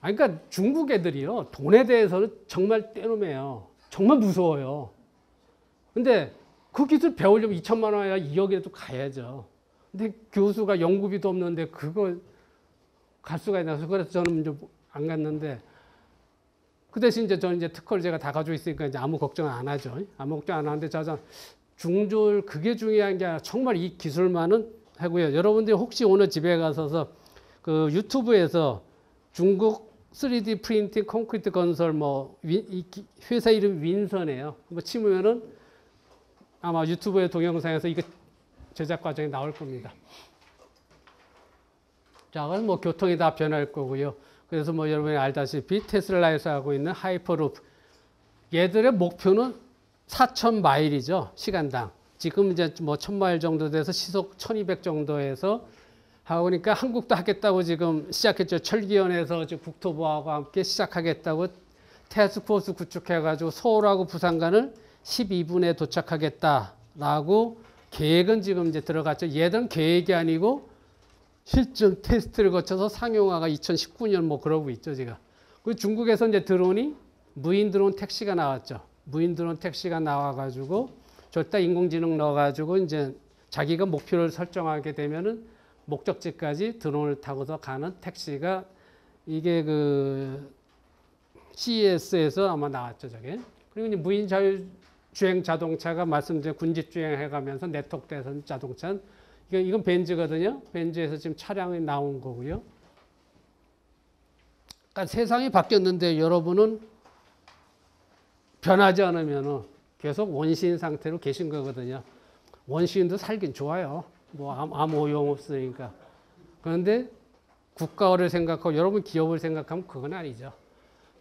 아니, 그러니까 중국 애들이요. 돈에 대해서는 정말 떼놈이에요. 정말 무서워요. 근데 그 기술 배우려면 2천만 원이야 2억이라도 가야죠. 근데 교수가 연구비도 없는데 그걸 갈 수가 있나. 그래서 저는 이제 안 갔는데 그 대신 이제 저는 이제 특허를 제가 다 가지고 있으니까 이제 아무 걱정 안 하죠. 아무 걱정 안 하는데 저 중졸 그게 중요한 게 아니라 정말 이 기술만은 하고요. 여러분들이 혹시 오늘 집에 가셔서 그 유튜브에서 중국 3D 프린팅 콘크리트 건설 이 회사 이름 윈선이에요. 뭐 치면은 아마 유튜브의 동영상에서 이거 제작 과정이 나올 겁니다. 자, 그래서 뭐 교통이 다 변할 거고요. 그래서 뭐 여러분이 알다시피 테슬라에서 하고 있는 하이퍼루프 얘들의 목표는 4,000마일이죠. 시간당. 지금 이제 뭐 1,000마일 정도 돼서 시속 1,200 정도에서 하고 그러니까 한국도 하겠다고 지금 시작했죠. 철기원에서 국토부하고 함께 시작하겠다고 태스크포스 구축해가지고 서울하고 부산 간을 12분에 도착하겠다라고 계획은 지금 이제 들어갔죠. 얘들은 계획이 아니고 실증 테스트를 거쳐서 상용화가 2019년 뭐 그러고 있죠, 제가. 그리고 중국에서 이제 드론이 무인 드론 택시가 나왔죠. 무인 드론 택시가 나와가지고 저기다 인공지능 넣어가지고 이제 자기가 목표를 설정하게 되면은 목적지까지 드론을 타고서 가는 택시가 이게 그 CES에서 아마 나왔죠, 저게. 그리고 이제 무인 자율주행 자동차가 말씀드린 군집주행 해가면서 네트워크돼서 자동차. 이건 벤츠거든요. 벤츠에서 지금 차량이 나온 거고요. 그러니까 세상이 바뀌었는데 여러분은 변하지 않으면 계속 원시인 상태로 계신 거거든요. 원시인도 살긴 좋아요. 뭐 아무 오용 없으니까. 그런데 국가를 생각하고 여러분 기업을 생각하면 그건 아니죠.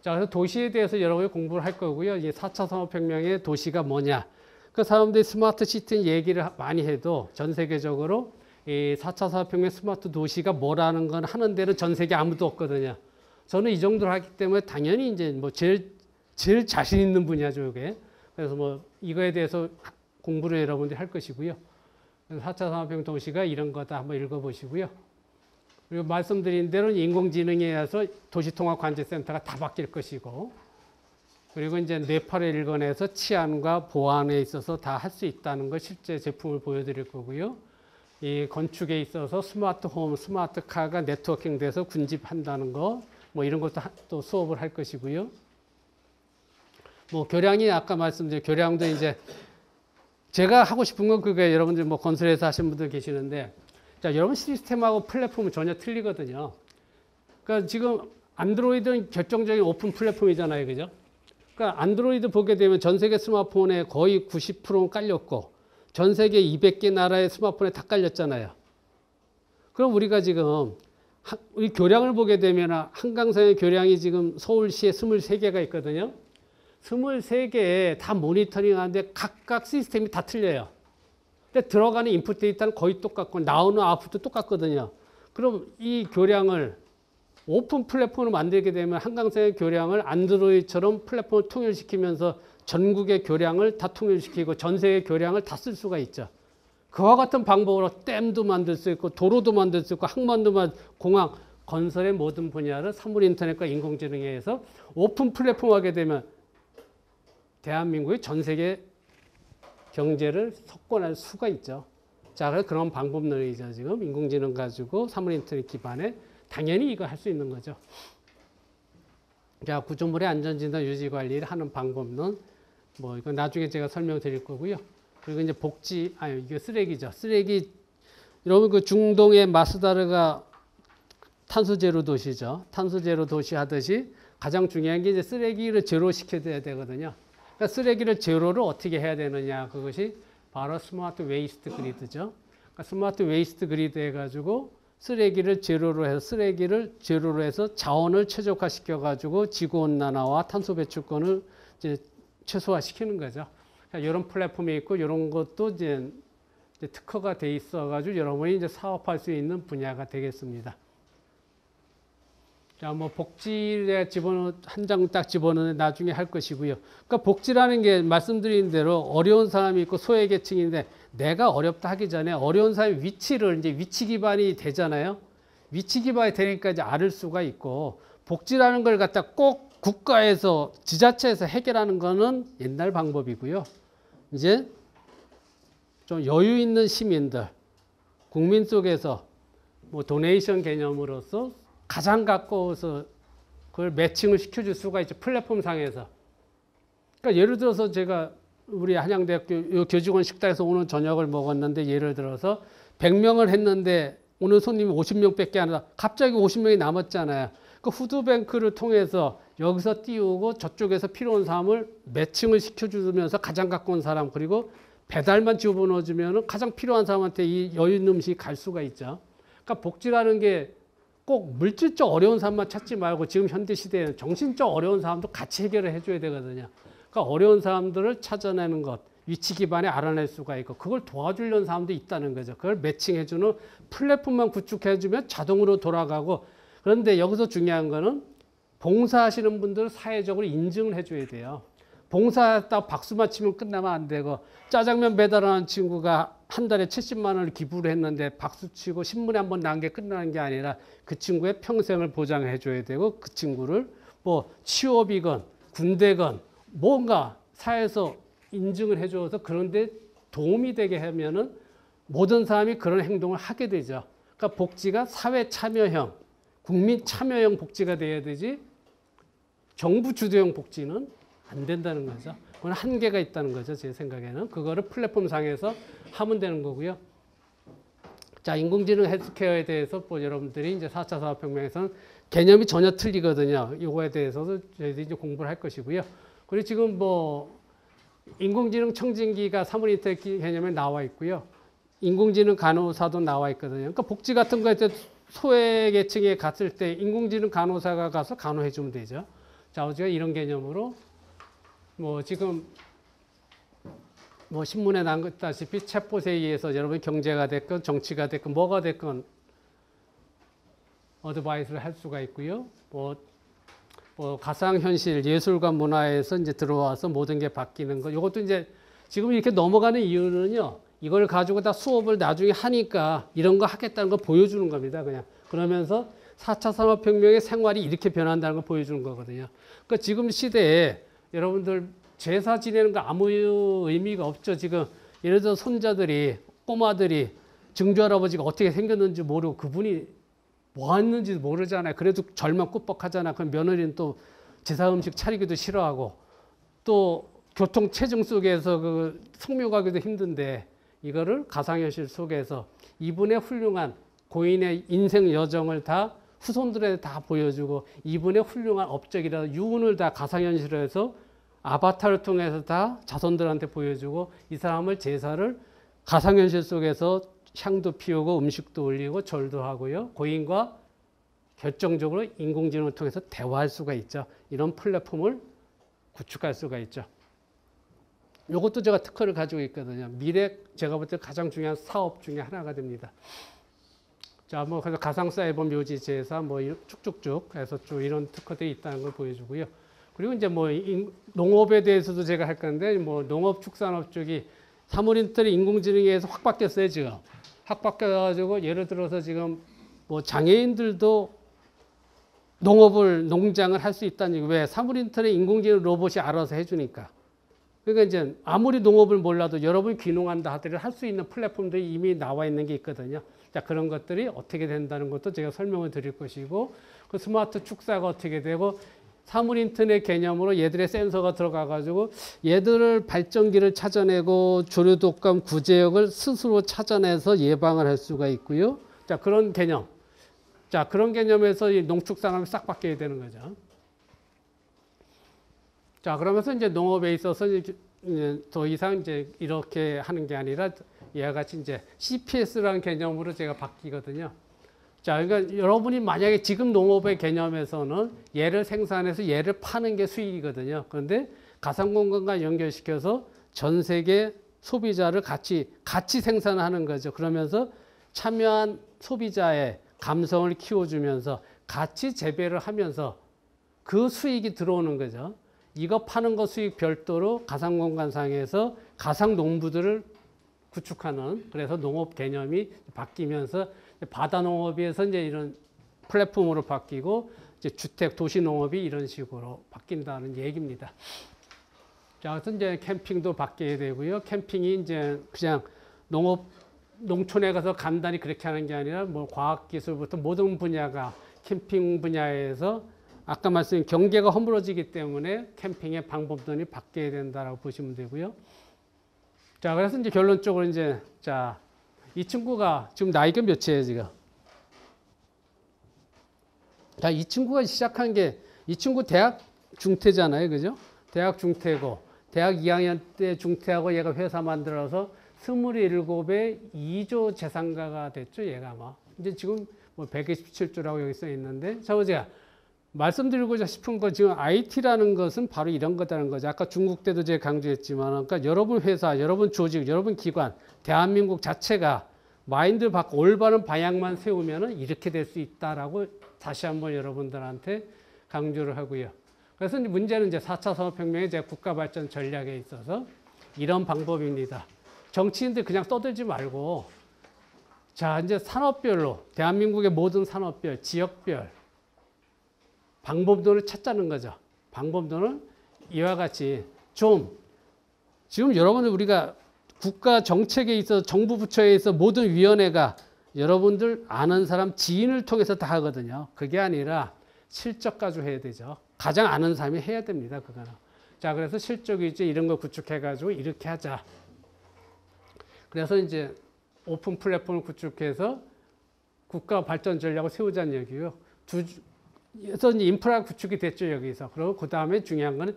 자, 그래서 도시에 대해서 여러분이 공부를 할 거고요. 이제 4차 산업혁명의 도시가 뭐냐. 그 사람들이 스마트 시티 얘기를 많이 해도 전 세계적으로 이 4차 산업혁명 스마트 도시가 뭐라는 건 하는 데는 전 세계 아무도 없거든요. 저는 이 정도를 하기 때문에 당연히 이제 뭐 제일 자신 있는 분야죠, 이게. 그래서 뭐 이거에 대해서 공부를 여러분들이 할 것이고요. 4차 산업혁명 도시가 이런 거다 한번 읽어보시고요. 그리고 말씀드린 대로 인공지능에 의해서 도시통합관제센터가 다 바뀔 것이고, 그리고 이제 뇌파를 일궈내서 치안과 보안에 있어서 다 할 수 있다는 걸 실제 제품을 보여드릴 거고요. 이 건축에 있어서 스마트 홈, 스마트 카가 네트워킹 돼서 군집한다는 거, 뭐 이런 것도 또 수업을 할 것이고요. 뭐 교량이 아까 말씀드린 교량도 이제 제가 하고 싶은 건 그게 여러분들 뭐 건설회사 하신 분들 계시는데, 자, 여러분 시스템하고 플랫폼은 전혀 틀리거든요. 그러니까 지금 안드로이드는 결정적인 오픈 플랫폼이잖아요, 그죠? 그러니까 안드로이드 보게 되면 전 세계 스마트폰에 거의 90%는 깔렸고, 전 세계 200개 나라의 스마트폰에 다 깔렸잖아요. 그럼 우리가 지금 우리 교량을 보게 되면 한강사의 교량이 지금 서울시에 23개가 있거든요. 23개에 다 모니터링 하는데 각각 시스템이 다 틀려요. 근데 들어가는 인풋 데이터는 거의 똑같고 나오는 아웃풋도 똑같거든요. 그럼 이 교량을 오픈 플랫폼으로 만들게 되면 한강사의 교량을 안드로이드처럼 플랫폼을 통일시키면서 전국의 교량을 다 통일시키고 전 세계 교량을 다 쓸 수가 있죠. 그와 같은 방법으로 댐도 만들 수 있고 도로도 만들 수 있고 항만도 공항, 건설의 모든 분야를 사물인터넷과 인공지능에 의해서 오픈 플랫폼 하게 되면 대한민국의 전 세계 경제를 석권할 수가 있죠. 자, 그래서 그런 방법론이죠. 지금 인공지능 가지고 사물인터넷 기반에 당연히 이거 할 수 있는 거죠. 자, 구조물의 안전진단 유지 관리를 하는 방법론, 뭐 이거 나중에 제가 설명드릴 거고요. 그리고 이제 이게 쓰레기죠. 쓰레기, 여러분 그 중동의 마스다르가 탄소 제로 도시죠. 탄소 제로 도시 하듯이 가장 중요한 게 이제 쓰레기를 제로 시켜야 되거든요. 그러니까 쓰레기를 제로를 어떻게 해야 되느냐, 그것이 바로 스마트 웨이스트 그리드죠. 그러니까 스마트 웨이스트 그리드 해가지고 쓰레기를 제로로 해서 자원을 최적화시켜 가지고 지구 온난화와 탄소 배출권을 이제 최소화시키는 거죠. 그러니까 이런 플랫폼이 있고 이런 것도 이제 특허가 돼 있어 가지고 여러분이 이제 사업할 수 있는 분야가 되겠습니다. 자, 뭐 복지에 한 장 딱 집어넣는 나중에 할 것이고요. 그러니까 복지라는 게 말씀드린 대로 어려운 사람이 있고 소외계층인데 내가 어렵다 하기 전에 어려운 사람의 위치를 이제 위치 기반이 되잖아요. 위치 기반이 되니까 이제 앓을 수가 있고, 복지라는 걸 갖다 꼭 국가에서 지자체에서 해결하는 거는 옛날 방법이고요. 이제 좀 여유 있는 시민들, 국민 속에서 뭐 도네이션 개념으로서 가장 가까워서 그걸 매칭을 시켜줄 수가 있죠. 플랫폼 상에서. 그러니까 예를 들어서 제가 우리 한양대학교 교직원 식당에서 오늘 저녁을 먹었는데, 예를 들어서 100명을 했는데 오늘 손님이 50명밖에 안 와서 갑자기 50명이 남았잖아요. 그 푸드뱅크를 통해서 여기서 띄우고 저쪽에서 필요한 사람을 매칭을 시켜주면서 가장 가까운 사람, 그리고 배달만 집어넣어주면 가장 필요한 사람한테 이 여유 있는 음식이 갈 수가 있죠. 그러니까 복지라는 게 꼭 물질적 어려운 사람만 찾지 말고, 지금 현대 시대에는 정신적 어려운 사람도 같이 해결을 해줘야 되거든요. 그러니까 어려운 사람들을 찾아내는 것, 위치 기반에 알아낼 수가 있고, 그걸 도와주려는 사람도 있다는 거죠. 그걸 매칭해주는 플랫폼만 구축해주면 자동으로 돌아가고, 그런데 여기서 중요한 거는 봉사하시는 분들을 사회적으로 인증을 해줘야 돼요. 봉사했다 박수만 치면 끝나면 안 되고, 짜장면 배달하는 친구가 한 달에 70만 원을 기부를 했는데 박수 치고 신문에 한번 난 게 끝나는 게 아니라 그 친구의 평생을 보장해 줘야 되고, 그 친구를 뭐 취업이건 군대건 뭔가 사회에서 인증을 해줘서 그런데 도움이 되게 하면은 모든 사람이 그런 행동을 하게 되죠. 그러니까 복지가 사회 참여형, 국민 참여형 복지가 돼야 되지, 정부 주도형 복지는 안 된다는 거죠. 그건 한계가 있다는 거죠. 제 생각에는. 그거를 플랫폼 상에서 하면 되는 거고요. 자, 인공지능 헬스케어에 대해서 뭐 여러분들이 이제 4차 산업혁명에서는 개념이 전혀 틀리거든요. 이거에 대해서도 저희들이 이제 공부를 할 것이고요. 그리고 지금 뭐 인공지능 청진기가 사물인터넷 개념에 나와 있고요. 인공지능 간호사도 나와 있거든요. 그러니까 복지 같은 거에 소외계층에 갔을 때 인공지능 간호사가 가서 간호해 주면 되죠. 자, 우리가 이런 개념으로 뭐 지금 뭐 신문에 나왔다시피 챗봇에 의해서 여러분 경제가 됐건 정치가 됐건 뭐가 됐건 어드바이스를 할 수가 있고요. 뭐 가상현실 예술과 문화에서 이제 들어와서 모든 게 바뀌는 거. 이것도 이제 지금 이렇게 넘어가는 이유는요. 이걸 가지고 다 수업을 나중에 하니까 이런 거 하겠다는 거 보여주는 겁니다. 그냥 그러면서 4차 산업혁명의 생활이 이렇게 변한다는 걸 보여주는 거거든요. 그러니까 지금 시대에 여러분들 제사 지내는 거 아무 의미가 없죠. 지금 예를 들어 손자들이, 꼬마들이 증조할아버지가 어떻게 생겼는지 모르고 그분이 뭐 했는지 모르잖아요. 그래도 절만 꾸벅하잖아. 그럼 며느리는 또 제사 음식 차리기도 싫어하고, 또 교통 체증 속에서 그 성묘 가기도 힘든데, 이거를 가상현실 속에서 이분의 훌륭한 고인의 인생 여정을 다 후손들에 다 보여주고, 이분의 훌륭한 업적이라 유언을 다 가상현실에서 아바타를 통해서 다 자손들한테 보여주고, 이 사람을 제사를 가상현실 속에서 향도 피우고 음식도 올리고 절도 하고요. 고인과 결정적으로 인공지능을 통해서 대화할 수가 있죠. 이런 플랫폼을 구축할 수가 있죠. 이것도 제가 특허를 가지고 있거든요. 미래 제가 볼 때 가장 중요한 사업 중에 하나가 됩니다. 자, 뭐 그래서 가상사이버 묘지 제사 뭐 쭉쭉쭉 해서 쭉 이런 특허들이 있다는 걸 보여주고요. 그리고 이제 뭐 농업에 대해서도 제가 할 건데, 뭐 농업축산업 쪽이 사물인터넷 인공지능에 의해서 확 바뀌었어요. 지금 확 바뀌어가지고 예를 들어서 지금 뭐 장애인들도 농장을 할 수 있다는 얘기. 왜? 사물인터넷 인공지능 로봇이 알아서 해주니까. 그러니까 이제 아무리 농업을 몰라도 여러분이 귀농한다 하더라도 할 수 있는 플랫폼들이 이미 나와 있는 게 있거든요. 자, 그런 것들이 어떻게 된다는 것도 제가 설명을 드릴 것이고, 그 스마트 축사가 어떻게 되고, 사물인터넷 개념으로 얘들의 센서가 들어가가지고 얘들을 발전기를 찾아내고 조류독감 구제역을 스스로 찾아내서 예방을 할 수가 있고요. 자, 그런 개념. 자, 그런 개념에서 이 농축산업이 싹 바뀌어야 되는 거죠. 자, 그러면서 이제 농업에 있어서 이제 더 이상 이제 이렇게 하는 게 아니라 이와 같이 이제 CPS라는 개념으로 제가 바뀌거든요. 자, 그러니까 여러분이 만약에 지금 농업의 개념에서는 얘를 생산해서 얘를 파는 게 수익이거든요. 그런데 가상공간과 연결시켜서 전 세계 소비자를 같이 생산하는 거죠. 그러면서 참여한 소비자의 감성을 키워주면서 같이 재배를 하면서 그 수익이 들어오는 거죠. 이거 파는 거 수익 별도로 가상공간상에서 가상농부들을 구축하는, 그래서 농업 개념이 바뀌면서 바다 농업에서 이제 이런 플랫폼으로 바뀌고 이제 주택 도시 농업이 이런 식으로 바뀐다는 얘기입니다. 자, 그래서 이제 캠핑도 바뀌게 되고요. 캠핑이 이제 그냥 농촌에 가서 간단히 그렇게 하는 게 아니라 뭐 과학기술부터 모든 분야가 캠핑 분야에서 아까 말씀드린 경계가 허물어지기 때문에 캠핑의 방법론이 바뀌어야 된다라고 보시면 되고요. 자, 그래서 이제 결론적으로 이제 자, 이 친구가 지금 나이가 몇이에요, 지금? 자, 이 친구가 시작한 게 이 친구 대학 중퇴잖아요, 그죠? 대학 중퇴고 대학 2학년 때 중퇴하고 얘가 회사 만들어서 27에 2조 재산가가 됐죠, 얘가 아마. 이제 지금 뭐 127조라고 여기 써 있는데, 자, 제가 말씀드리고자 싶은 거 지금 IT라는 것은 바로 이런 거다는 거죠. 아까 중국 때도 제가 강조했지만, 그러니까 여러분 회사, 여러분 조직, 여러분 기관, 대한민국 자체가 마인드 바꿔 올바른 방향만 세우면 이렇게 될 수 있다라고 다시 한번 여러분들한테 강조를 하고요. 그래서 이제 문제는 이제 4차 산업혁명의 제 국가 발전 전략에 있어서 이런 방법입니다. 정치인들 그냥 떠들지 말고, 자, 이제 산업별로, 대한민국의 모든 산업별, 지역별, 방법론을 찾자는 거죠. 방법론은 이와 같이 좀, 지금 여러분들 우리가 국가 정책에 있어서 정부 부처에 있어 모든 위원회가 여러분들 아는 사람 지인을 통해서 다 하거든요. 그게 아니라 실적 가지고 해야 되죠. 가장 아는 사람이 해야 됩니다. 그거는. 자, 그래서 실적이 이제 이런 거 구축해가지고 이렇게 하자. 그래서 이제 오픈 플랫폼을 구축해서 국가 발전 전략을 세우자는 얘기고요. 그래서 이제 인프라 구축이 됐죠, 여기서. 그리고 그 다음에 중요한 거는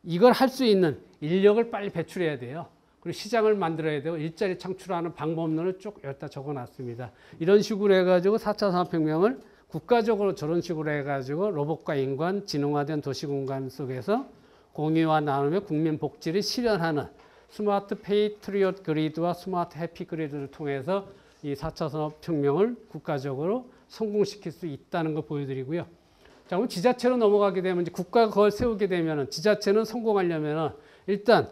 이걸 할 수 있는 인력을 빨리 배출해야 돼요. 그리고 시장을 만들어야 되고 일자리 창출하는 방법론을 쭉 여기다 적어놨습니다. 이런 식으로 해가지고 4차 산업혁명을 국가적으로 저런 식으로 해가지고 로봇과 인간, 지능화된 도시공간 속에서 공유와 나눔의 국민 복지를 실현하는 스마트 페이트리엇 그리드와 스마트 해피 그리드를 통해서 이 4차 산업혁명을 국가적으로 성공시킬 수 있다는 걸 보여드리고요. 자, 그럼 지자체로 넘어가게 되면 이제 국가가 그걸 세우게 되면 지자체는 성공하려면 일단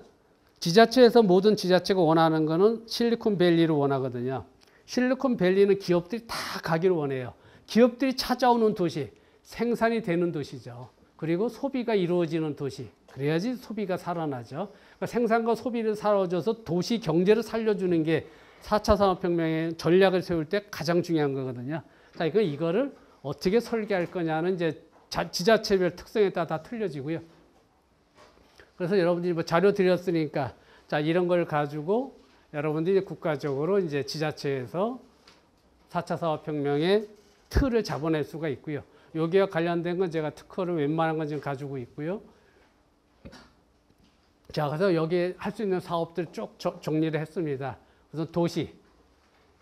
지자체에서 모든 지자체가 원하는 거는 실리콘밸리를 원하거든요. 실리콘밸리는 기업들이 다 가기를 원해요. 기업들이 찾아오는 도시, 생산이 되는 도시죠. 그리고 소비가 이루어지는 도시. 그래야지 소비가 살아나죠. 그러니까 생산과 소비를 살아줘서 도시 경제를 살려주는 게 4차 산업혁명의 전략을 세울 때 가장 중요한 거거든요. 자, 이거를 어떻게 설계할 거냐는 이제 지자체별 특성에 따라 다 틀려지고요. 그래서 여러분들이 뭐 자료 드렸으니까 자, 이런 걸 가지고 여러분들이 국가적으로 이제 지자체에서 4차 산업혁명의 틀을 잡아낼 수가 있고요. 여기와 관련된 건 제가 특허를 웬만한 건 지금 가지고 있고요. 자, 그래서 여기에 할 수 있는 사업들 쭉 정리를 했습니다. 우선 도시,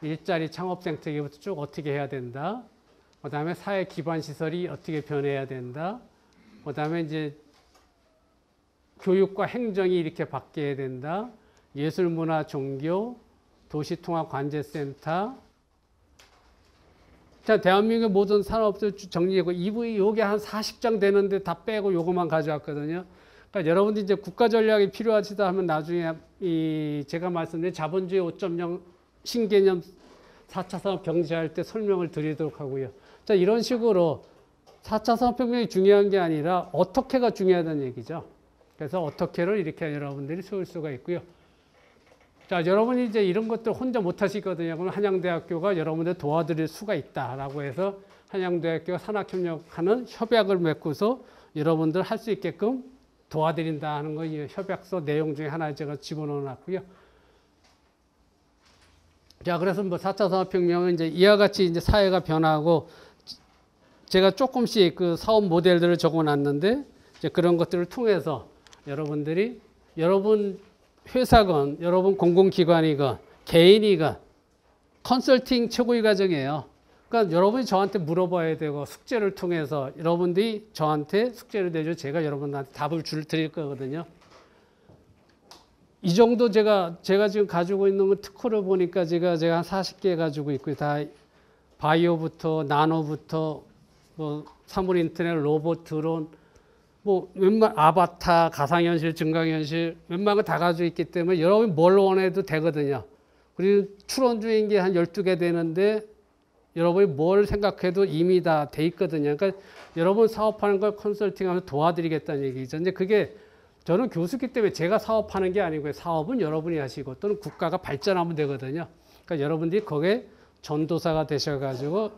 일자리 창업 생태계부터 쭉 어떻게 해야 된다. 그 다음에 사회 기반 시설이 어떻게 변해야 된다. 그 다음에 이제 교육과 행정이 이렇게 바뀌어야 된다. 예술, 문화, 종교, 도시통합관제센터. 자, 대한민국의 모든 산업들 정리하고 요게 한 40장 되는데 다 빼고 요것만 가져왔거든요. 그러니까 여러분들이 이제 국가 전략이 필요하시다 하면 나중에 제가 말씀드린 자본주의 5.0 신개념 4차 산업 경제할 때 설명을 드리도록 하고요. 자, 이런 식으로 4차 산업혁명이 중요한 게 아니라 어떻게가 중요하다는 얘기죠. 그래서 어떻게를 이렇게 여러분들이 세울 수가 있고요. 자, 여러분이 이제 이런 것들 혼자 못 하시거든요. 그럼 한양대학교가 여러분들 도와드릴 수가 있다라고 해서 한양대학교가 산학협력하는 협약을 맺고서 여러분들 할 수 있게끔 도와드린다 하는 거 이 협약서 내용 중에 하나 제가 집어넣어 놨고요. 자, 그래서 뭐 4차 산업혁명은 이제 이와 같이 이제 사회가 변하고 제가 조금씩 그 사업 모델들을 적어 놨는데 이제 그런 것들을 통해서 여러분들이 여러분 회사건, 여러분 공공기관이건, 개인이건 컨설팅 최고의 과정이에요. 그러니까 여러분이 저한테 물어봐야 되고 숙제를 통해서 여러분들이 저한테 숙제를 내줘 제가 여러분한테 답을 드릴 거거든요. 이 정도 제가 지금 가지고 있는 건 특허를 보니까 제가 한 40개 가지고 있고요. 다 바이오부터 나노부터 뭐 사물 인터넷, 로봇, 드론, 뭐 웬만 아바타, 가상현실, 증강현실 웬만한 거 다 가지고 있기 때문에 여러분이 뭘 원해도 되거든요. 그리고 출원주인 게 한 12개 되는데 여러분이 뭘 생각해도 이미 다 돼 있거든요. 그러니까 여러분 사업하는 걸 컨설팅하면서 도와드리겠다는 얘기죠. 근데 그게 저는 교수기 때문에 제가 사업하는 게 아니고요. 사업은 여러분이 하시고 또는 국가가 발전하면 되거든요. 그러니까 여러분들이 거기에 전도사가 되셔가지고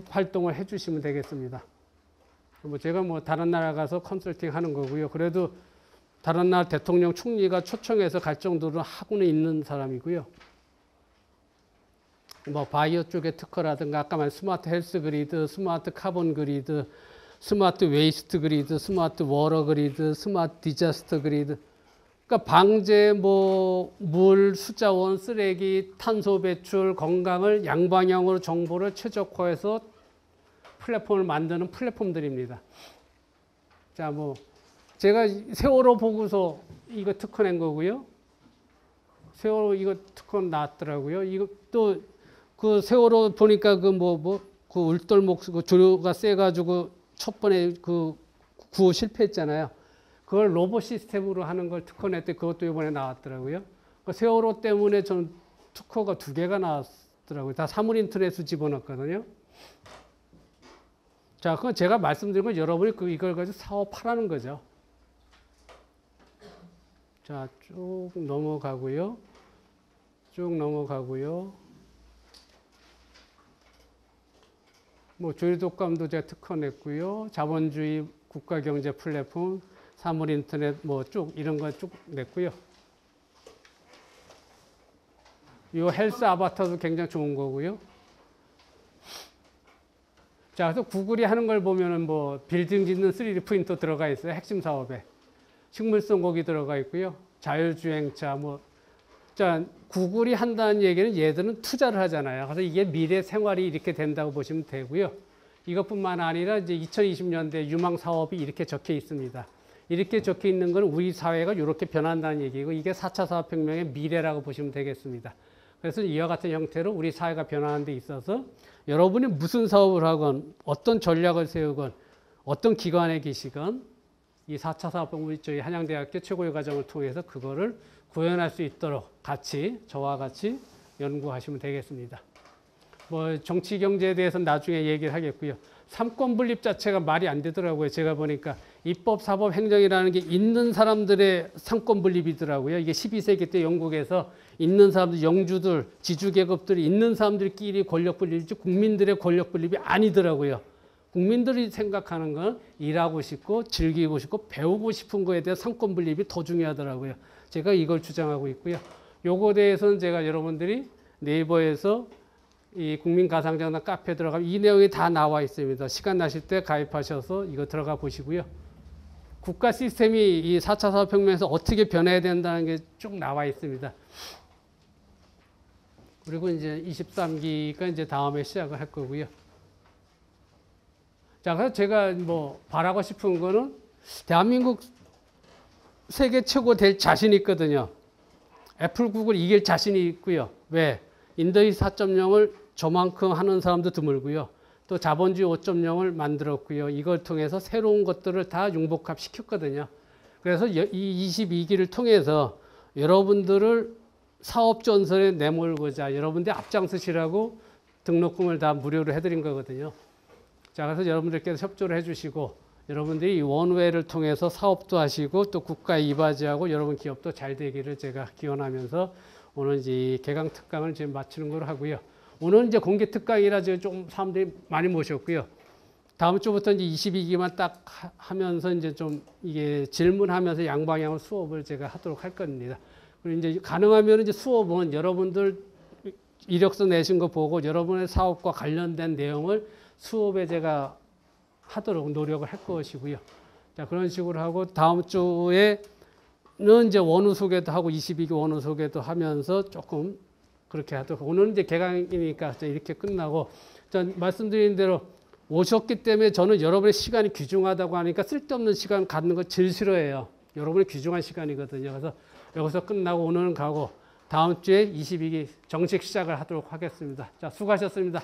활동을 해주시면 되겠습니다. 뭐 제가 뭐 다른 나라 가서 컨설팅 하는 거고요. 그래도 다른 나라 대통령 총리가 초청해서 갈 정도로 하고는 있는 사람이고요. 뭐 바이오 쪽의 특허라든가 아까 말한 스마트 헬스 그리드, 스마트 카본 그리드, 스마트 웨이스트 그리드, 스마트 워러 그리드, 스마트 디자스터 그리드. 그러니까 방제, 뭐 물, 수자원, 쓰레기, 탄소 배출, 건강을 양방향으로 정보를 최적화해서 플랫폼을 만드는 플랫폼들입니다. 자, 뭐 제가 세월호 보고서 이거 특허 낸 거고요. 세월호 이거 특허 나왔더라고요. 이거 또 그 세월호 보니까 그 그 울돌목 그 조류가 세가지고 첫 번에 그 구호 실패했잖아요. 그걸 로봇 시스템으로 하는 걸 특허 냈더니 그것도 이번에 나왔더라고요. 그 세월호 때문에 전 특허가 2개가 나왔더라고요. 다 사물인터넷으로 집어넣었거든요. 자, 그건 제가 말씀드린 건 여러분이 이걸 가지고 사업하라는 거죠. 자, 쭉 넘어가고요. 쭉 넘어가고요. 뭐 조류독감도 제가 특허 냈고요. 자본주의 국가경제 플랫폼, 사물인터넷 뭐 쭉 이런 거 쭉 냈고요. 이 헬스 아바타도 굉장히 좋은 거고요. 자, 그래서 구글이 하는 걸 보면은 뭐 빌딩 짓는 3D 프린터 들어가 있어요. 핵심 사업에. 식물성 고기 들어가 있고요. 자율주행차 뭐. 자, 구글이 한다는 얘기는 얘들은 투자를 하잖아요. 그래서 이게 미래 생활이 이렇게 된다고 보시면 되고요. 이것뿐만 아니라 이제 2020년대 유망 사업이 이렇게 적혀 있습니다. 이렇게 적혀 있는 건 우리 사회가 이렇게 변한다는 얘기고 이게 4차 산업혁명의 미래라고 보시면 되겠습니다. 그래서 이와 같은 형태로 우리 사회가 변화하는 데 있어서 여러분이 무슨 사업을 하건 어떤 전략을 세우건 어떤 기관에 계시건 이 4차 산업혁명 저희 한양대학교 최고의 과정을 통해서 그거를 구현할 수 있도록 같이 저와 같이 연구하시면 되겠습니다. 뭐 정치 경제에 대해서는 나중에 얘기를 하겠고요. 삼권 분립 자체가 말이 안 되더라고요. 제가 보니까 입법, 사법, 행정이라는 게 있는 사람들의 삼권 분립이더라고요. 이게 12세기 때 영국에서 있는 사람들, 영주들, 지주계급들이 있는 사람들끼리 권력 분립이지 국민들의 권력 분립이 아니더라고요. 국민들이 생각하는 건 일하고 싶고 즐기고 싶고 배우고 싶은 거에 대한 삼권 분립이 더 중요하더라고요. 제가 이걸 주장하고 있고요. 요거에 대해서는 제가 여러분들이 네이버에서 이 국민가상장단 카페 들어가면 이 내용이 다 나와 있습니다. 시간 나실 때 가입하셔서 이거 들어가 보시고요. 국가 시스템이 이 4차 산업혁명에서 어떻게 변해야 된다는 게 쭉 나와 있습니다. 그리고 이제 23기가 이제 다음에 시작을 할 거고요. 자, 그래서 제가 뭐 바라고 싶은 거는 대한민국 세계 최고 될 자신이 있거든요. 애플, 구글 이길 자신이 있고요. 왜? 인더스트리 4.0을 저만큼 하는 사람도 드물고요. 또 자본주의 5.0을 만들었고요. 이걸 통해서 새로운 것들을 다 융복합 시켰거든요. 그래서 이 22기를 통해서 여러분들을 사업 전선에 내몰고자 여러분들 앞장서시라고 등록금을 다 무료로 해드린 거거든요. 자, 그래서 여러분들께서 협조를 해주시고 여러분들이 이 원웨이를 통해서 사업도 하시고 또 국가에 이바지하고 여러분 기업도 잘 되기를 제가 기원하면서 오늘 이제 개강 특강을 지금 마치는 걸로 하고요. 오늘 이제 공개 특강이라 좀 사람들이 많이 모셨고요. 다음 주부터 이제 22기만 딱 하면서 이제 좀 이게 질문하면서 양방향으로 수업을 제가 하도록 할 겁니다. 그리고 이제 가능하면 이제 수업은 여러분들 이력서 내신 거 보고 여러분의 사업과 관련된 내용을 수업에 제가 하도록 노력을 할 것이고요. 자, 그런 식으로 하고 다음 주에는 이제 원우 소개도 하고 22기 원우 소개도 하면서 조금 그렇게 하도록. 오늘은 이제 개강이니까 이렇게 끝나고 말씀드린 대로 오셨기 때문에 저는 여러분의 시간이 귀중하다고 하니까 쓸데없는 시간 갖는 거 제일 싫어해요. 여러분의 귀중한 시간이거든요. 그래서 여기서 끝나고 오늘은 가고 다음 주에 22기 정식 시작을 하도록 하겠습니다. 자, 수고하셨습니다.